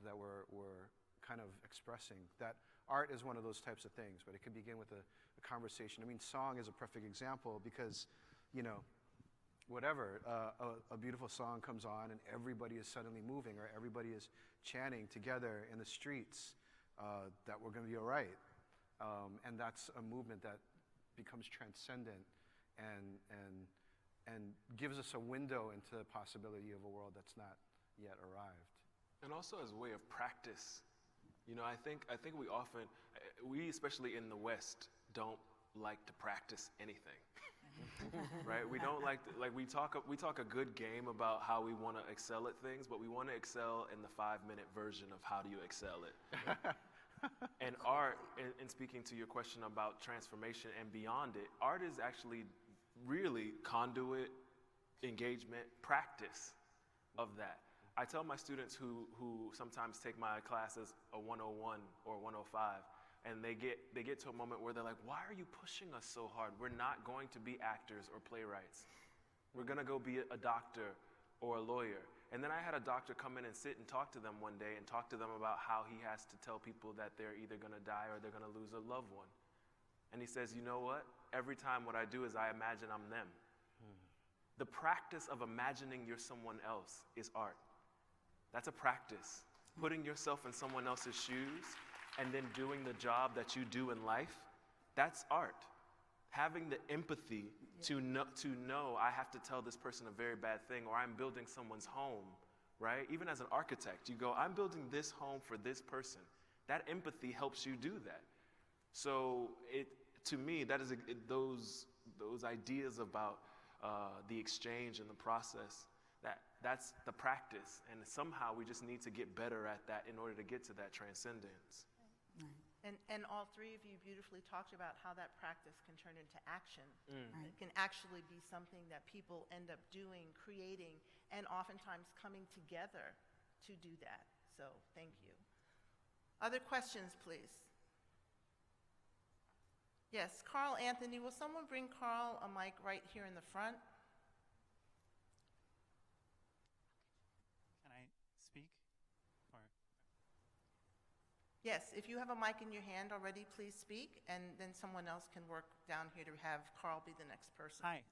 we're kind of expressing. That art is one of those types of things, but it could begin with a conversation. I mean, song is a perfect example because, whatever, a beautiful song comes on and everybody is suddenly moving, or everybody is chanting together in the streets that we're going to be all right. And that's a movement that becomes transcendent and gives us a window into the possibility of a world that's not yet arrived. And also as a way of practice. I think we often, especially in the West, don't like to practice anything. Right? We don't we talk a good game about how we want to excel at things, but we want to excel in the 5-minute version of how do you excel it. And art, in speaking to your question about transformation and beyond it, art is actually really conduit, engagement, practice of that. I tell my students who sometimes take my classes a 101 or 105, and they get to a moment where they're like, why are you pushing us so hard? We're not going to be actors or playwrights. We're going to go be a doctor or a lawyer. And then I had a doctor come in and sit and talk to them one day and talk to them about how he has to tell people that they're either going to die or they're going to lose a loved one. And he says, you know what? Every time what I do is I imagine I'm them. The practice of imagining you're someone else is art. That's a practice. Putting yourself in someone else's shoes and then doing the job that you do in life That's art. Having the empathy to know I have to tell this person a very bad thing, or I'm building someone's home, right? Even as an architect, you go, I'm building this home for this person. That empathy helps you do that. So to me, that is those ideas about the exchange and the process, that's the practice. And somehow we just need to get better at that in order to get to that transcendence. And all three of you beautifully talked about how that practice can turn into action. Mm. It can actually be something that people end up doing, creating, and oftentimes coming together to do that. So thank you. Other questions, please? Yes, Carl Anthony. Will someone bring Carl a mic right here in the front? Can I speak? Or Yes, if you have a mic in your hand already, please speak, and then someone else can work down here to have Carl be the next person. Hi.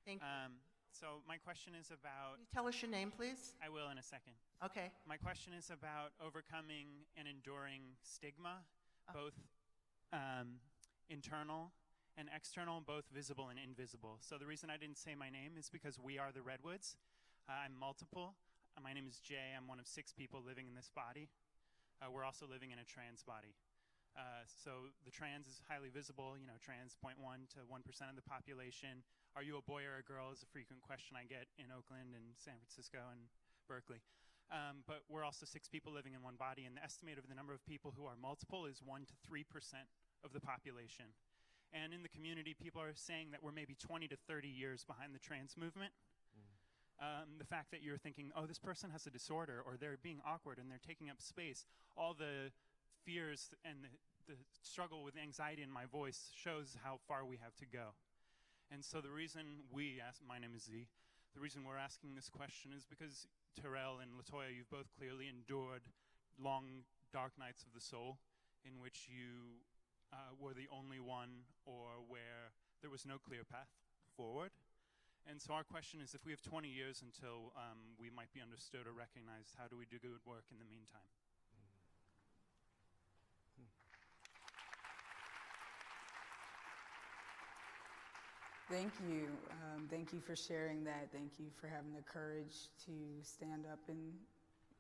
Thank you. So my question is about... Can you tell us your name, please? I will in a second. Okay. My question is about overcoming and enduring stigma, both internal and external, both visible and invisible. So the reason I didn't say my name is because we are the Redwoods. I'm multiple. My name is Jay. I'm one of 6 people living in this body. We're also living in a trans body. So the trans is highly visible, trans 0.1 to 1% of the population. Are you a boy or a girl is a frequent question I get in Oakland and San Francisco and Berkeley. But we're also 6 people living in one body, and the estimate of the number of people who are multiple is 1 to 3% of the population. And in the community, people are saying that we're maybe 20 to 30 years behind the trans movement. The fact that you're thinking, oh, this person has a disorder, or they're being awkward and they're taking up space, all the fears and the struggle with anxiety in my voice shows how far we have to go. And so the reason my name is Z, the reason we're asking this question is because Terrell and Latoya, you've both clearly endured long, dark nights of the soul in which you were the only one, or where there was no clear path forward. And so our question is, if we have 20 years until we might be understood or recognized, how do we do good work in the meantime? Thank you. Thank you for sharing that. Thank you for having the courage to stand up and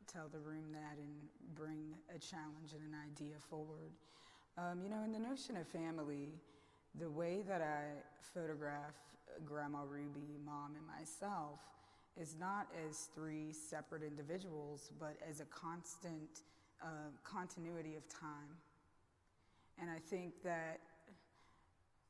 tell the room that and bring a challenge and an idea forward. In the notion of family, the way that I photograph Grandma Ruby, Mom, and myself is not as 3 separate individuals, but as a constant continuity of time. And I think that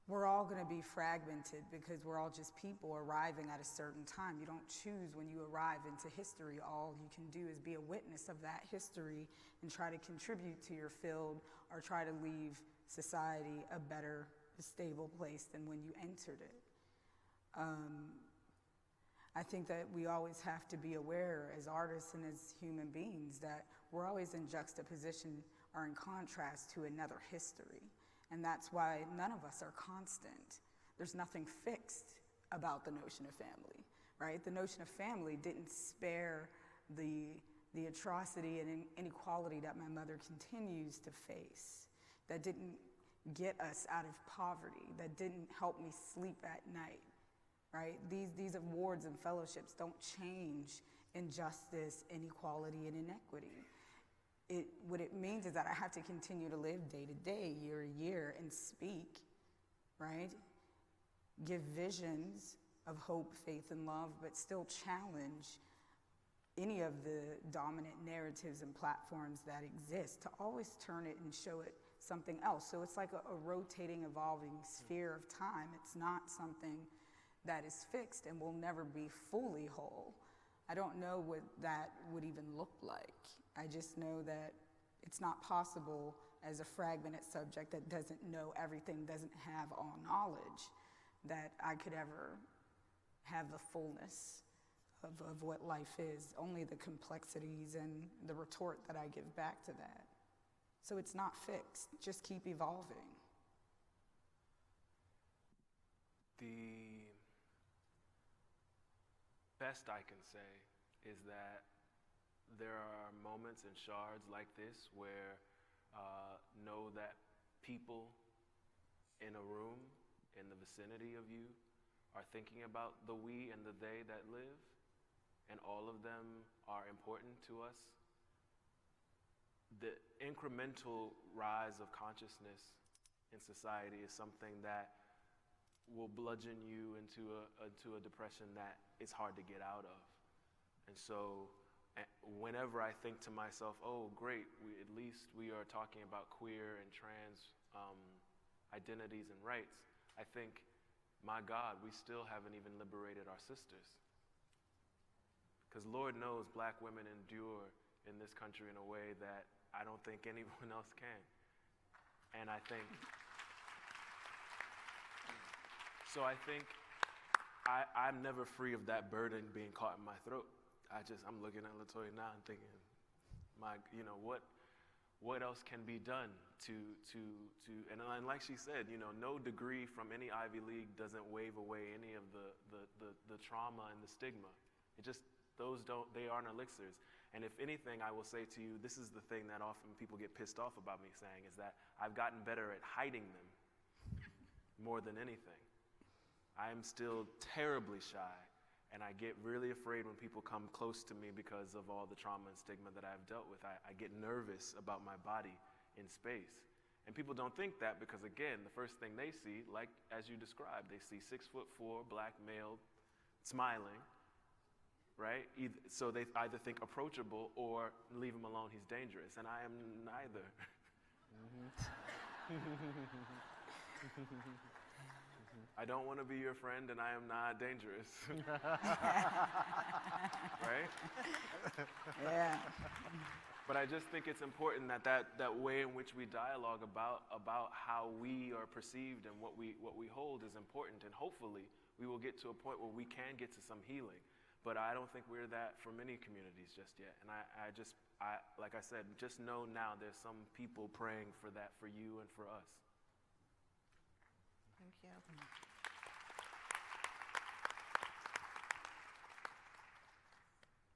we're all going to be fragmented because we're all just people arriving at a certain time. You don't choose when you arrive into history. All you can do is be a witness of that history and try to contribute to your field or try to leave society a better, stable place than when you entered it. I think that we always have to be aware as artists and as human beings that we're always in juxtaposition or in contrast to another history. And that's why none of us are constant. There's nothing fixed about the notion of family, right? The notion of family didn't spare the atrocity and inequality that my mother continues to face, that didn't get us out of poverty, that didn't help me sleep at night, right? These awards and fellowships don't change injustice, inequality, and inequity. What it means is that I have to continue to live day to day, year to year, and speak, right? Give visions of hope, faith, and love, but still challenge any of the dominant narratives and platforms that exist to always turn it and show it something else. So it's like a rotating, evolving sphere of time. It's not something that is fixed and will never be fully whole. I don't know what that would even look like. I just know that it's not possible as a fragmented subject that doesn't know everything, doesn't have all knowledge, that I could ever have the fullness of what life is, only the complexities and the retort that I give back to that. So it's not fixed, just keep evolving. The best I can say is that there are moments and shards like this where know that people in a room in the vicinity of you are thinking about the we and the they that live, and all of them are important to us, the incremental rise of consciousness in society is something that will bludgeon you into a depression that it's hard to get out of. And so whenever I think to myself, oh, great, at least we are talking about queer and trans identities and rights, I think, my God, we still haven't even liberated our sisters. Because Lord knows black women endure in this country in a way that I don't think anyone else can. And I think, so I think I'm never free of that burden being caught in my throat. I'm looking at LaToya now and thinking, what else can be done and like she said, no degree from any Ivy League doesn't wave away any of the trauma and the stigma. They aren't elixirs. And if anything, I will say to you, this is the thing that often people get pissed off about me saying, is that I've gotten better at hiding them more than anything. I am still terribly shy, and I get really afraid when people come close to me because of all the trauma and stigma that I've dealt with. I get nervous about my body in space. And people don't think that because, again, the first thing they see, like as you described, they see 6'4" black male smiling, right? So they either think approachable or leave him alone, he's dangerous. And I am neither. I don't want to be your friend, and I am not dangerous. Right? Yeah. But I just think it's important that way in which we dialogue about how we are perceived and what we hold is important. And hopefully we will get to a point where we can get to some healing. But I don't think we're that for many communities just yet. And I like I said, just know now there's some people praying for that for you and for us. Thank you.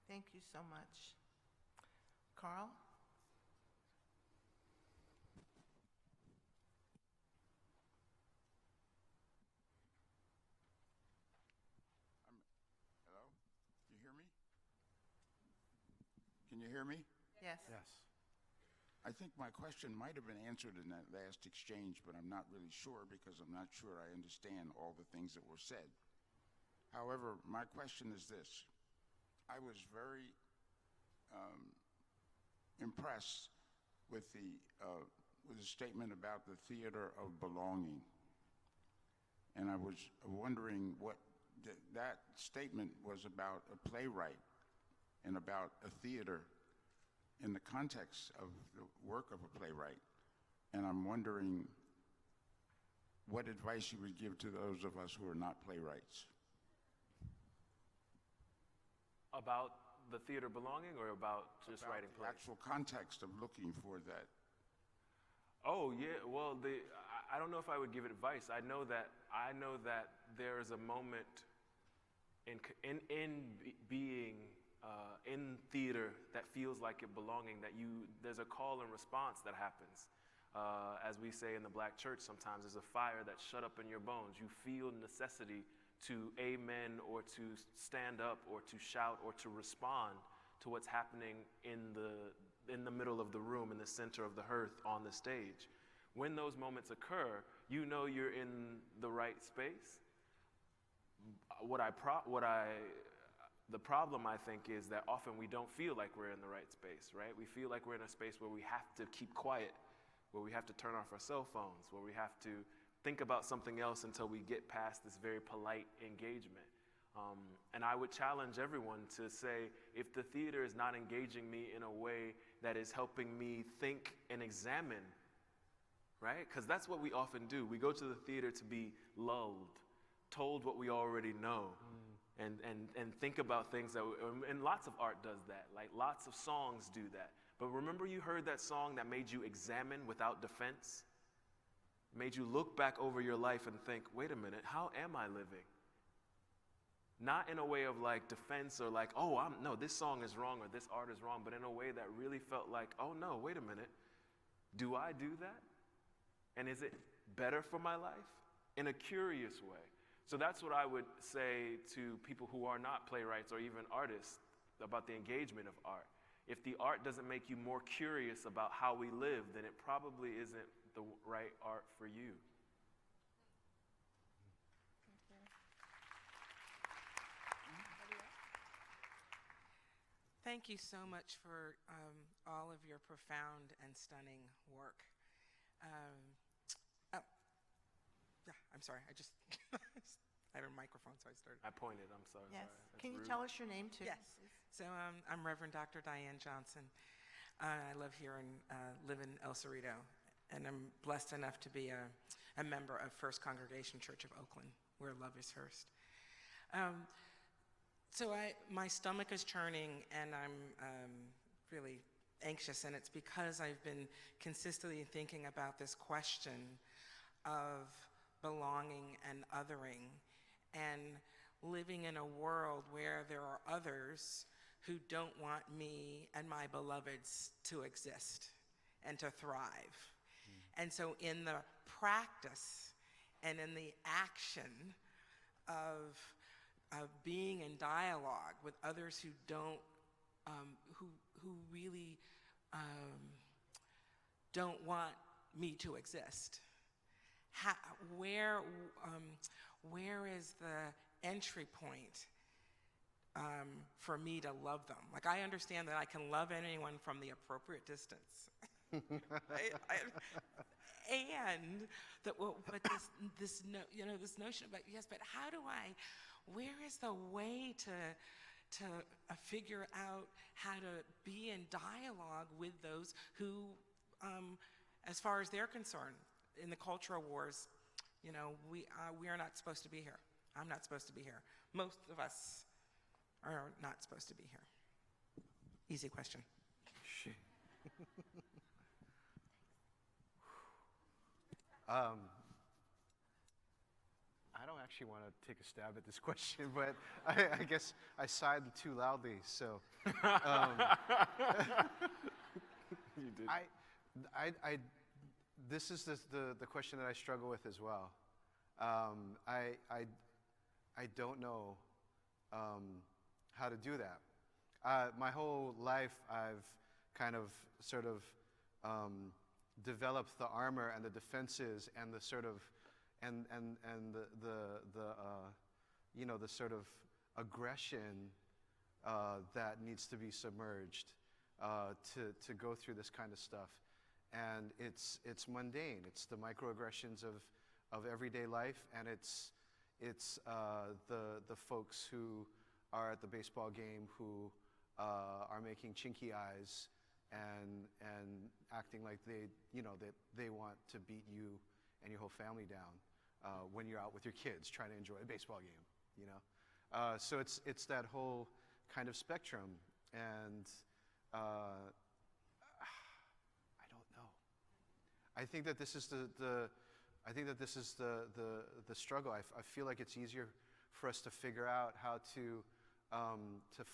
Thank you so much. Carl? Hello? Can you hear me? Can you hear me? Yes. Yes. I think my question might have been answered in that last exchange, but I'm not really sure because I'm not sure I understand all the things that were said. However, my question is this. I was very impressed with the statement about the theater of belonging. And I was wondering what that statement was about a playwright and about a theater in the context of the work of a playwright. And I'm wondering what advice you would give to those of us who are not playwrights. About the theater belonging or about just writing plays? The actual context of looking for that. Oh, yeah. Well, I don't know if I would give advice. I know that there is a moment in being in theater that feels like it belonging, there's a call and response that happens. As we say in the Black church sometimes, there's a fire that's shut up in your bones. You feel necessity to amen or to stand up or to shout or to respond to what's happening in the middle of the room, in the center of the hearth, on the stage. When those moments occur, you know you're in the right space. The problem, I think, is that often we don't feel like we're in the right space, right? We feel like we're in a space where we have to keep quiet, where we have to turn off our cell phones, where we have to think about something else until we get past this very polite engagement. And I would challenge everyone to say, if the theater is not engaging me in a way that is helping me think and examine, right? Because that's what we often do. We go to the theater to be lulled, told what we already know, and think about things and lots of art does that, like lots of songs do that. But remember you heard that song that made you examine without defense? Made you look back over your life and think, wait a minute, how am I living? Not in a way of like defense or like, no, this song is wrong or this art is wrong, but in a way that really felt like, oh no, wait a minute, do I do that? And is it better for my life in a curious way. So that's what I would say to people who are not playwrights or even artists about the engagement of art. If the art doesn't make you more curious about how we live, then it probably isn't the right art for you. Thank you so much for all of your profound and stunning work. Yeah, I'm sorry. I have a microphone, so I started. I pointed. I'm sorry. Yes. Sorry. That's Can you rude. tell us your name too? Yes. So I'm Reverend Dr. Diane Johnson. I live here and live in El Cerrito, and I'm blessed enough to be a member of First Congregation Church of Oakland, where love is first. So my stomach is churning, and I'm really anxious, and it's because I've been consistently thinking about this question of belonging and othering, and living in a world where there are others who don't want me and my beloveds to exist and to thrive. And so in the practice and in the action of being in dialogue with others who don't, who really don't want me to exist, where is the entry point for me to love them? Like, I understand that I can love anyone from the appropriate distance. And that, but this notion about, yes, but how do where is the way to figure out how to be in dialogue with those who, as far as they're concerned, in the cultural wars, we are not supposed to be here. I'm not supposed to be here. Most of us are not supposed to be here. Easy question. I don't actually want to take a stab at this question, but I guess I sighed too loudly. So, You did. This is the question that I struggle with as well. I don't know how to do that. My whole life, I've kind of sort of developed the armor and the defenses and the sort of and the sort of aggression that needs to be submerged to go through this kind of stuff. And it's mundane. It's the microaggressions of everyday life, and it's the folks who are at the baseball game who are making chinky eyes and acting like they want to beat you and your whole family down when you're out with your kids trying to enjoy a baseball game. So it's that whole kind of spectrum, and I don't know. I think that this is the struggle. I feel like it's easier for us to figure out how to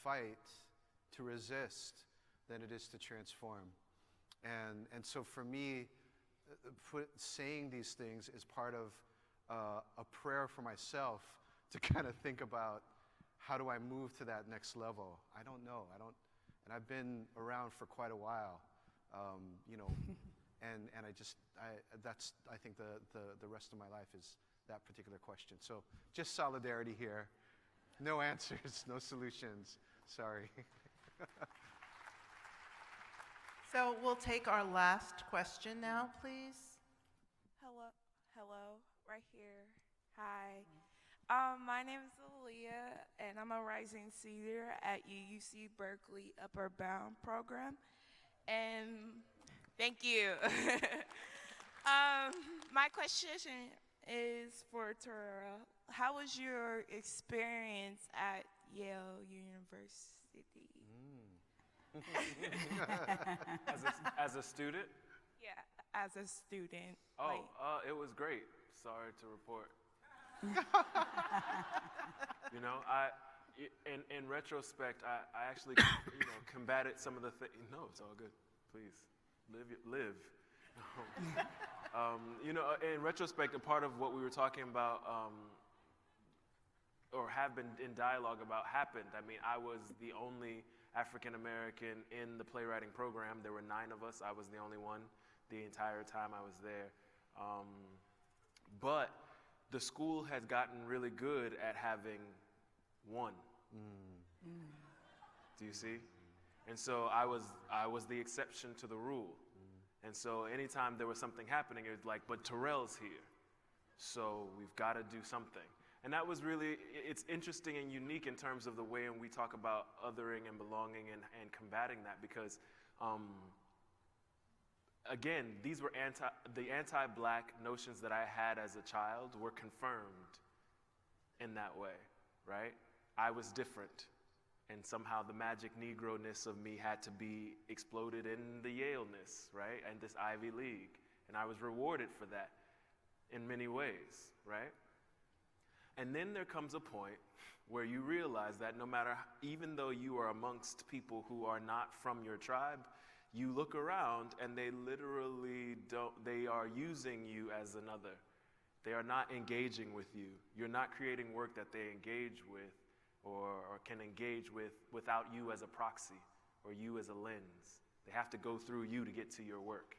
fight, to resist, than it is to transform. And so for me, saying these things is part of a prayer for myself to kind of think about, how do I move to that next level? I don't know. And I've been around for quite a while, and that's I think the rest of my life is that particular question. So just solidarity here. No answers, no solutions. Sorry. So we'll take our last question now, please. Hello, right here. Hi. My name is Aaliyah, and I'm a rising senior at UC Berkeley Upper Bound program. And thank you. My question is for Torera. How was your experience at Yale University? As a student? Yeah, as a student. Oh, it was great. Sorry to report. In retrospect, I actually, combated some of the things. No, it's all good. Please, live. You know, in retrospect, a part of what we were talking about, or have been in dialogue about, happened. I mean, I was the only African American in the playwriting program. There were 9 of us. I was the only one the entire time I was there. But the school has gotten really good at having one. Do you see? And so I was the exception to the rule. And so anytime there was something happening, it was like, but Terrell's here, so we've got to do something. And that was really, it's interesting and unique in terms of the way we talk about othering and belonging and combating that, because again, these were the anti-black notions that I had as a child were confirmed in that way, right? I was different, and somehow the magic Negro-ness of me had to be exploded in the Yale-ness, right? And this Ivy League. And I was rewarded for that in many ways, right? And then there comes a point where you realize that no matter, even though you are amongst people who are not from your tribe, you look around and they literally they are using you as another. They are not engaging with you. You're not creating work that they engage with or can engage with without you as a proxy or you as a lens. They have to go through you to get to your work.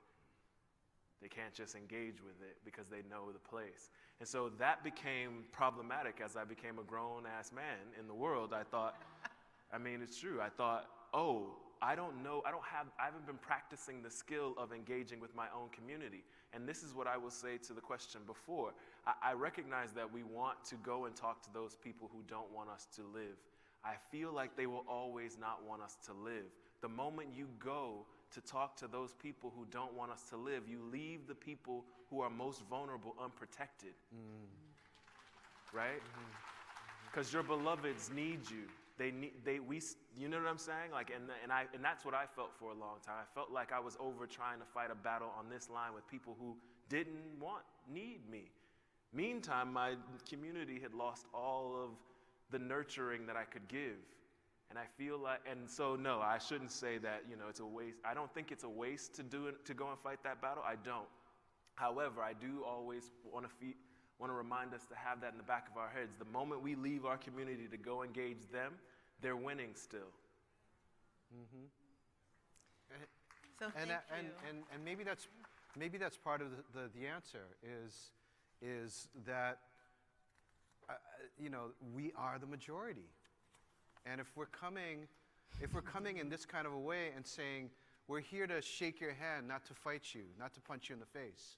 They can't just engage with it because they know the place. And so that became problematic as I became a grown-ass man in the world. I thought, I mean, it's true. I thought, oh, I haven't been practicing the skill of engaging with my own community. And this is what I will say to the question before. I recognize that we want to go and talk to those people who don't want us to live. I feel like they will always not want us to live. The moment you go to talk to those people who don't want us to live, you leave the people who are most vulnerable unprotected. Right? Because your beloveds need you. You know what I'm saying? Like, and that's what I felt for a long time. I felt like I was over trying to fight a battle on this line with people who didn't need me. Meantime, my community had lost all of the nurturing that I could give. And I feel like, and so no, I shouldn't say that, you know, it's a waste. I don't think it's a waste to go and fight that battle. I don't. However, I do always want to remind us to have that in the back of our heads. The moment we leave our community to go engage them, they're winning still. So thank you. And maybe that's part of the answer is that you know, we are the majority. And if we're coming in this kind of a way and saying, we're here to shake your hand, not to fight you, not to punch you in the face,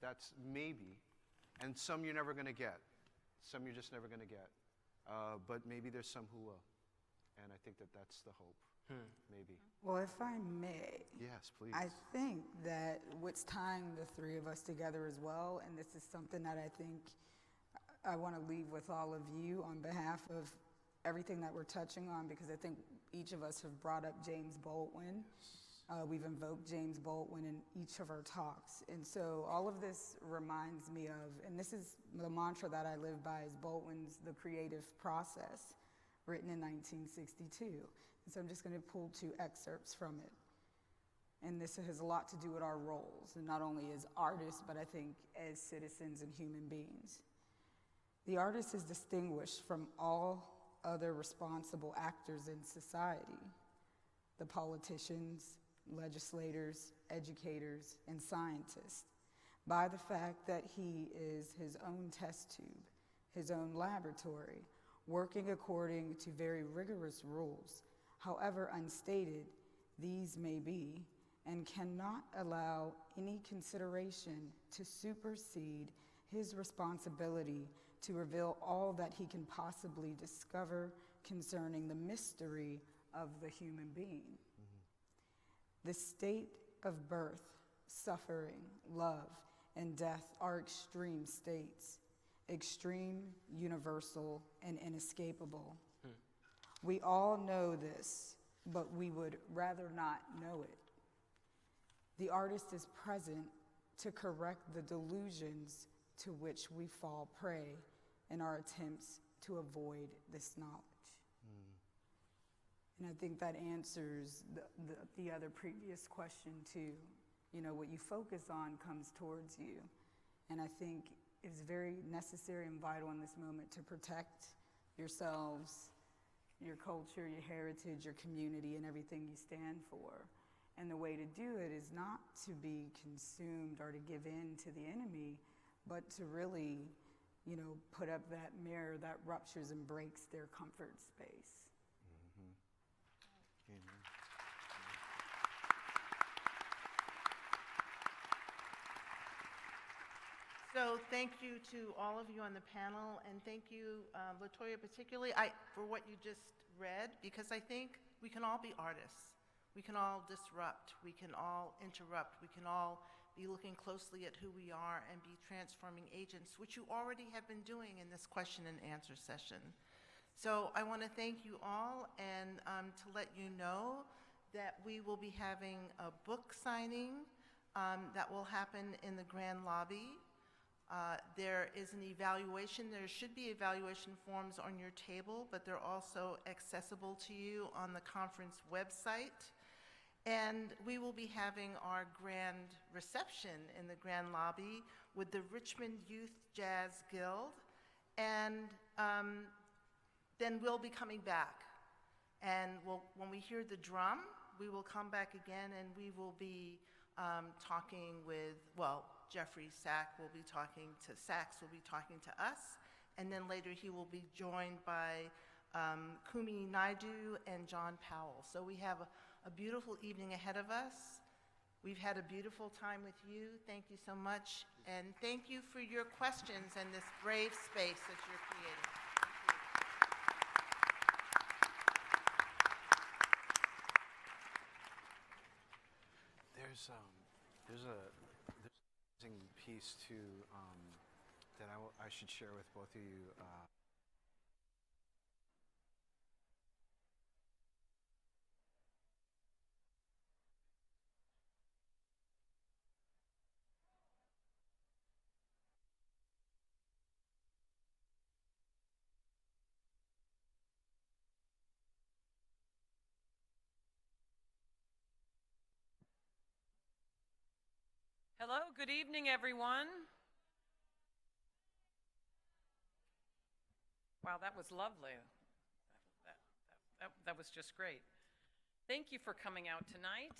that's maybe. And some you're never going to get. Some you're just never going to get. But maybe there's some who will. And I think that's the hope, maybe. Well, if I may. Yes, please. I think that what's tying the 3 of us together as well, and this is something that I think I want to leave with all of you on behalf of everything that we're touching on, because I think each of us have brought up James Baldwin. We've invoked James Baldwin in each of our talks. And so all of this reminds me of, and this is the mantra that I live by, is Baldwin's The Creative Process, written in 1962. And so I'm just going to pull 2 excerpts from it. And this has a lot to do with our roles, and not only as artists, but I think as citizens and human beings. The artist is distinguished from all other responsible actors in society, the politicians, legislators, educators, and scientists, by the fact that he is his own test tube, his own laboratory, working according to very rigorous rules, however unstated these may be, and cannot allow any consideration to supersede his responsibility to reveal all that he can possibly discover concerning the mystery of the human being. The state of birth, suffering, love, and death are extreme states, extreme, universal, and inescapable. We all know this, but we would rather not know it. The artist is present to correct the delusions to which we fall prey in our attempts to avoid this knowledge. And I think that answers the other previous question too. what you focus on comes towards you. And I think it's very necessary and vital in this moment to protect yourselves, your culture, your heritage, your community, and everything you stand for. And the way to do it is not to be consumed or to give in to the enemy, but to really, put up that mirror that ruptures and breaks their comfort space. Amen. So thank you to all of you on the panel, and thank you, LaToya, particularly for what you just read, because I think we can all be artists. We can all disrupt. We can all interrupt. We can all be looking closely at who we are and be transforming agents, which you already have been doing in this question and answer session. So I want to thank you all, and to let you know that we will be having a book signing that will happen in the Grand Lobby. There is an evaluation. There should be evaluation forms on your table, but they're also accessible to you on the conference website. And we will be having our grand reception in the Grand Lobby with the Richmond Youth Jazz Guild. And then we'll be coming back. And when we hear the drum, we will come back again, and we will be talking with, Jeffrey Sachs will be talking to us, and then later he will be joined by Kumi Naidu and John Powell. So we have a beautiful evening ahead of us. We've had a beautiful time with you. Thank you so much, and thank you for your questions and this brave space that you're creating. There's an interesting piece too that I should share with both of you. Hello, good evening, everyone. Wow, that was lovely. That was just great. Thank you for coming out tonight.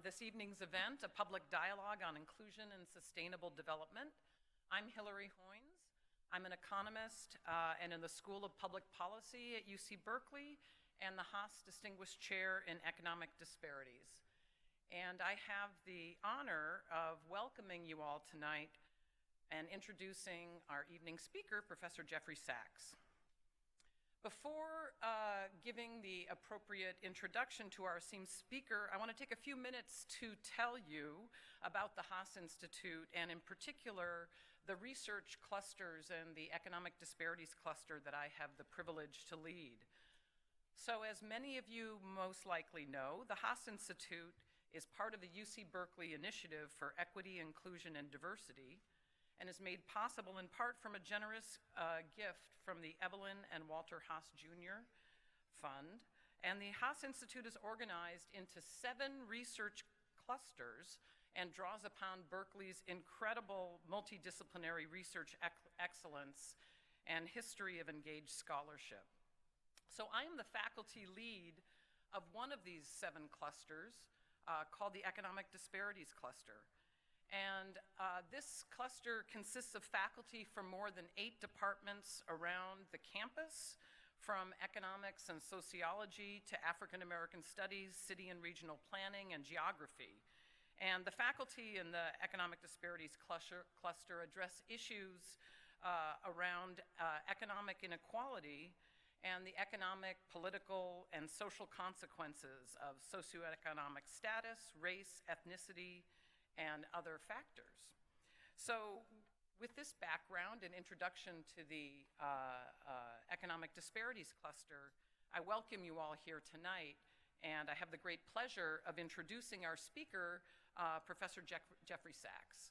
This evening's event, a public dialogue on inclusion and sustainable development. I'm Hillary Hoynes. I'm an economist and in the School of Public Policy at UC Berkeley and the Haas Distinguished Chair in Economic Disparities. And I have the honor of welcoming you all tonight and introducing our evening speaker, Professor Jeffrey Sachs. Before giving the appropriate introduction to our esteemed speaker, I want to take a few minutes to tell you about the Haas Institute, and in particular, the research clusters and the economic disparities cluster that I have the privilege to lead. So as many of you most likely know, the Haas Institute is part of the UC Berkeley Initiative for Equity, Inclusion, and Diversity, and is made possible in part from a generous gift from the Evelyn and Walter Haas Jr. Fund. And the Haas Institute is organized into 7 research clusters and draws upon Berkeley's incredible multidisciplinary research excellence and history of engaged scholarship. So I am the faculty lead of one of these 7 clusters, called the Economic Disparities Cluster. And this cluster consists of faculty from more than 8 departments around the campus, from economics and sociology to African American studies, city and regional planning, and geography. And the faculty in the Economic Disparities cluster address issues around economic inequality and the economic, political, and social consequences of socioeconomic status, race, ethnicity, and other factors. So with this background and introduction to the Economic Disparities Cluster, I welcome you all here tonight, and I have the great pleasure of introducing our speaker, Professor Jeffrey Sachs.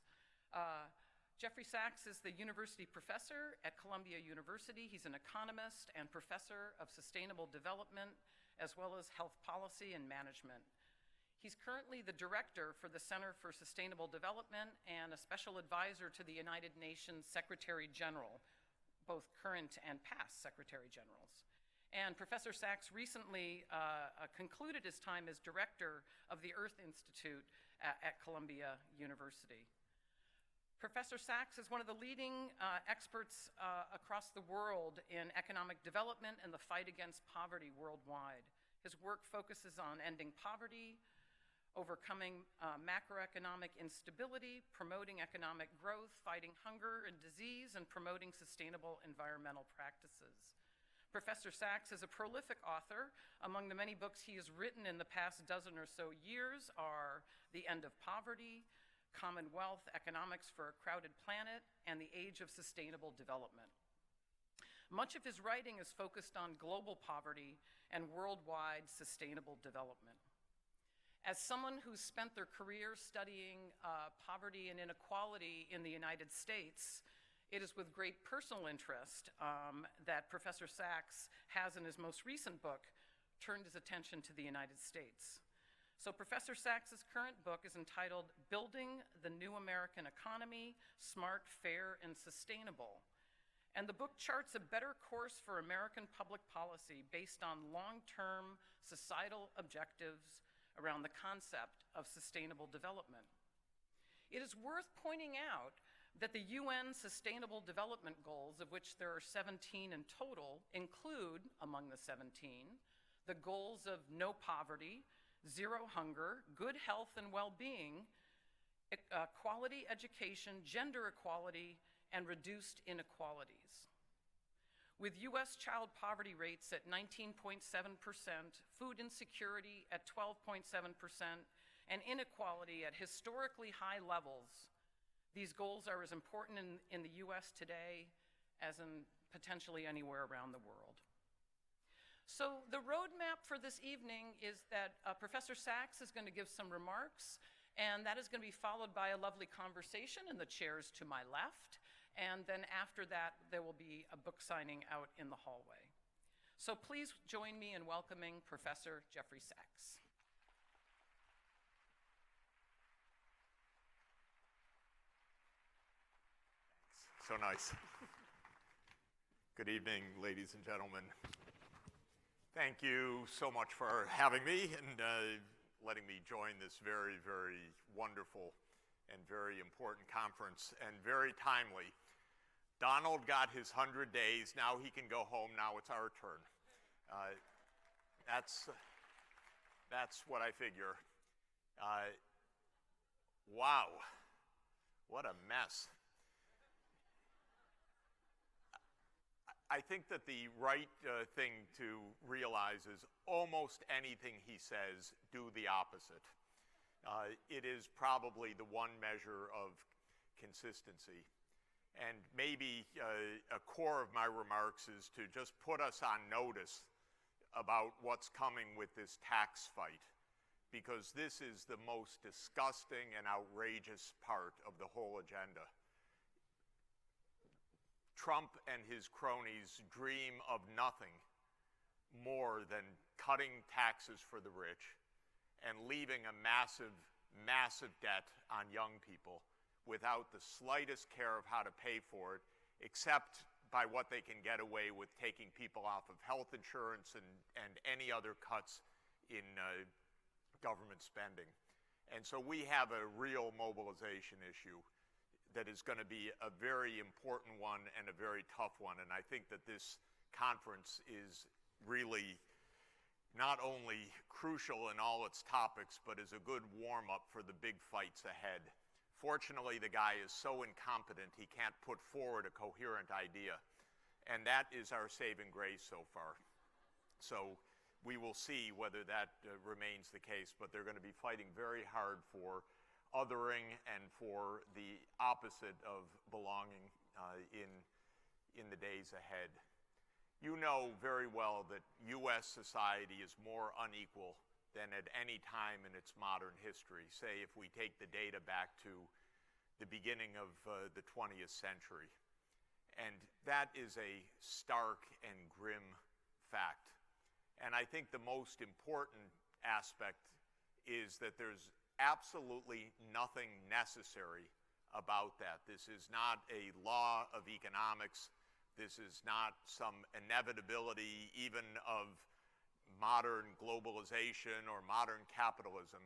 Jeffrey Sachs is the university professor at Columbia University. He's an economist and professor of sustainable development, as well as health policy and management. He's currently the director for the Center for Sustainable Development and a special advisor to the United Nations Secretary General, both current and past Secretary Generals. And Professor Sachs recently concluded his time as director of the Earth Institute at Columbia University. Professor Sachs is one of the leading experts across the world in economic development and the fight against poverty worldwide. His work focuses on ending poverty, overcoming macroeconomic instability, promoting economic growth, fighting hunger and disease, and promoting sustainable environmental practices. Professor Sachs is a prolific author. Among the many books he has written in the past dozen or so years are The End of Poverty, Commonwealth Economics for a Crowded Planet, and The Age of Sustainable Development. Much of his writing is focused on global poverty and worldwide sustainable development. As someone who's spent their career studying poverty and inequality in the United States, it is with great personal interest that Professor Sachs has, in his most recent book, turned his attention to the United States. So Professor Sachs's current book is entitled Building the New American Economy, Smart, Fair, and Sustainable. And the book charts a better course for American public policy based on long-term societal objectives around the concept of sustainable development. It is worth pointing out that the UN Sustainable Development Goals, of which there are 17 in total, include, among the 17, the goals of no poverty, zero hunger, good health and well-being, quality education, gender equality, and reduced inequalities. With U.S. child poverty rates at 19.7%, food insecurity at 12.7%, and inequality at historically high levels, these goals are as important in the U.S. today as in potentially anywhere around the world. So the roadmap for this evening is that Professor Sachs is going to give some remarks, and that is going to be followed by a lovely conversation in the chairs to my left. And then after that, there will be a book signing out in the hallway. So please join me in welcoming Professor Jeffrey Sachs. So nice. Good evening, ladies and gentlemen. Thank you so much for having me and letting me join this very, very wonderful and very important conference, and very timely. Donald got his 100 days. Now he can go home. Now it's our turn. That's what I figure. Wow, what a mess. I think that the right thing to realize is almost anything he says, do the opposite. It is probably the one measure of consistency. And maybe a core of my remarks is to just put us on notice about what's coming with this tax fight, because this is the most disgusting and outrageous part of the whole agenda. Trump and his cronies dream of nothing more than cutting taxes for the rich and leaving a massive, massive debt on young people without the slightest care of how to pay for it, except by what they can get away with taking people off of health insurance and any other cuts in government spending. And so we have a real mobilization issue that is going to be a very important one and a very tough one. And I think that this conference is really not only crucial in all its topics, but is a good warm-up for the big fights ahead. Fortunately, the guy is so incompetent he can't put forward a coherent idea. And that is our saving grace so far. So we will see whether that remains the case, but they're going to be fighting very hard for othering and for the opposite of belonging in the days ahead. You know very well that U.S. society is more unequal than at any time in its modern history, say if we take the data back to the beginning of the 20th century. And that is a stark and grim fact. And I think the most important aspect is that there's absolutely nothing necessary about that. This is not a law of economics. This is not some inevitability even of modern globalization or modern capitalism.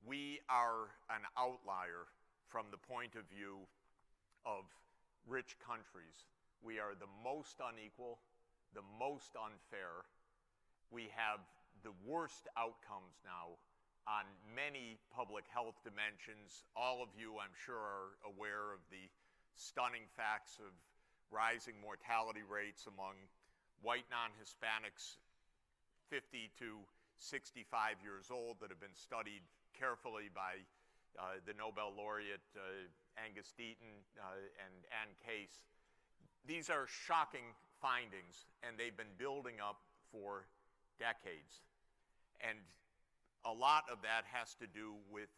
We are an outlier from the point of view of rich countries. We are the most unequal, the most unfair. We have the worst outcomes now on many public health dimensions. All of you, I'm sure, are aware of the stunning facts of rising mortality rates among white non-Hispanics 50 to 65 years old that have been studied carefully by the Nobel laureate Angus Deaton and Ann Case. These are shocking findings, and they've been building up for decades. And a lot of that has to do with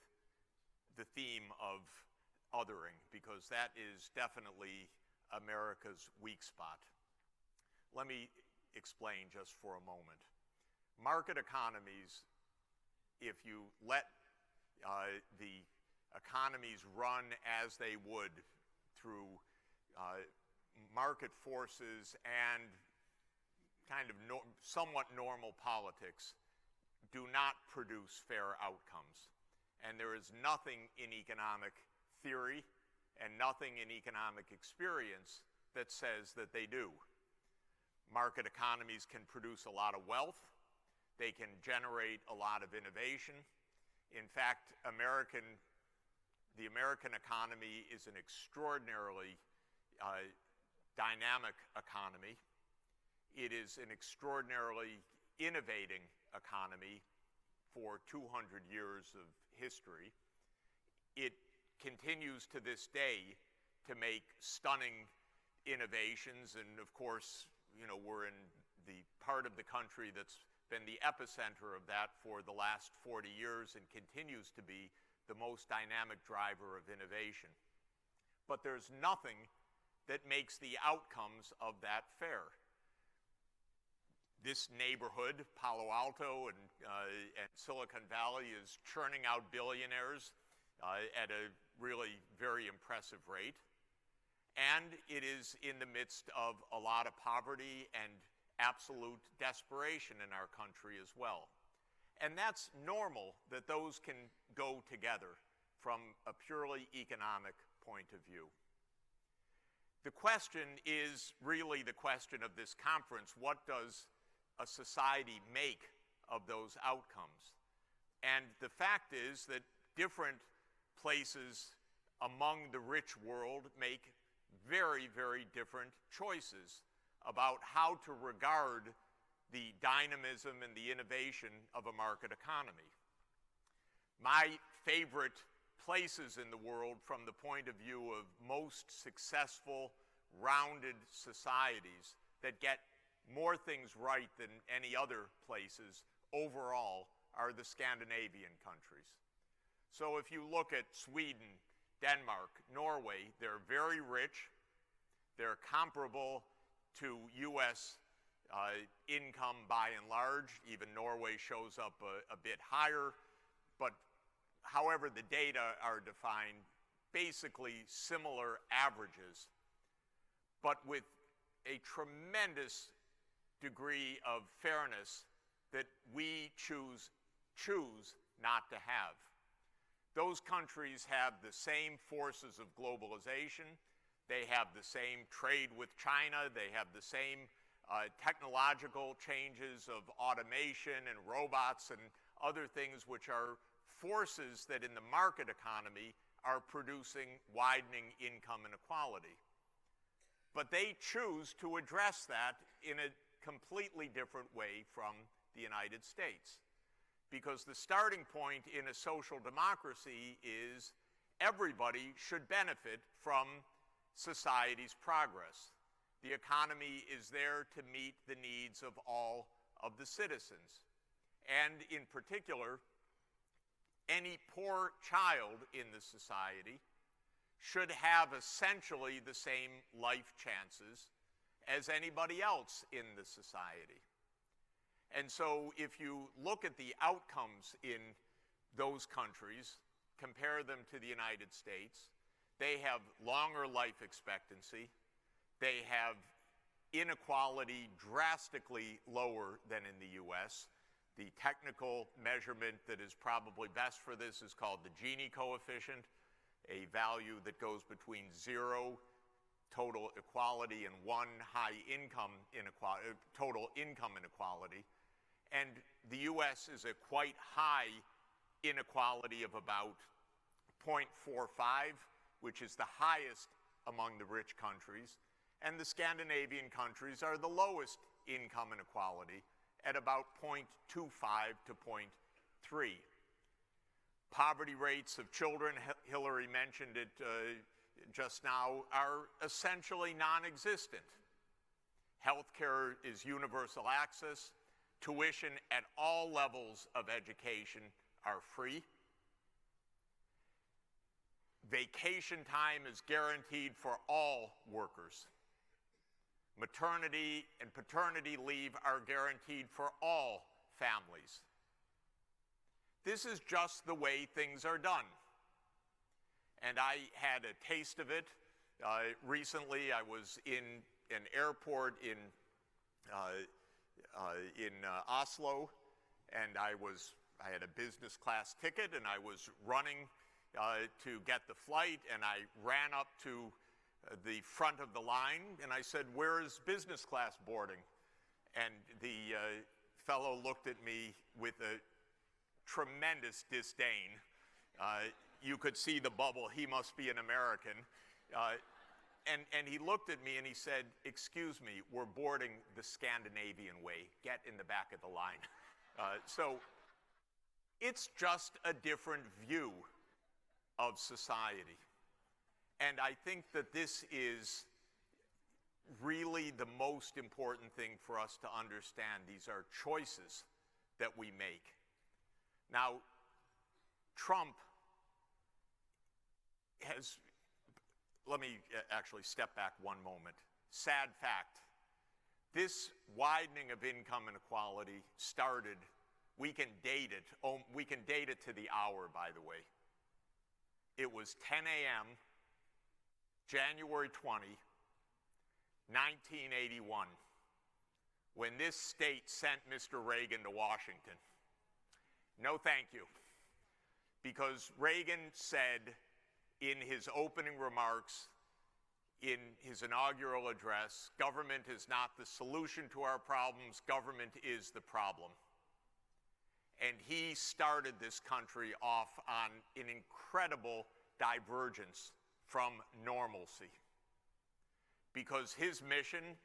the theme of othering, because that is definitely America's weak spot. Let me explain just for a moment. Market economies, if you let the economies run as they would through market forces and kind of somewhat normal politics, do not produce fair outcomes. And there is nothing in economic theory and nothing in economic experience that says that they do. Market economies can produce a lot of wealth. They can generate a lot of innovation. In fact, the American economy is an extraordinarily dynamic economy. It is an extraordinarily innovating economy for 200 years of history. It continues to this day to make stunning innovations, and of course, we're in the part of the country that's been the epicenter of that for the last 40 years and continues to be the most dynamic driver of innovation. But there's nothing that makes the outcomes of that fair. This neighborhood, Palo Alto and Silicon Valley, is churning out billionaires at a really very impressive rate. And it is in the midst of a lot of poverty and absolute desperation in our country as well. And that's normal that those can go together from a purely economic point of view. The question is really the question of this conference: what does a society make of those outcomes? And the fact is that different places among the rich world make very, very different choices about how to regard the dynamism and the innovation of a market economy. My favorite places in the world from the point of view of most successful, rounded societies that get more things right than any other places overall are the Scandinavian countries. So if you look at Sweden, Denmark, Norway, they're very rich. They're comparable to U.S. Income by and large. Even Norway shows up a bit higher. But however the data are defined, basically similar averages, but with a tremendous degree of fairness that we choose not to have. Those countries have the same forces of globalization. They have the same trade with China. They have the same technological changes of automation and robots and other things which are forces that in the market economy are producing widening income inequality. But they choose to address that in a completely different way from the United States. Because the starting point in a social democracy is everybody should benefit from society's progress. The economy is there to meet the needs of all of the citizens. And in particular, any poor child in the society should have essentially the same life chances as anybody else in the society. And so if you look at the outcomes in those countries, compare them to the United States, they have longer life expectancy, they have inequality drastically lower than in the US. The technical measurement that is probably best for this is called the Gini coefficient, a value that goes between 0 total equality and 1 high income inequality, total income inequality. And the US is a quite high inequality of about 0.45, which is the highest among the rich countries. And the Scandinavian countries are the lowest income inequality at about 0.25 to 0.3. Poverty rates of children, Hillary mentioned it just now, are essentially non-existent. Healthcare is universal access. Tuition at all levels of education are free. Vacation time is guaranteed for all workers. Maternity and paternity leave are guaranteed for all families. This is just the way things are done. And I had a taste of it. Recently, I was in an airport in Oslo, and I had a business class ticket, and I was running to get the flight, and I ran up to the front of the line, and I said, "Where is business class boarding?" And the fellow looked at me with a tremendous disdain. You could see the bubble. He must be an American. And he looked at me and he said, "Excuse me, we're boarding the Scandinavian way. Get in the back of the line." So it's just a different view of society. And I think that this is really the most important thing for us to understand. These are choices that we make. Now, Trump has, let me actually step back one moment. Sad fact, this widening of income inequality started, we can date it to the hour, by the way. It was 10 a.m., January 20, 1981, when this state sent Mr. Reagan to Washington. No, thank you. Because Reagan said in his opening remarks, in his inaugural address, government is not the solution to our problems, government is the problem. And he started this country off on an incredible divergence from normalcy. Because his mission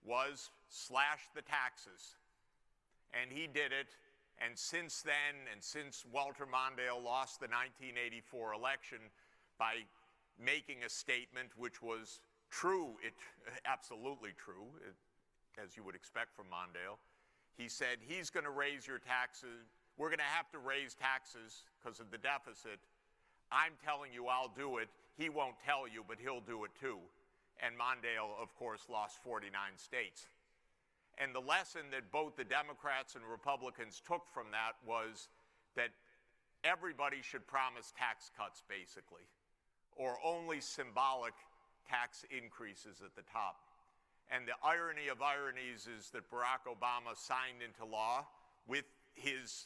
was slash the taxes. And he did it. And since then, and since Walter Mondale lost the 1984 election by making a statement which was true, absolutely true, as you would expect from Mondale, he said, he's going to raise your taxes. We're going to have to raise taxes because of the deficit. I'm telling you I'll do it. He won't tell you, but he'll do it too. And Mondale, of course, lost 49 states. And the lesson that both the Democrats and Republicans took from that was that everybody should promise tax cuts, basically, or only symbolic tax increases at the top. And the irony of ironies is that Barack Obama signed into law with his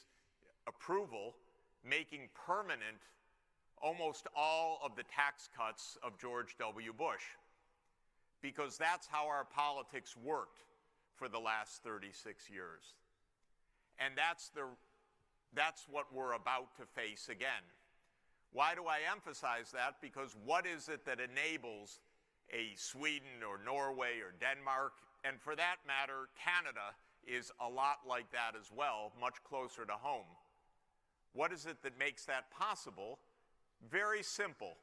approval, making permanent almost all of the tax cuts of George W. Bush, because that's how our politics worked for the last 36 years. And that's what we're about to face again. Why do I emphasize that? Because what is it that enables a Sweden or Norway or Denmark, and for that matter, Canada is a lot like that as well, much closer to home. What is it that makes that possible? Very simple.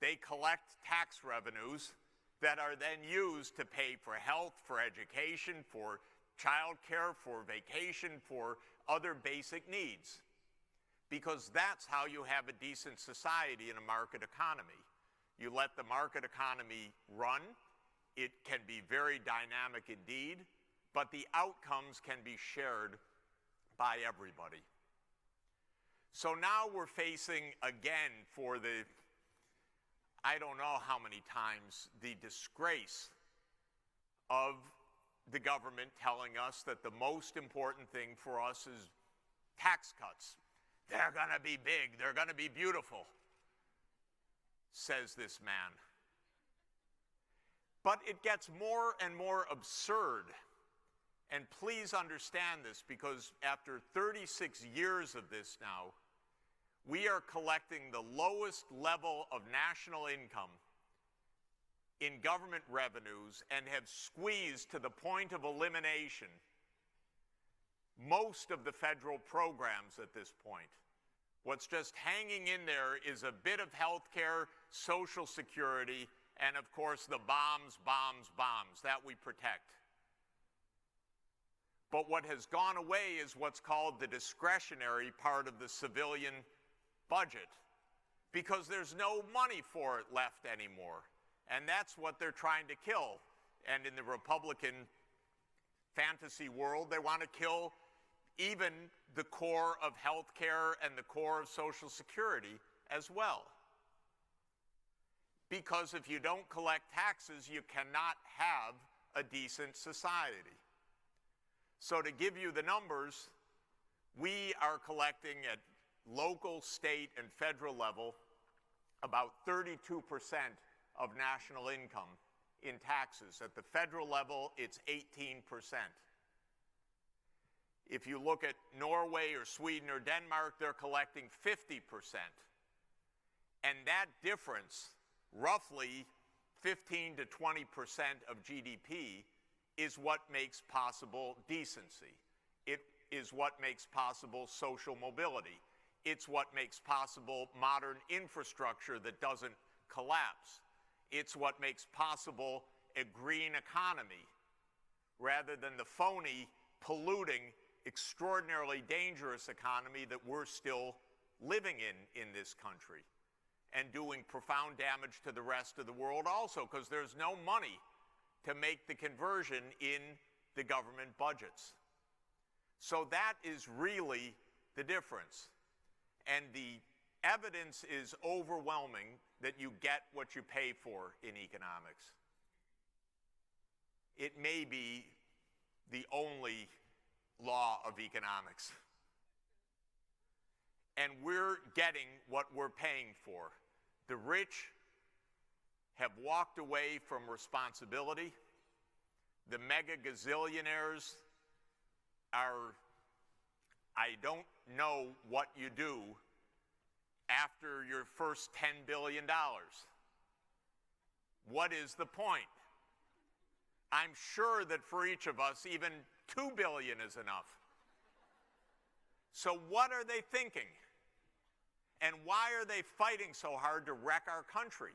They collect tax revenues that are then used to pay for health, for education, for childcare, for vacation, for other basic needs. Because that's how you have a decent society in a market economy. You let the market economy run. It can be very dynamic indeed, but the outcomes can be shared by everybody. So now we're facing again for the, I don't know how many times, the disgrace of the government telling us that the most important thing for us is tax cuts. They're going to be big. They're going to be beautiful, says this man. But it gets more and more absurd. And please understand this, because after 36 years of this now, we are collecting the lowest level of national income in government revenues and have squeezed to the point of elimination most of the federal programs at this point. What's just hanging in there is a bit of health care, Social Security, and of course the bombs that we protect. But what has gone away is what's called the discretionary part of the civilian budget, because there's no money for it left anymore. And that's what they're trying to kill. And in the Republican fantasy world, they want to kill even the core of health care and the core of Social Security as well. Because if you don't collect taxes, you cannot have a decent society. So to give you the numbers, we are collecting at local, state, and federal level about 32% of national income in taxes. At the federal level, it's 18%. If you look at Norway or Sweden or Denmark, they're collecting 50%. And that difference, roughly 15 to 20% of GDP, is what makes possible decency. It is what makes possible social mobility. It's what makes possible modern infrastructure that doesn't collapse. It's what makes possible a green economy rather than the phony, polluting, extraordinarily dangerous economy that we're still living in this country, and doing profound damage to the rest of the world also, because there's no money to make the conversion in the government budgets. So that is really the difference. And the evidence is overwhelming that you get what you pay for in economics. It may be the only law of economics. And we're getting what we're paying for. The rich have walked away from responsibility. The mega gazillionaires are, I don't know what you do after your first $10 billion. What is the point? I'm sure that for each of us, even $2 billion is enough. So what are they thinking? And why are they fighting so hard to wreck our country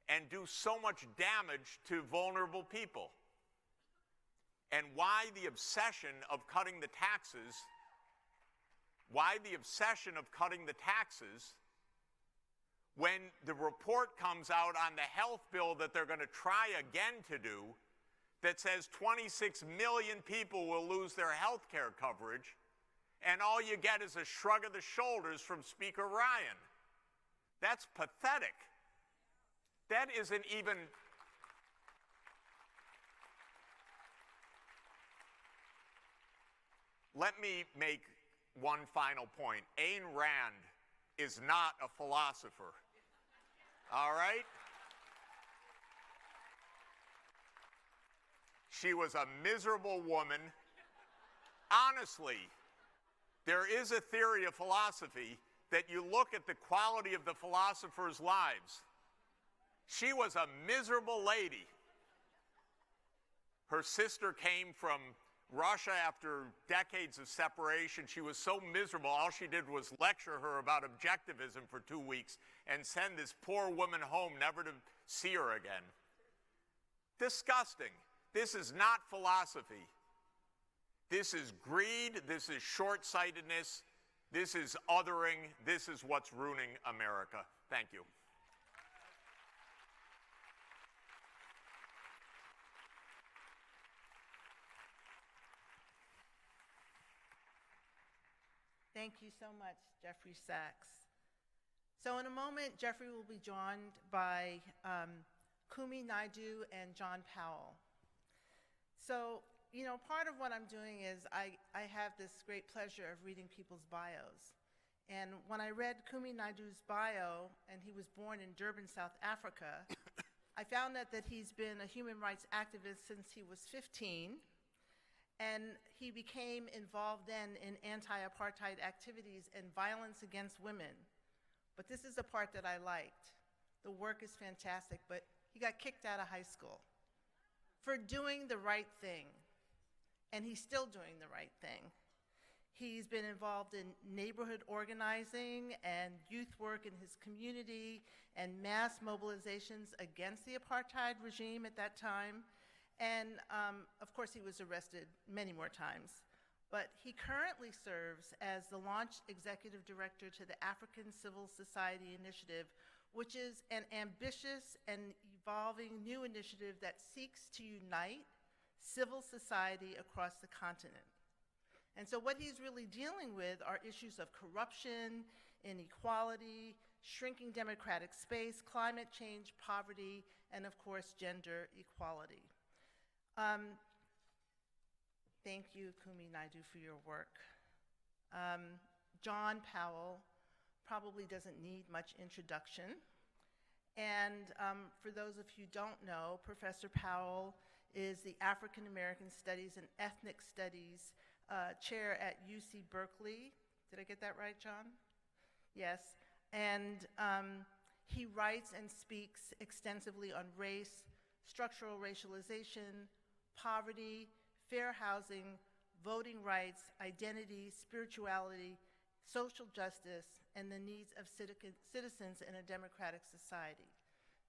and do so much damage to vulnerable people? And why the obsession of cutting the taxes? Why the obsession of cutting the taxes when the report comes out on the health bill that they're going to try again to do that says 26 million people will lose their health care coverage, and all you get is a shrug of the shoulders from Speaker Ryan? That's pathetic. That isn't even... Let me make one final point. Ayn Rand is not a philosopher. All right? She was a miserable woman. Honestly, there is a theory of philosophy that you look at the quality of the philosophers' lives. She was a miserable lady. Her sister came from Russia after decades of separation. She was so miserable, all she did was lecture her about objectivism for 2 weeks and send this poor woman home never to see her again. Disgusting. This is not philosophy. This is greed. This is short-sightedness. This is othering. This is what's ruining America. Thank you. Thank you so much, Jeffrey Sachs. So in a moment, Jeffrey will be joined by Kumi Naidu and John Powell. So, you know, part of what I'm doing is I have this great pleasure of reading people's bios. And when I read Kumi Naidu's bio, and he was born in Durban, South Africa, I found that he's been a human rights activist since he was 15, and he became involved then in anti-apartheid activities and violence against women. But this is the part that I liked. The work is fantastic, but he got kicked out of high school for doing the right thing, and he's still doing the right thing. He's been involved in neighborhood organizing and youth work in his community and mass mobilizations against the apartheid regime at that time. And of course, he was arrested many more times. But he currently serves as the launch executive director to the African Civil Society Initiative, which is an ambitious and evolving new initiative that seeks to unite civil society across the continent. And so what he's really dealing with are issues of corruption, inequality, shrinking democratic space, climate change, poverty, and of course, gender equality. Thank you, Kumi Naidu, for your work. John Powell probably doesn't need much introduction. And for those of you who don't know, Professor Powell is the African American Studies and Ethnic Studies chair at UC Berkeley. Did I get that right, John? Yes. And he writes and speaks extensively on race, structural racialization, poverty, fair housing, voting rights, identity, spirituality, social justice, and the needs of citizens in a democratic society.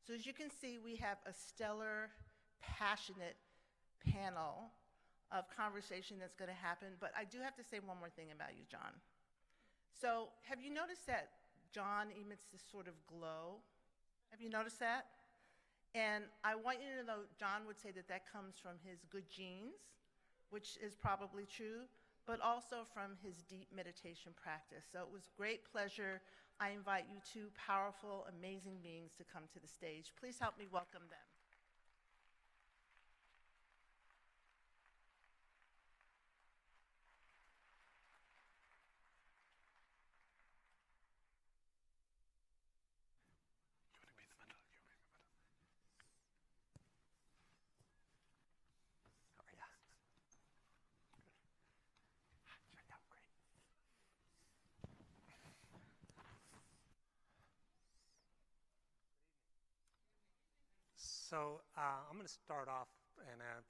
So as you can see, we have a stellar, passionate panel of conversation that's going to happen, but I do have to say one more thing about you, John. So have you noticed that John emits this sort of glow? Have you noticed that? And I want you to know John would say that comes from his good genes, which is probably true, but also from his deep meditation practice. So it was great pleasure. I invite you two powerful, amazing beings to come to the stage. Please help me welcome them. So I'm going to start off, and I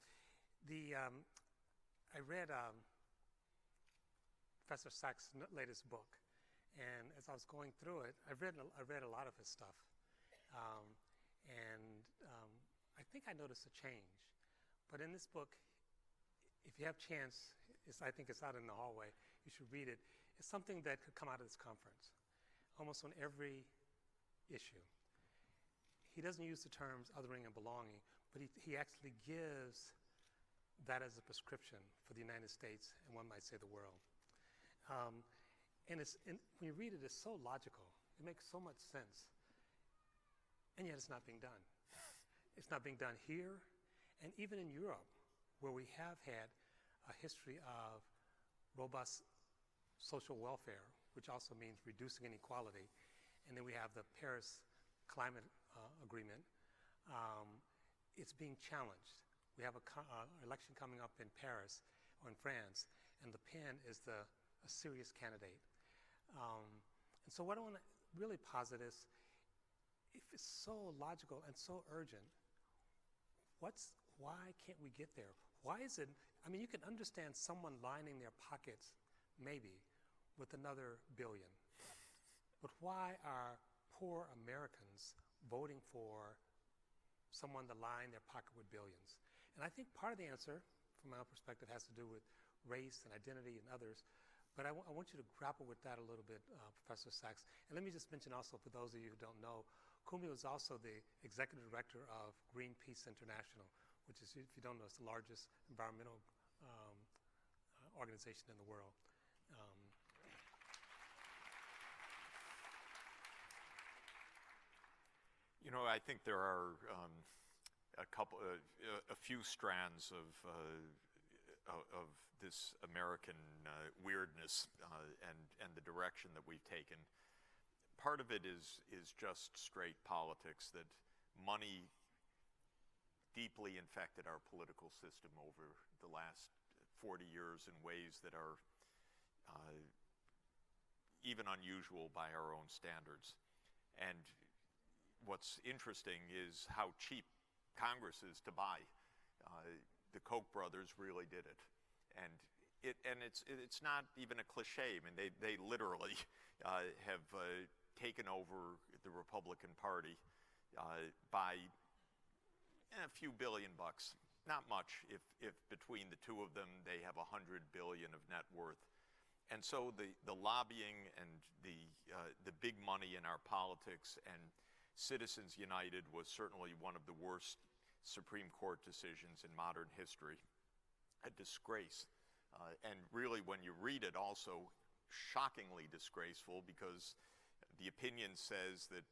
read Professor Sachs' latest book, and as I was going through it, I read a lot of his stuff, and I think I noticed a change. But in this book, if you have chance, I think it's out in the hallway. You should read it. It's something that could come out of this conference, almost on every issue. He doesn't use the terms othering and belonging, but he actually gives that as a prescription for the United States, and one might say the world. And when you read it, it's so logical. It makes so much sense. And yet it's not being done. It's not being done here, and even in Europe, where we have had a history of robust social welfare, which also means reducing inequality, and then we have the Paris Climate Agreement. It's being challenged. We have an election coming up in Paris or in France, and Le Pen is a serious candidate. And so what I want to really posit is, if it's so logical and so urgent, why can't we get there? Why is it, I mean, you can understand someone lining their pockets, maybe, with another billion. But why are poor Americans voting for someone to line their pocket with billions? And I think part of the answer, from my own perspective, has to do with race and identity and others. But I want you to grapple with that a little bit, Professor Sachs. And let me just mention also, for those of you who don't know, Kumi was also the executive director of Greenpeace International, which is, if you don't know, it's the largest environmental organization in the world. You know, I think there are a few strands of this American weirdness and the direction that we've taken. Part of it is just straight politics, that money deeply infected our political system over the last 40 years in ways that are even unusual by our own standards. And what's interesting is how cheap Congress is to buy. The Koch brothers really did it. And it's not even a cliche. I mean, they literally have taken over the Republican Party by a few $1 billion. Not much if between the two of them they have $100 billion of net worth. And so the lobbying and the big money in our politics, and Citizens United was certainly one of the worst Supreme Court decisions in modern history. A disgrace. And really, when you read it, also shockingly disgraceful, because the opinion says that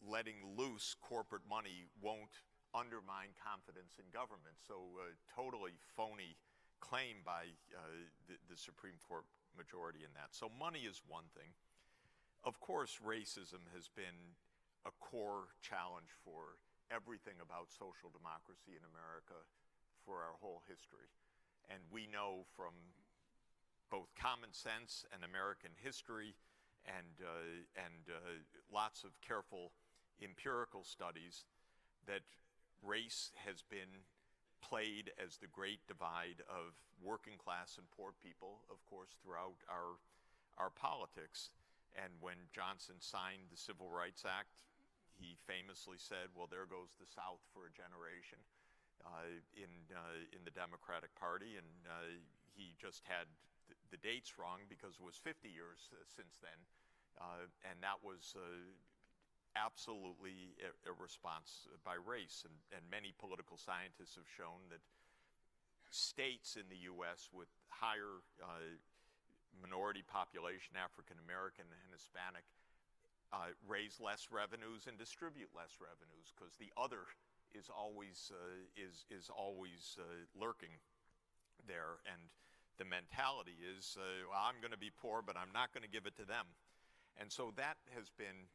letting loose corporate money won't undermine confidence in government. So totally phony claim by the Supreme Court majority in that. So money is one thing. Of course, racism has been a core challenge for everything about social democracy in America for our whole history. And we know from both common sense and American history and lots of careful empirical studies that race has been played as the great divide of working class and poor people, of course, throughout our politics. And when Johnson signed the Civil Rights Act, he famously said, well, there goes the South for a generation in the Democratic Party. And he just had the dates wrong because it was 50 years since then. And that was absolutely a response by race. And many political scientists have shown that states in the U.S. with higher minority population, African American and Hispanic, raise less revenues and distribute less revenues, because the other is always lurking there. And the mentality is, well, I'm going to be poor, but I'm not going to give it to them. And so that has been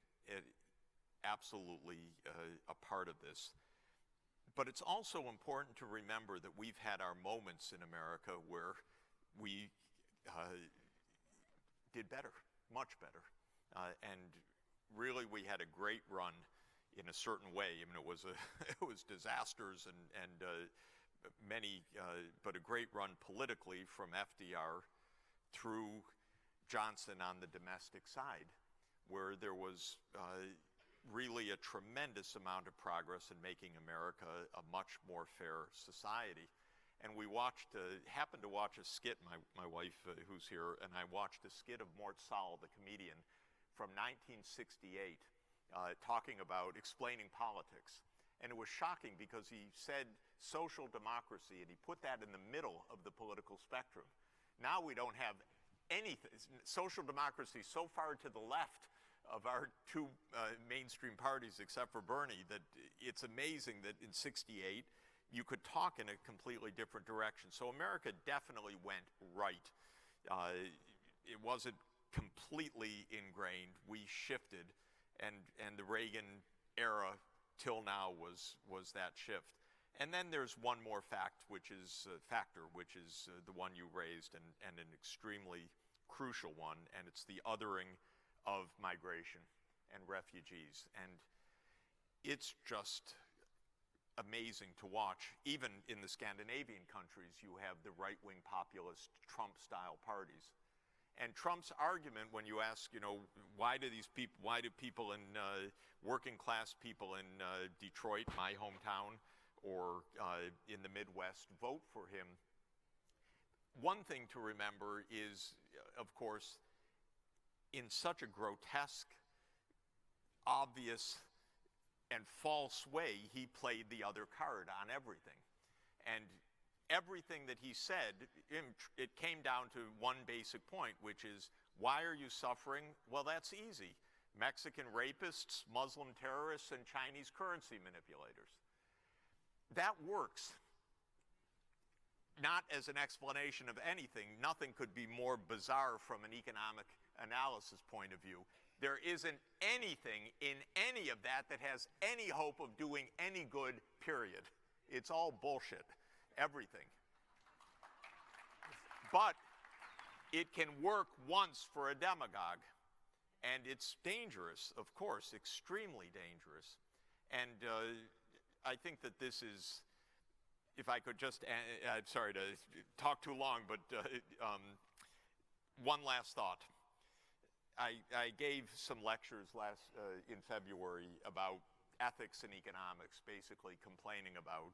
absolutely a part of this. But it's also important to remember that we've had our moments in America where we did better, much better. And really, we had a great run in a certain way. I mean, it was disasters and many, but a great run politically from FDR through Johnson on the domestic side, where there was really a tremendous amount of progress in making America a much more fair society. And we happened to watch a skit, my wife who's here, and I watched a skit of Mort Sahl, the comedian, from 1968, explaining politics. And it was shocking because he said social democracy, and he put that in the middle of the political spectrum. Now we don't have anything. Social democracy so far to the left of our two mainstream parties, except for Bernie, that it's amazing that in '68 you could talk in a completely different direction. So America definitely went right. It wasn't completely ingrained. We shifted, and the Reagan era till now was that shift. And then there's one more factor, which is the one you raised, and an extremely crucial one, and it's the othering of migration and refugees. And it's just amazing to watch. Even in the Scandinavian countries, you have the right-wing populist Trump-style parties. And Trump's argument, when you ask, why do people in working-class people in Detroit, my hometown, or in the Midwest vote for him? One thing to remember is, of course, in such a grotesque, obvious, and false way, he played the other card on everything. And everything that he said, it came down to one basic point, which is, why are you suffering? Well, that's easy. Mexican rapists, Muslim terrorists, and Chinese currency manipulators. That works. Not as an explanation of anything. Nothing could be more bizarre from an economic analysis point of view. There isn't anything in any of that that has any hope of doing any good, period. It's all bullshit, everything. But it can work once for a demagogue. And it's dangerous, of course, extremely dangerous. And I think that this is, if I could just, I'm sorry to talk too long, but one last thought. I gave some lectures in February about ethics and economics, basically complaining about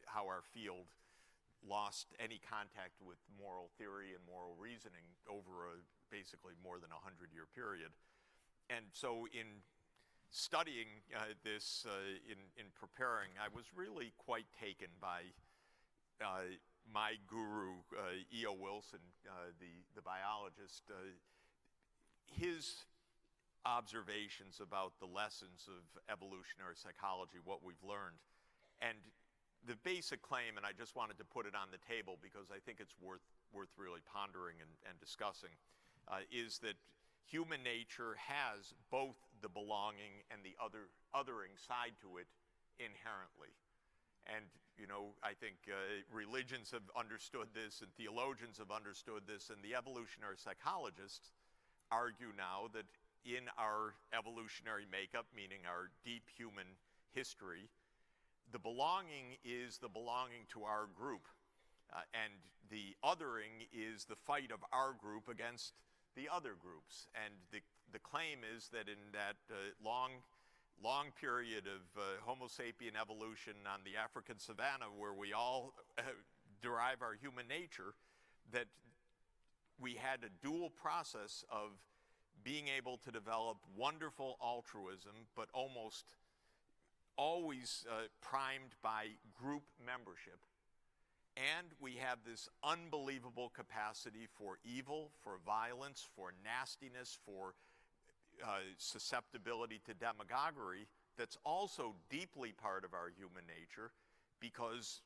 how our field lost any contact with moral theory and moral reasoning over a basically more than 100-year period. And so in studying this, in preparing, I was really quite taken by my guru, E.O. Wilson, the biologist, his observations about the lessons of evolutionary psychology, what we've learned. And the basic claim, and I just wanted to put it on the table because I think it's worth really pondering and discussing, is that human nature has both the belonging and the othering side to it inherently. And, you know, I think religions have understood this and theologians have understood this, and the evolutionary psychologists argue now that in our evolutionary makeup, meaning our deep human history, the belonging is the belonging to our group, and the othering is the fight of our group against the other groups. And the claim is that in that long period of Homo sapien evolution on the African savanna, where we all derive our human nature, that we had a dual process of being able to develop wonderful altruism, but almost always primed by group membership. And we have this unbelievable capacity for evil, for violence, for nastiness, for susceptibility to demagoguery that's also deeply part of our human nature, because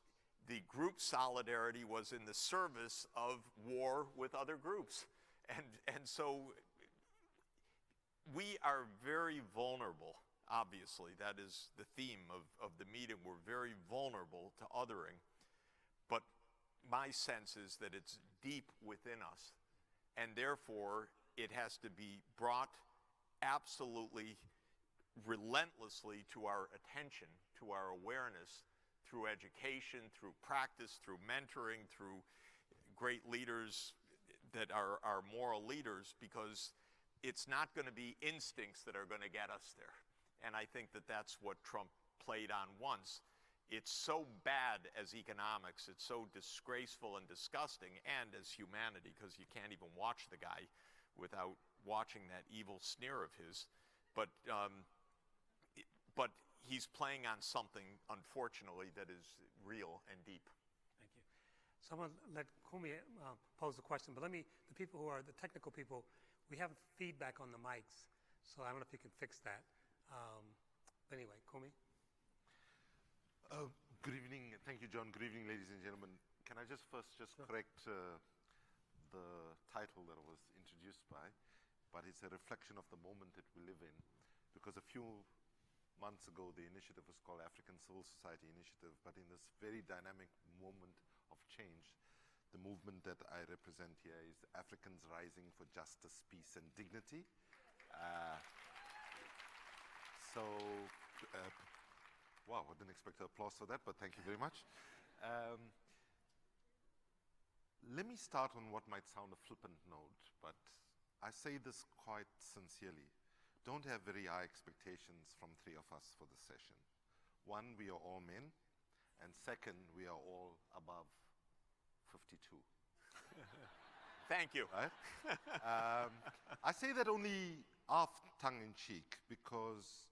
the group solidarity was in the service of war with other groups. And so we are very vulnerable, obviously. That is the theme of the meeting. We're very vulnerable to othering. But my sense is that it's deep within us, and therefore it has to be brought absolutely relentlessly to our attention, to our awareness, through education, through practice, through mentoring, through great leaders that are moral leaders, because it's not going to be instincts that are going to get us there. And I think that that's what Trump played on once. It's so bad as economics, it's so disgraceful and disgusting, and as humanity, because you can't even watch the guy without watching that evil sneer of his. But he's playing on something, unfortunately, that is real and deep. Thank you. So I'm going to let Kumi pose the question, but the people who are the technical people, we have feedback on the mics, so I don't know if you can fix that. But anyway, Kumi. Good evening. Thank you, John. Good evening, ladies and gentlemen. Can I just first correct the title that I was introduced by, but it's a reflection of the moment that we live in, because a few months ago the initiative was called African Civil Society Initiative, but in this very dynamic moment of change, the movement that I represent here is Africans Rising for Justice, Peace and Dignity. Wow, I didn't expect applause for that, but thank you very much. Let me start on what might sound a flippant note, but I say this quite sincerely. Don't have very high expectations from three of us for this session. One, we are all men, and second, we are all above 52. Thank you. Right? I say that only half tongue-in-cheek, because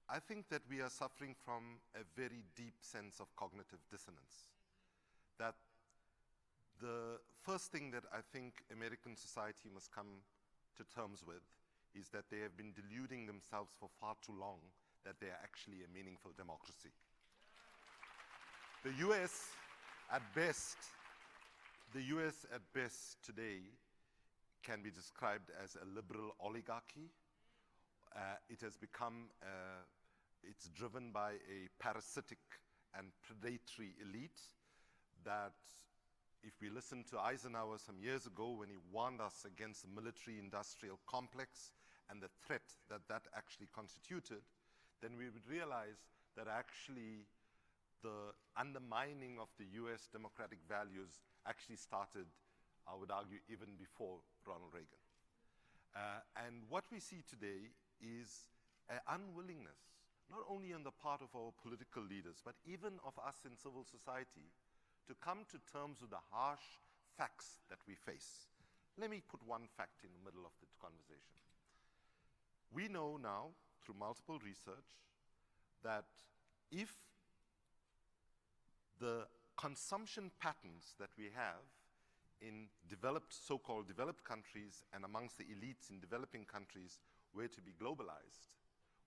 I think that we are suffering from a very deep sense of cognitive dissonance. That the first thing that I think American society must come to terms with is that they have been deluding themselves for far too long that they are actually a meaningful democracy. The US at best today can be described as a liberal oligarchy. It has become, it's driven by a parasitic and predatory elite that, if we listen to Eisenhower some years ago when he warned us against the military-industrial complex and the threat that that actually constituted, then we would realize that actually the undermining of the US democratic values actually started, I would argue, even before Ronald Reagan. And what we see today is an unwillingness, not only on the part of our political leaders, but even of us in civil society, to come to terms with the harsh facts that we face. Let me put one fact in the middle of the conversation. We know now, through multiple research, that if the consumption patterns that we have in developed, so-called developed countries and amongst the elites in developing countries were to be globalized,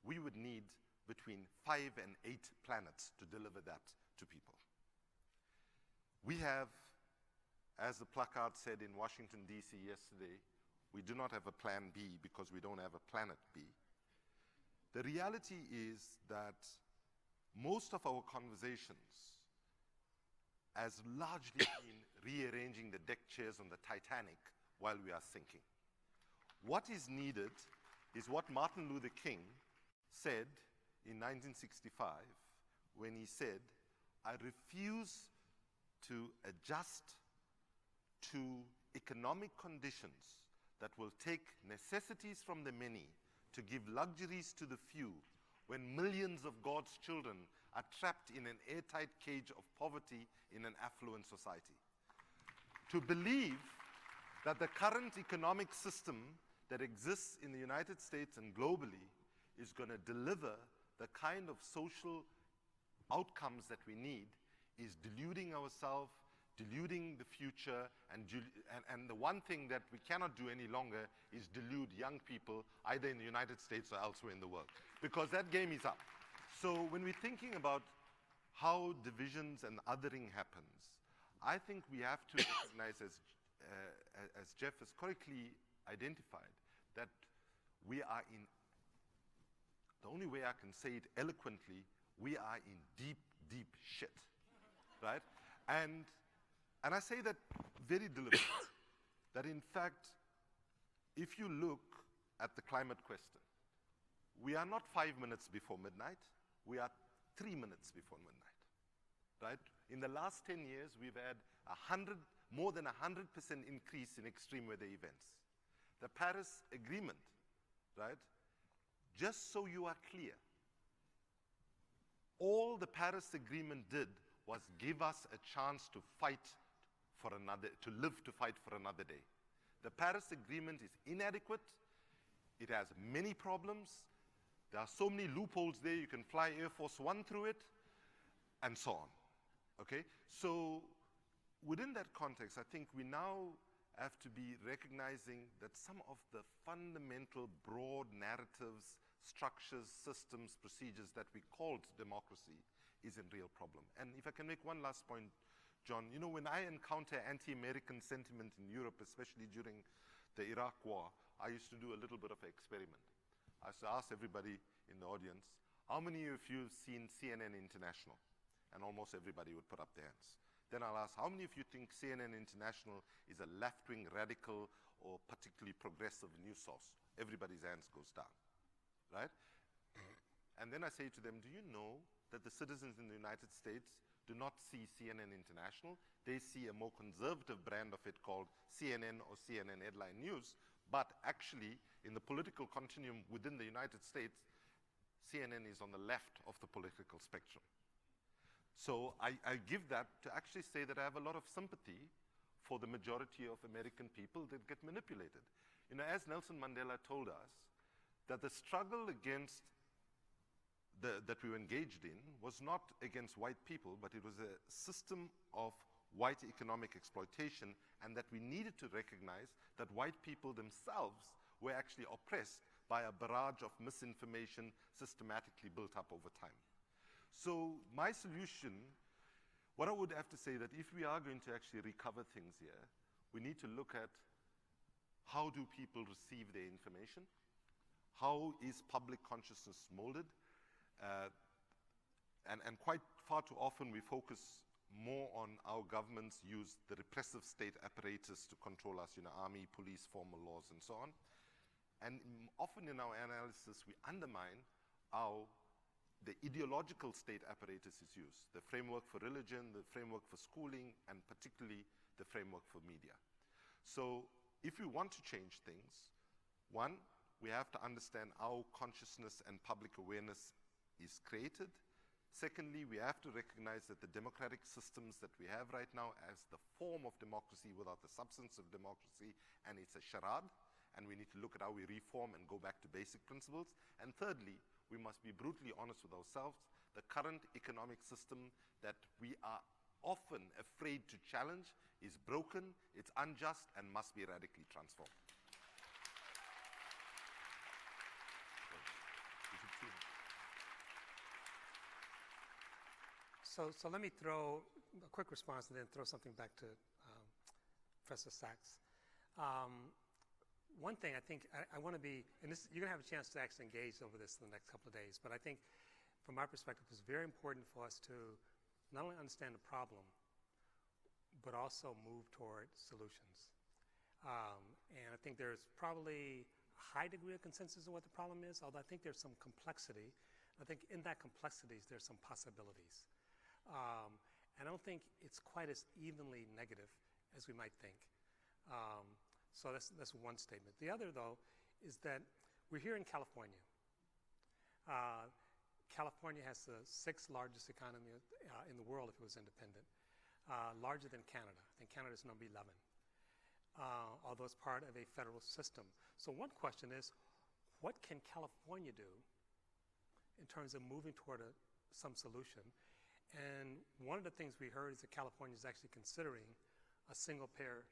we would need between 5 and 8 planets to deliver that to people. We have, as the placard said in Washington, D.C. yesterday, we do not have a plan B because we don't have a planet B. The reality is that most of our conversations has largely been rearranging the deck chairs on the Titanic while we are sinking. What is needed is what Martin Luther King said in 1965 when he said, "I refuse to adjust to economic conditions that will take necessities from the many to give luxuries to the few when millions of God's children are trapped in an airtight cage of poverty in an affluent society." To believe that the current economic system that exists in the United States and globally is going to deliver the kind of social outcomes that we need is deluding ourselves, deluding the future, and the one thing that we cannot do any longer is delude young people either in the United States or elsewhere in the world, because that game is up. So when we're thinking about how divisions and othering happens, I think we have to recognize, as Jeff has correctly identified, that we are in, the only way I can say it eloquently, we are in deep, deep shit, right? And I say that very deliberately, that in fact, if you look at the climate question, we are not 5 minutes before midnight, we are 3 minutes before midnight, right? In the last 10 years, we've had more than 100% increase in extreme weather events. The Paris Agreement, right? Just so you are clear, all the Paris Agreement did was give us a chance to fight for another, to live to fight for another day. The Paris Agreement is inadequate. It has many problems. There are so many loopholes there. You can fly Air Force One through it, and so on. Okay? So within that context, I think we now have to be recognizing that some of the fundamental broad narratives, structures, systems, procedures that we called democracy is a real problem. And if I can make one last point, John, you know, when I encounter anti-American sentiment in Europe, especially during the Iraq War, I used to do a little bit of an experiment. I used to ask everybody in the audience, how many of you have seen CNN International? And almost everybody would put up their hands. Then I'll ask, how many of you think CNN International is a left-wing radical or particularly progressive news source? Everybody's hands goes down, right? And then I say to them, do you know that the citizens in the United States do not see CNN International? They see a more conservative brand of it called CNN or CNN Headline News, but actually in the political continuum within the United States, CNN is on the left of the political spectrum. So I give that to actually say that I have a lot of sympathy for the majority of American people that get manipulated. You know, as Nelson Mandela told us, that the struggle against that we were engaged in was not against white people, but it was a system of white economic exploitation, and that we needed to recognize that white people themselves were actually oppressed by a barrage of misinformation systematically built up over time. So my solution, what I would have to say that if we are going to actually recover things here, we need to look at how do people receive their information? How is public consciousness molded? And quite far too often we focus more on our governments use the repressive state apparatus to control us, army, police, formal laws, and so on. And often in our analysis, we undermine how the ideological state apparatus is used, the framework for religion, the framework for schooling, and particularly the framework for media. So if we want to change things, one, we have to understand how consciousness and public awareness is created. Secondly, we have to recognize that the democratic systems that we have right now as the form of democracy without the substance of democracy, and it's a charade, and we need to look at how we reform and go back to basic principles. And thirdly, we must be brutally honest with ourselves. The current economic system that we are often afraid to challenge is broken, it's unjust, and must be radically transformed. So let me throw a quick response and then throw something back to Professor Sachs. One thing I think I want to be, and this, you're going to have a chance to actually engage over this in the next couple of days, but I think from my perspective it's very important for us to not only understand the problem, but also move toward solutions. And I think there's probably a high degree of consensus on what the problem is, although I think there's some complexity. I think in that complexities there's some possibilities. I don't think it's quite as evenly negative as we might think. So that's one statement. The other, though, is that we're here in California. California has the 6th largest economy in the world if it was independent, larger than Canada. I think Canada is number 11, although it's part of a federal system. So one question is, what can California do in terms of moving toward some solution? And one of the things we heard is that California is actually considering a single-payer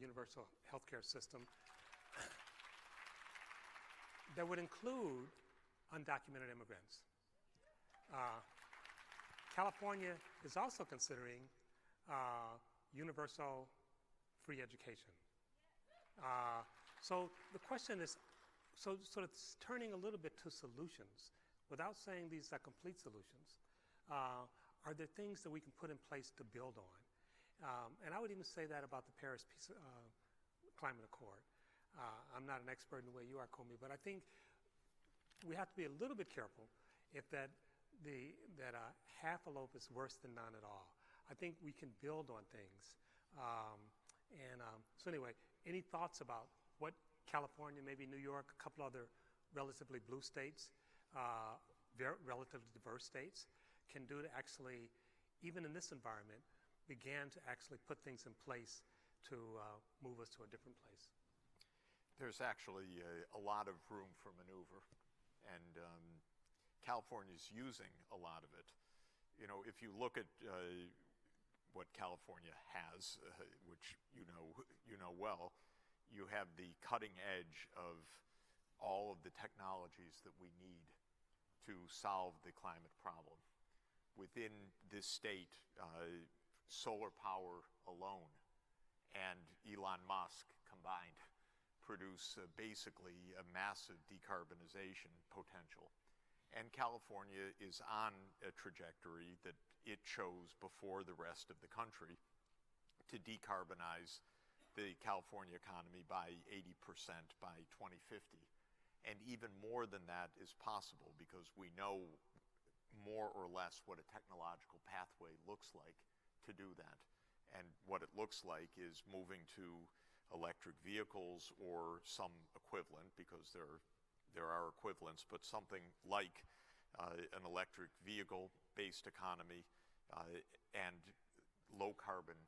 universal healthcare system that would include undocumented immigrants. California is also considering universal free education. So the question is, so sort of turning a little bit to solutions, without saying these are complete solutions. Are there things that we can put in place to build on? And I would even say that about the Paris Climate Accord. I'm not an expert in the way you are, Komi, but I think we have to be a little bit careful if that half a loaf is worse than none at all. I think we can build on things. So anyway, any thoughts about what California, maybe New York, a couple other relatively blue states, relatively diverse states, can do to actually, even in this environment, began to actually put things in place to move us to a different place? There's actually a lot of room for maneuver, and California's using a lot of it. If you look at what California has, which you know well, you have the cutting edge of all of the technologies that we need to solve the climate problem. Within this state, solar power alone and Elon Musk combined produce basically a massive decarbonization potential. And California is on a trajectory that it chose before the rest of the country to decarbonize the California economy by 80% by 2050. And even more than that is possible because we know more or less what a technological pathway looks like to do that. And what it looks like is moving to electric vehicles or some equivalent, because there are equivalents, but something like an electric vehicle-based economy and low-carbon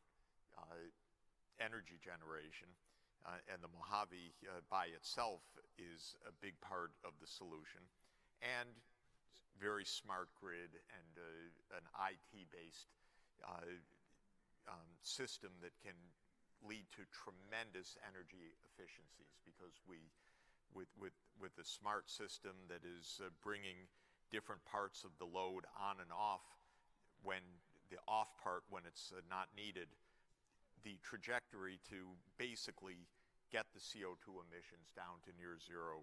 energy generation. And the Mojave by itself is a big part of the solution. And very smart grid and an IT-based system that can lead to tremendous energy efficiencies, because we with a smart system that is bringing different parts of the load on and off when the off part when it's not needed, the trajectory to basically get the CO2 emissions down to near zero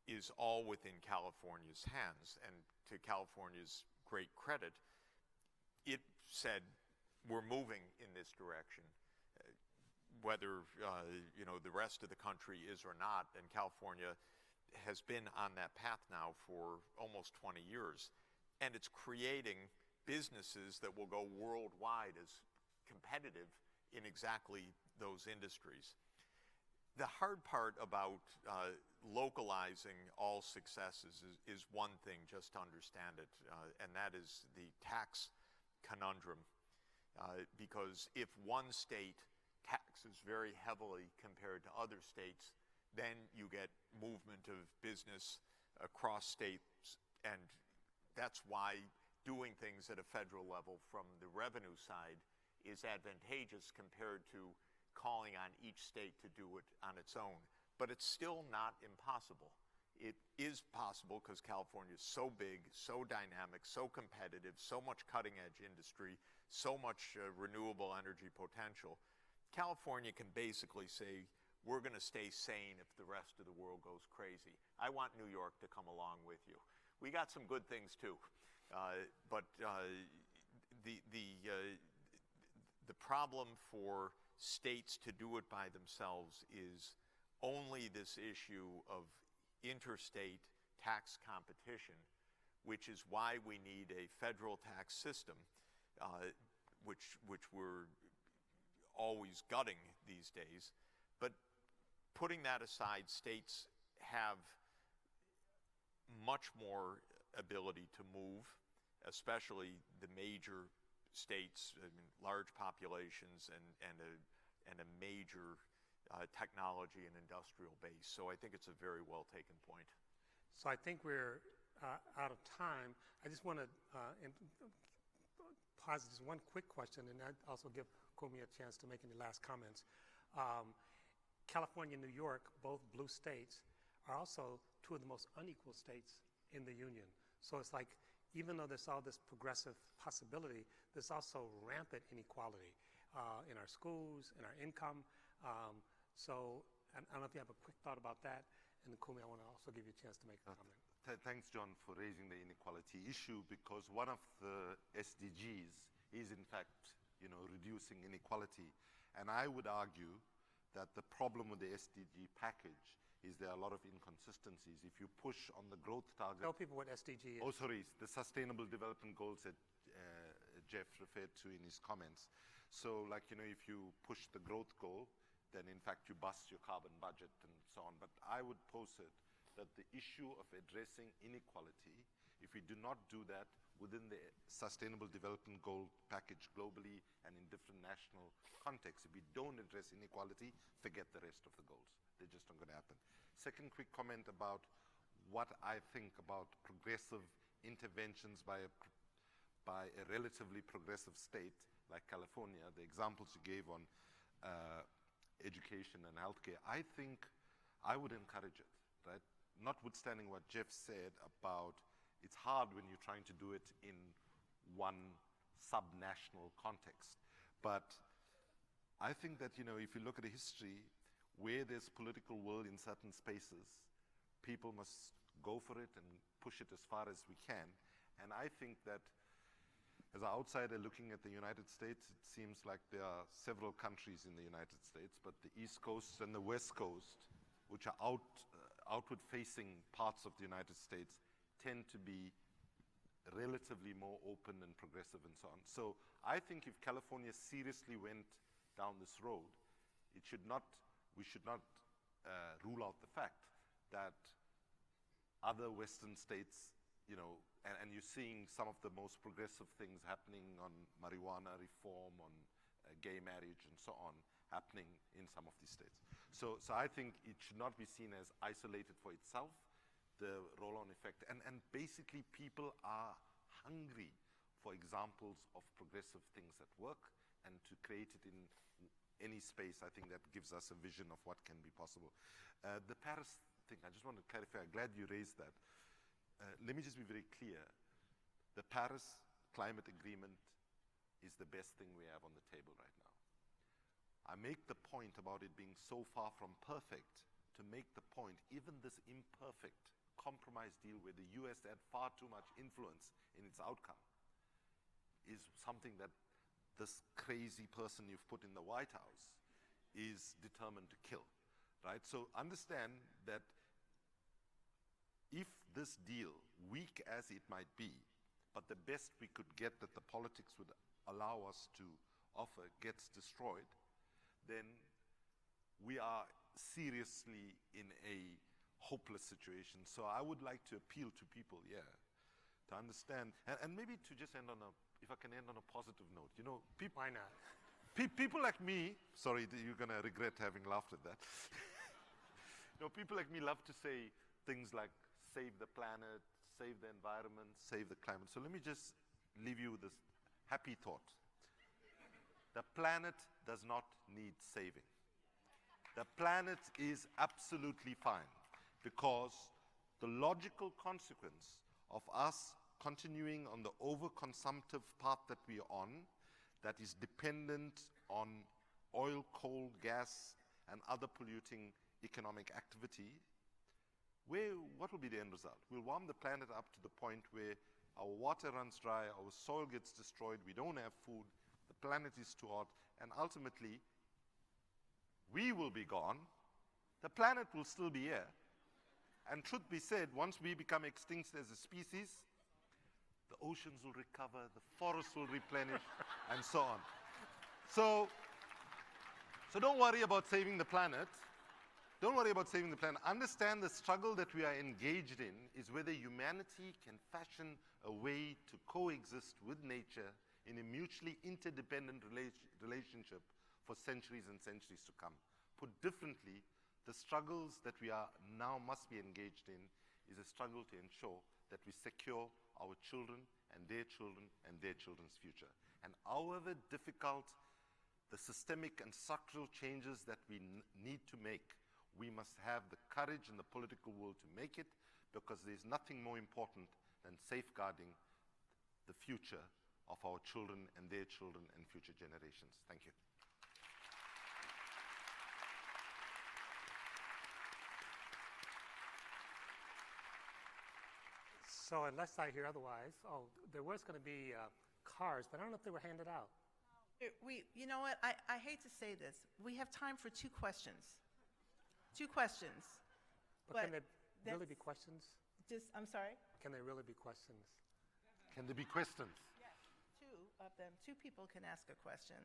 is all within California's hands. And to California's great credit, it said, we're moving in this direction. Whether the rest of the country is or not, and California has been on that path now for almost 20 years. And it's creating businesses that will go worldwide as competitive in exactly those industries. The hard part about localizing all successes is one thing, just to understand it, and that is the tax conundrum. Because if one state taxes very heavily compared to other states, then you get movement of business across states, and that's why doing things at a federal level from the revenue side is advantageous compared to calling on each state to do it on its own. But it's still not impossible. It is possible because California is so big, so dynamic, so competitive, so much cutting-edge industry, so much renewable energy potential. California can basically say, we're going to stay sane if the rest of the world goes crazy. I want New York to come along with you. We got some good things too, but the problem for states to do it by themselves is only this issue of interstate tax competition, which is why we need a federal tax system, which we're always gutting these days. But putting that aside, states have much more ability to move, especially the major states, large populations and a major technology and industrial base. So I think it's a very well taken point. So I think we're out of time. I just want to pose just one quick question, and I'd also give Kumi a chance to make any last comments. California and New York, both blue states, are also two of the most unequal states in the union. So it's like, even though there's all this progressive possibility, there's also rampant inequality in our schools, in our income. So I don't know if you have a quick thought about that. And Kumi, I want to also give you a chance to make a comment. Thanks, John, for raising the inequality issue, because one of the SDGs is, in fact, reducing inequality. And I would argue that the problem with the SDG package is there are a lot of inconsistencies. If you push on the growth target... Tell people what SDG is. Oh, sorry, the Sustainable Development Goals that Jeff referred to in his comments. So, if you push the growth goal, then in fact you bust your carbon budget and so on. But I would posit that the issue of addressing inequality, if we do not do that within the Sustainable Development Goal package globally and in different national contexts, if we don't address inequality, forget the rest of the goals. They're just not going to happen. Second quick comment about what I think about progressive interventions by a relatively progressive state like California, the examples you gave on education and healthcare. I think I would encourage it, right? Notwithstanding what Jeff said about it's hard when you're trying to do it in one subnational context. But I think that, if you look at the history, where there's political will in certain spaces, people must go for it and push it as far as we can. And I think that as an outsider looking at the United States, it seems like there are several countries in the United States, but the East Coast and the West Coast, which are outward-facing parts of the United States, tend to be relatively more open and progressive and so on. So I think if California seriously went down this road, we should not rule out the fact that other Western states, and you're seeing some of the most progressive things happening on marijuana reform, on gay marriage and so on, happening in some of these states. So I think it should not be seen as isolated for itself, the roll-on effect. And basically people are hungry for examples of progressive things that work, and to create it in any space, I think that gives us a vision of what can be possible. The Paris thing. I just want to clarify. I'm glad you raised that. Let me just be very clear. The Paris Climate Agreement is the best thing we have on the table right now. I make the point about it being so far from perfect to make the point, even this imperfect compromise deal where the US had far too much influence in its outcome is something that this crazy person you've put in the White House is determined to kill, right? So understand that if this deal, weak as it might be, but the best we could get that the politics would allow us to offer gets destroyed, then we are seriously in a hopeless situation. So I would like to appeal to people, to understand, and maybe to just end on if I can end on a positive note. You know, Why not? People like me, sorry, you're going to regret having laughed at that. People like me love to say things like save the planet, save the environment, save the climate. So let me just leave you with this happy thought. The planet does not need saving. The planet is absolutely fine because the logical consequence of us continuing on the overconsumptive path that we are on, that is dependent on oil, coal, gas, and other polluting economic activity, what will be the end result? We'll warm the planet up to the point where our water runs dry, our soil gets destroyed, we don't have food, the planet is too hot, and ultimately, we will be gone, the planet will still be here. And truth be said, once we become extinct as a species, the oceans will recover, the forests will replenish, and so on. So don't worry about saving the planet. Don't worry about saving the planet. Understand the struggle that we are engaged in is whether humanity can fashion a way to coexist with nature in a mutually interdependent relationship for centuries and centuries to come. Put differently, the struggles that we are now must be engaged in is a struggle to ensure that we secure our children and their children's future. And however difficult the systemic and structural changes that we need to make, we must have the courage in the political will to make it, because there's nothing more important than safeguarding the future of our children and their children and future generations. Thank you. So unless I hear otherwise, there was going to be cards, but I don't know if they were handed out. You know what? I hate to say this. We have time for 2 questions. 2 questions. But can there really be questions? I'm sorry? Can there really be questions? Can there be questions? Yes, 2 of them. 2 people can ask a question.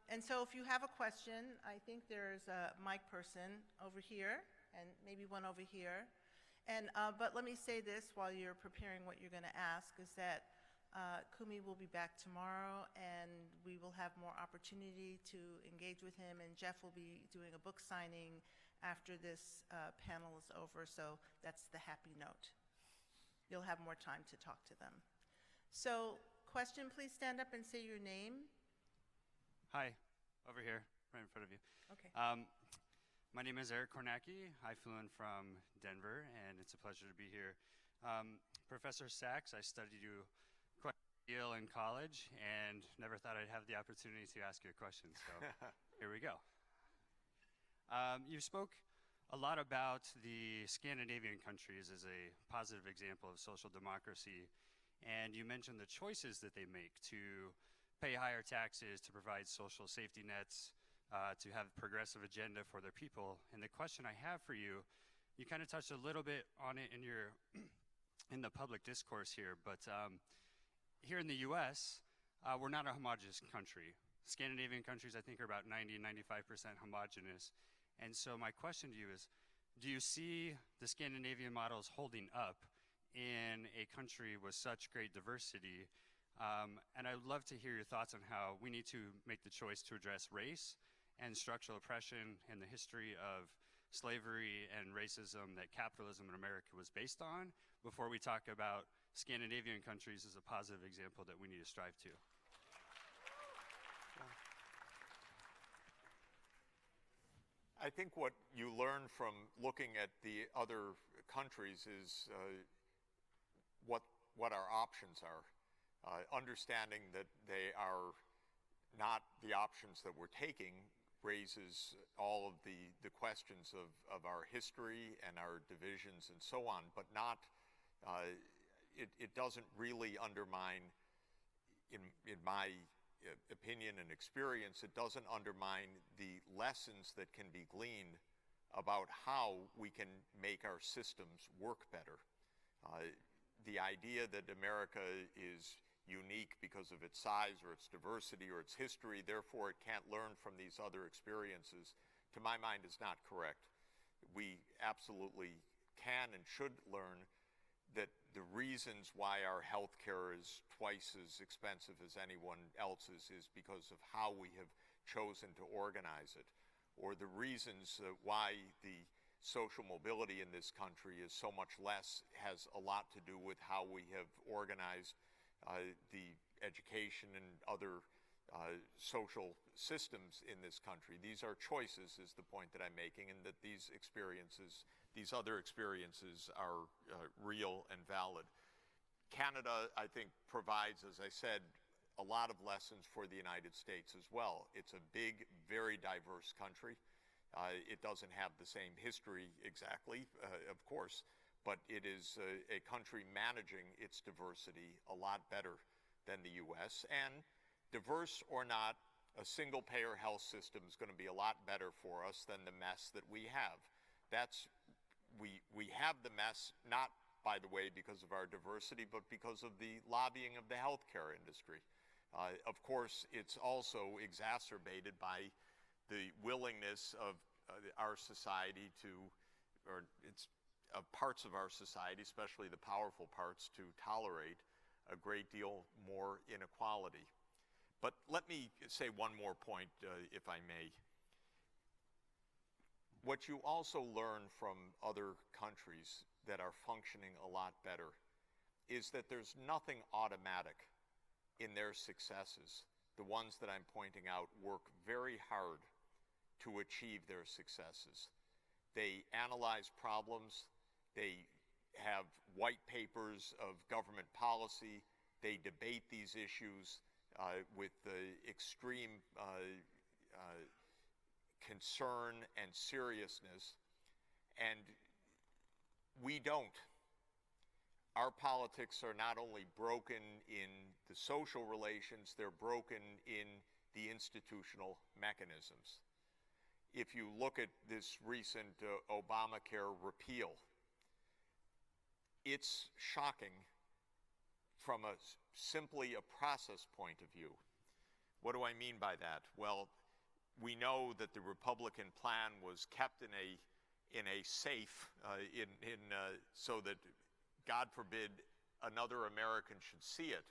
And so if you have a question, I think there's a mic person over here and maybe one over here. And, but let me say this while you're preparing what you're going to ask, is that Kumi will be back tomorrow, and we will have more opportunity to engage with him, and Jeff will be doing a book signing after this panel is over, so that's the happy note. You'll have more time to talk to them. So, question, please stand up and say your name. Hi, over here, right in front of you. Okay. My name is Eric Kornacki. I flew in from Denver, and it's a pleasure to be here. Professor Sachs, I studied you quite a deal in college, and never thought I'd have the opportunity to ask you a question, so here we go. You spoke a lot about the Scandinavian countries as a positive example of social democracy, and you mentioned the choices that they make to pay higher taxes, to provide social safety nets, to have a progressive agenda for their people. And the question I have for you, you kind of touched a little bit on it in your in the public discourse here, but here in the US, we're not a homogeneous country. Scandinavian countries, I think, are about 90-95% homogeneous. And so my question to you is, do you see the Scandinavian models holding up in a country with such great diversity? And I would love to hear your thoughts on how we need to make the choice to address race and structural oppression and the history of slavery and racism that capitalism in America was based on before we talk about Scandinavian countries as a positive example that we need to strive to. I think what you learn from looking at the other countries is what our options are. Understanding that they are not the options that we're taking raises all of the questions of our history and our divisions and so on, but not, it doesn't really undermine, in my opinion and experience, it doesn't undermine the lessons that can be gleaned about how we can make our systems work better. The idea that America is unique because of its size or its diversity or its history, therefore it can't learn from these other experiences, to my mind is not correct. We absolutely can and should learn that the reasons why our health care is twice as expensive as anyone else's is because of how we have chosen to organize it, or the reasons why the social mobility in this country is so much less has a lot to do with how we have organized the education and other social systems in this country. These are choices, is the point that I'm making, and that these experiences, these other experiences are real and valid. Canada, I think, provides, as I said, a lot of lessons for the United States as well. It's a big, very diverse country. It doesn't have the same history exactly, of course, but it is a country managing its diversity a lot better than the U.S. And diverse or not, a single-payer health system is going to be a lot better for us than the mess that we have. We have the mess, not, by the way, because of our diversity, but because of the lobbying of the healthcare industry. Of course, it's also exacerbated by the willingness of our society to, or it's parts of our society, especially the powerful parts, to tolerate a great deal more inequality. But let me say one more point, if I may. What you also learn from other countries that are functioning a lot better is that there's nothing automatic in their successes. The ones that I'm pointing out work very hard to achieve their successes. They analyze problems. They have white papers of government policy. They debate these issues with extreme concern and seriousness. And we don't. Our politics are not only broken in the social relations, they're broken in the institutional mechanisms. If you look at this recent Obamacare repeal, it's shocking from simply a process point of view. What do I mean by that? Well, we know that the Republican plan was kept in a safe, so that, God forbid, another American should see it,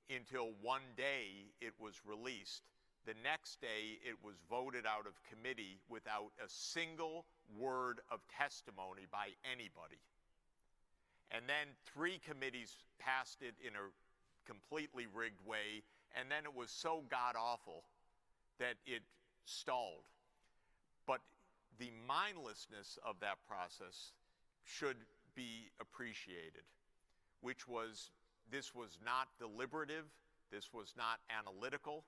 until one day it was released. The next day it was voted out of committee without a single word of testimony by anybody. And then 3 committees passed it in a completely rigged way, and then it was so god-awful that it stalled. But the mindlessness of that process should be appreciated, this was not deliberative, this was not analytical,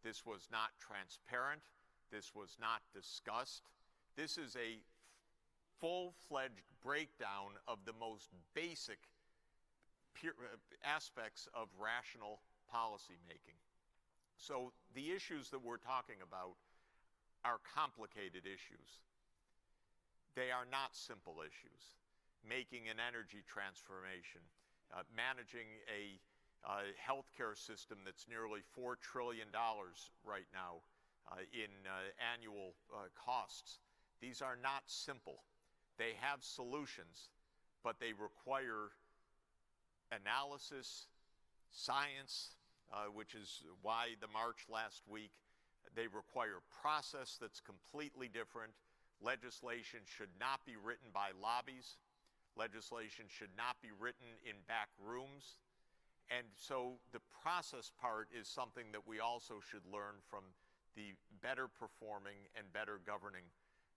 this was not transparent, this was not discussed. This is a full-fledged breakdown of the most basic aspects of rational policy making. So the issues that we're talking about are complicated issues. They are not simple issues. Making an energy transformation, managing a healthcare system that's nearly $4 trillion right now in annual costs. These are not simple. They have solutions, but they require analysis, science, which is why the march last week. They require process that's completely different. Legislation should not be written by lobbies. Legislation should not be written in back rooms. And so the process part is something that we also should learn from the better performing and better governing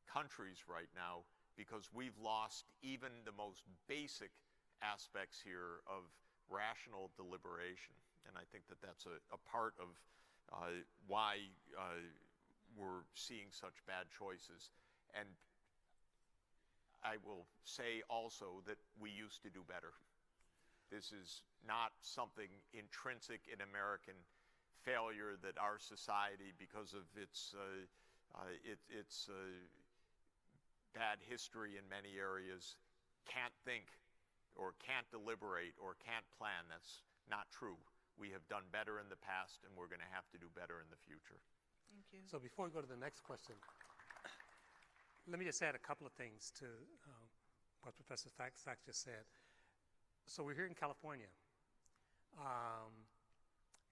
countries right now because we've lost even the most basic aspects here of rational deliberation. And I think that that's a part of why we're seeing such bad choices. And I will say also that we used to do better. This is not something intrinsic in American failure that our society, because of its bad history in many areas, can't think or can't deliberate or can't plan. That's not true. We have done better in the past, and we're going to have to do better in the future. Thank you. So before we go to the next question, let me just add a couple of things to what Professor Sachs just said. So we're here in California.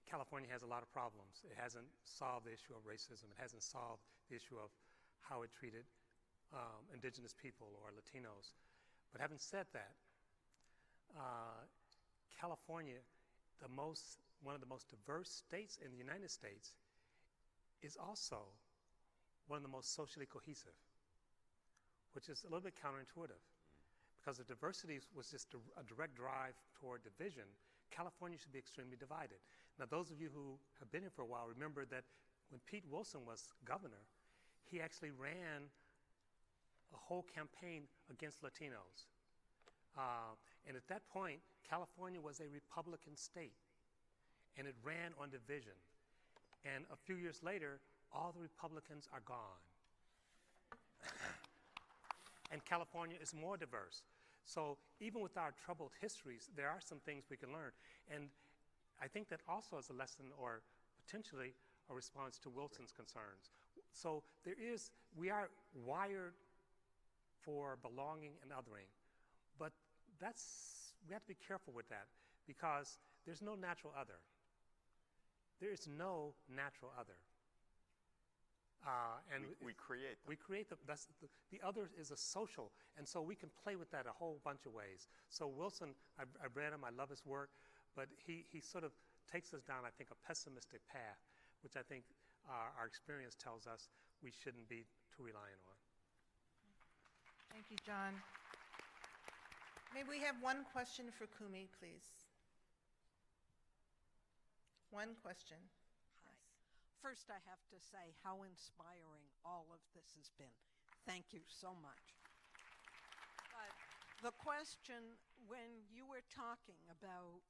California has a lot of problems. It hasn't solved the issue of racism. It hasn't solved the issue of how it treated indigenous people or Latinos. But having said that, California, one of the most diverse states in the United States, is also one of the most socially cohesive, which is a little bit counterintuitive. Because if diversity was just a direct drive toward division, California should be extremely divided. Now, those of you who have been here for a while remember that when Pete Wilson was governor, he actually ran a whole campaign against Latinos. And at that point, California was a Republican state, and it ran on division. And a few years later, all the Republicans are gone. And California is more diverse. So even with our troubled histories, there are some things we can learn. And I think that also is a lesson or potentially a response to Wilson's concerns. So we are wired for belonging and othering, but we have to be careful with that because there's no natural other. There is no natural other. And we create them. We create them. The other is a social, and so we can play with that a whole bunch of ways. So Wilson, I've read him, I love his work, but he sort of takes us down, I think, a pessimistic path, which I think our experience tells us we shouldn't be too reliant on. Thank you, John. May we have one question for Kumi, please? One question. First, I have to say how inspiring all of this has been. Thank you so much. But the question, when you were talking about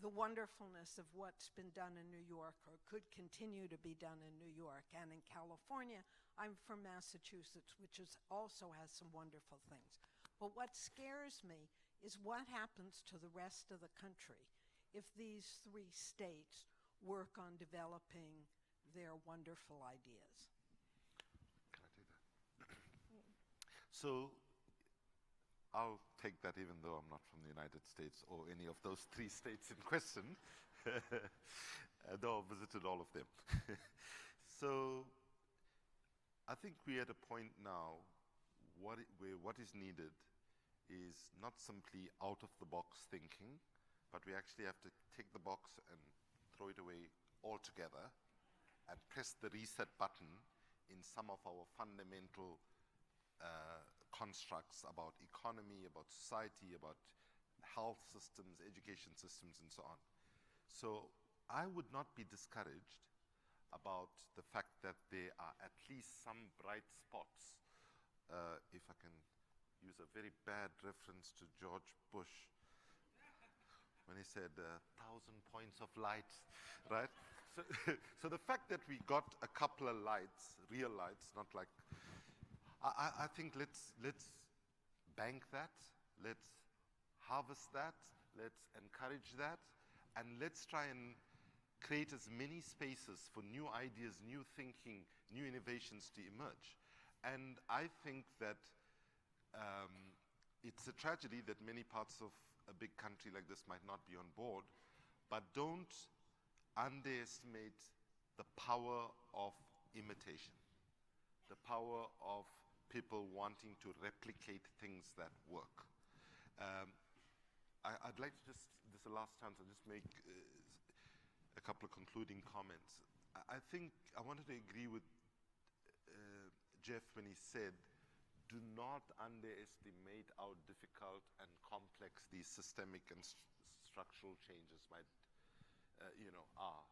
the wonderfulness of what's been done in New York or could continue to be done in New York and in California, I'm from Massachusetts, which also has some wonderful things. But what scares me is what happens to the rest of the country if these three states work on developing their wonderful ideas. Can I take that? So I'll take that even though I'm not from the United States or any of those three states in question, though I've visited all of them. So I think we're at a point now where what is needed is not simply out-of-the-box thinking, but we actually have to take the box and throw it away altogether and press the reset button in some of our fundamental constructs about economy, about society, about health systems, education systems, and so on. So I would not be discouraged about the fact that there are at least some bright spots. If I can use a very bad reference to George Bush, when he said 1,000 points of light, right? So the fact that we got a couple of lights, real lights, not like, I think let's bank that, let's harvest that, let's encourage that, and let's try and create as many spaces for new ideas, new thinking, new innovations to emerge. And I think that it's a tragedy that many parts of a big country like this might not be on board, but don't underestimate the power of imitation, the power of people wanting to replicate things that work. I'd like to this is the last chance, I'll just make a couple of concluding comments. I think I wanted to agree with Jeff when he said, do not underestimate how difficult and complex these systemic and structural changes might, are.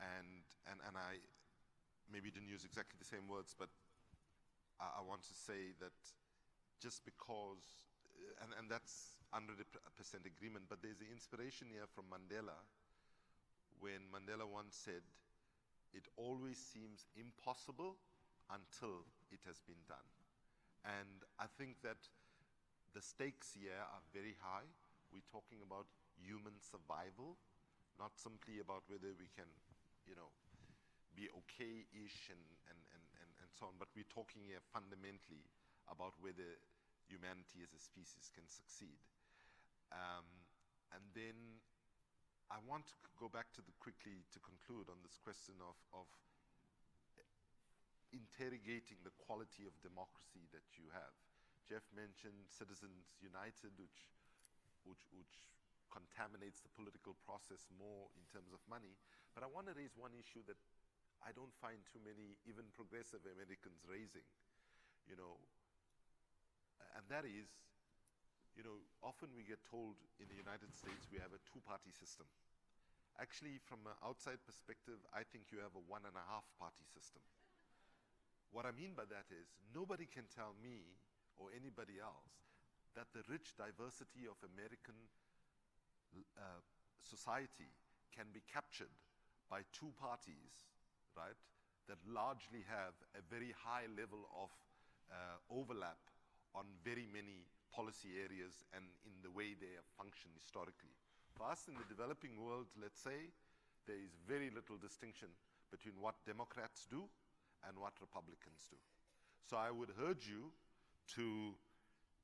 And I maybe didn't use exactly the same words, but I want to say that just because, and that's 100% agreement, but there's an inspiration here from Mandela when Mandela once said, it always seems impossible until it has been done. And I think that the stakes here are very high. We're talking about human survival, not simply about whether we can, be okay-ish and so on, but we're talking here fundamentally about whether humanity as a species can succeed. And then I want to go back to quickly to conclude on this question of interrogating the quality of democracy that you have. Jeff mentioned Citizens United, which contaminates the political process more in terms of money. But I want to raise one issue that I don't find too many, even progressive Americans raising, and that is, often we get told in the United States we have a two-party system. Actually, from an outside perspective, I think you have a 1.5-party system. What I mean by that is, nobody can tell me or anybody else that the rich diversity of American society can be captured by two parties, right, that largely have a very high level of overlap on very many policy areas and in the way they have functioned historically. For us in the developing world, let's say, there is very little distinction between what Democrats do and what Republicans do. So I would urge you to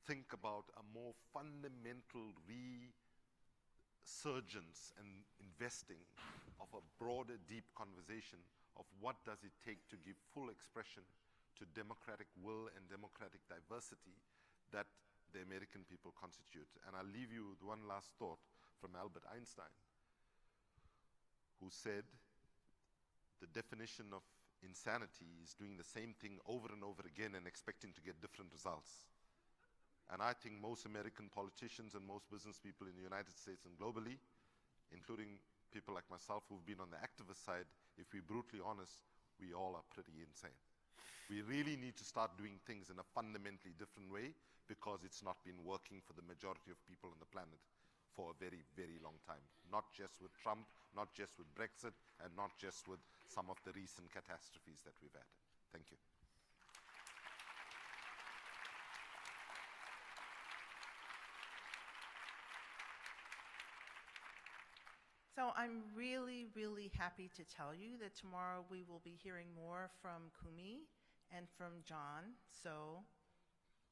think about a more fundamental resurgence and investing of a broader, deep conversation of what does it take to give full expression to democratic will and democratic diversity that the American people constitute. And I'll leave you with one last thought from Albert Einstein, who said the definition of insanity is doing the same thing over and over again and expecting to get different results. And I think most American politicians and most business people in the United States and globally, including people like myself who've been on the activist side, if we're brutally honest, we all are pretty insane. We really need to start doing things in a fundamentally different way because it's not been working for the majority of people on the planet for a very, very long time. Not just with Trump, not just with Brexit, and not just with some of the recent catastrophes that we've had. Thank you. So I'm really, really happy to tell you that tomorrow we will be hearing more from Kumi and from John. So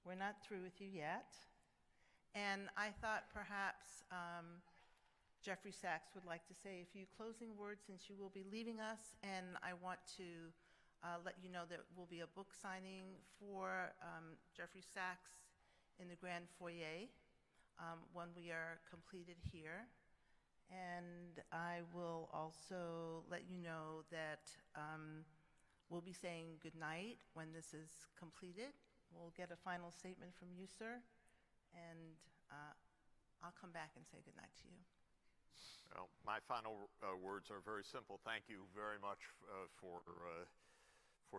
we're not through with you yet. And I thought perhaps Jeffrey Sachs would like to say a few closing words since you will be leaving us. And I want to let you know that will be a book signing for Jeffrey Sachs in the Grand Foyer when we are completed here. And I will also let you know that we'll be saying goodnight when this is completed. We'll get a final statement from you, sir, and I'll come back and say goodnight to you. Well, my final words are very simple. Thank you very much for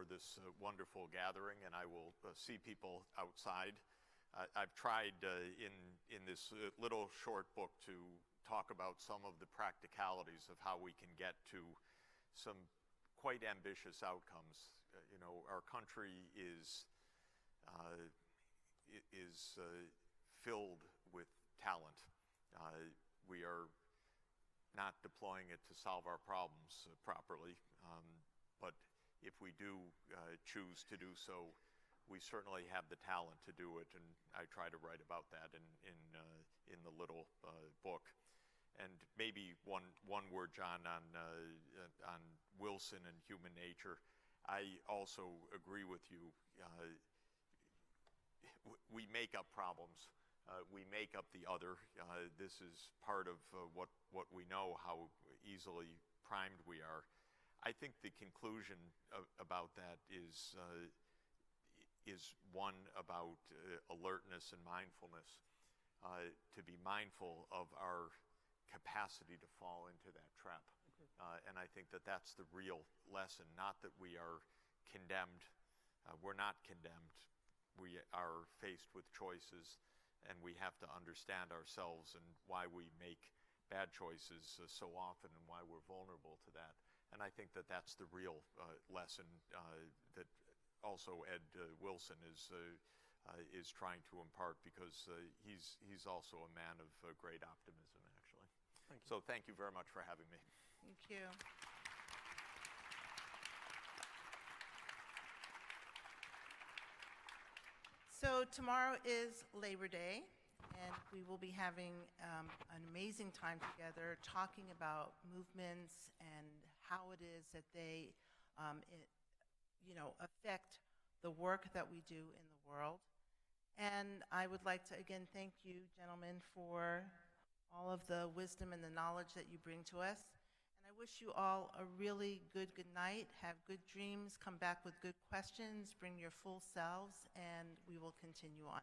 this wonderful gathering, and I will see people outside. I've tried in this little short book to talk about some of the practicalities of how we can get to some quite ambitious outcomes. Our country is filled with talent. We are not deploying it to solve our problems properly, but if we do choose to do so, we certainly have the talent to do it, and I try to write about that in the little book. And maybe one word, John, on Wilson and human nature. I also agree with you. We make up problems. We make up the other. This is part of what we know, how easily primed we are. I think the conclusion about that is is one about alertness and mindfulness, to be mindful of our capacity to fall into that trap. And I think that that's the real lesson, not that we are condemned. We're not condemned. We are faced with choices, and we have to understand ourselves and why we make bad choices so often and why we're vulnerable to that. And I think that that's the real lesson that also Ed Wilson is trying to impart, because he's also a man of great optimism, actually. Thank you. So thank you very much for having me. Thank you. So tomorrow is Labor Day, and we will be having an amazing time together talking about movements and how it is that they, affect the work that we do in the world. And I would like to again thank you, gentlemen, for all of the wisdom and the knowledge that you bring to us. And I wish you all a really good night. Have good dreams. Come back with good questions. Bring your full selves, and we will continue on.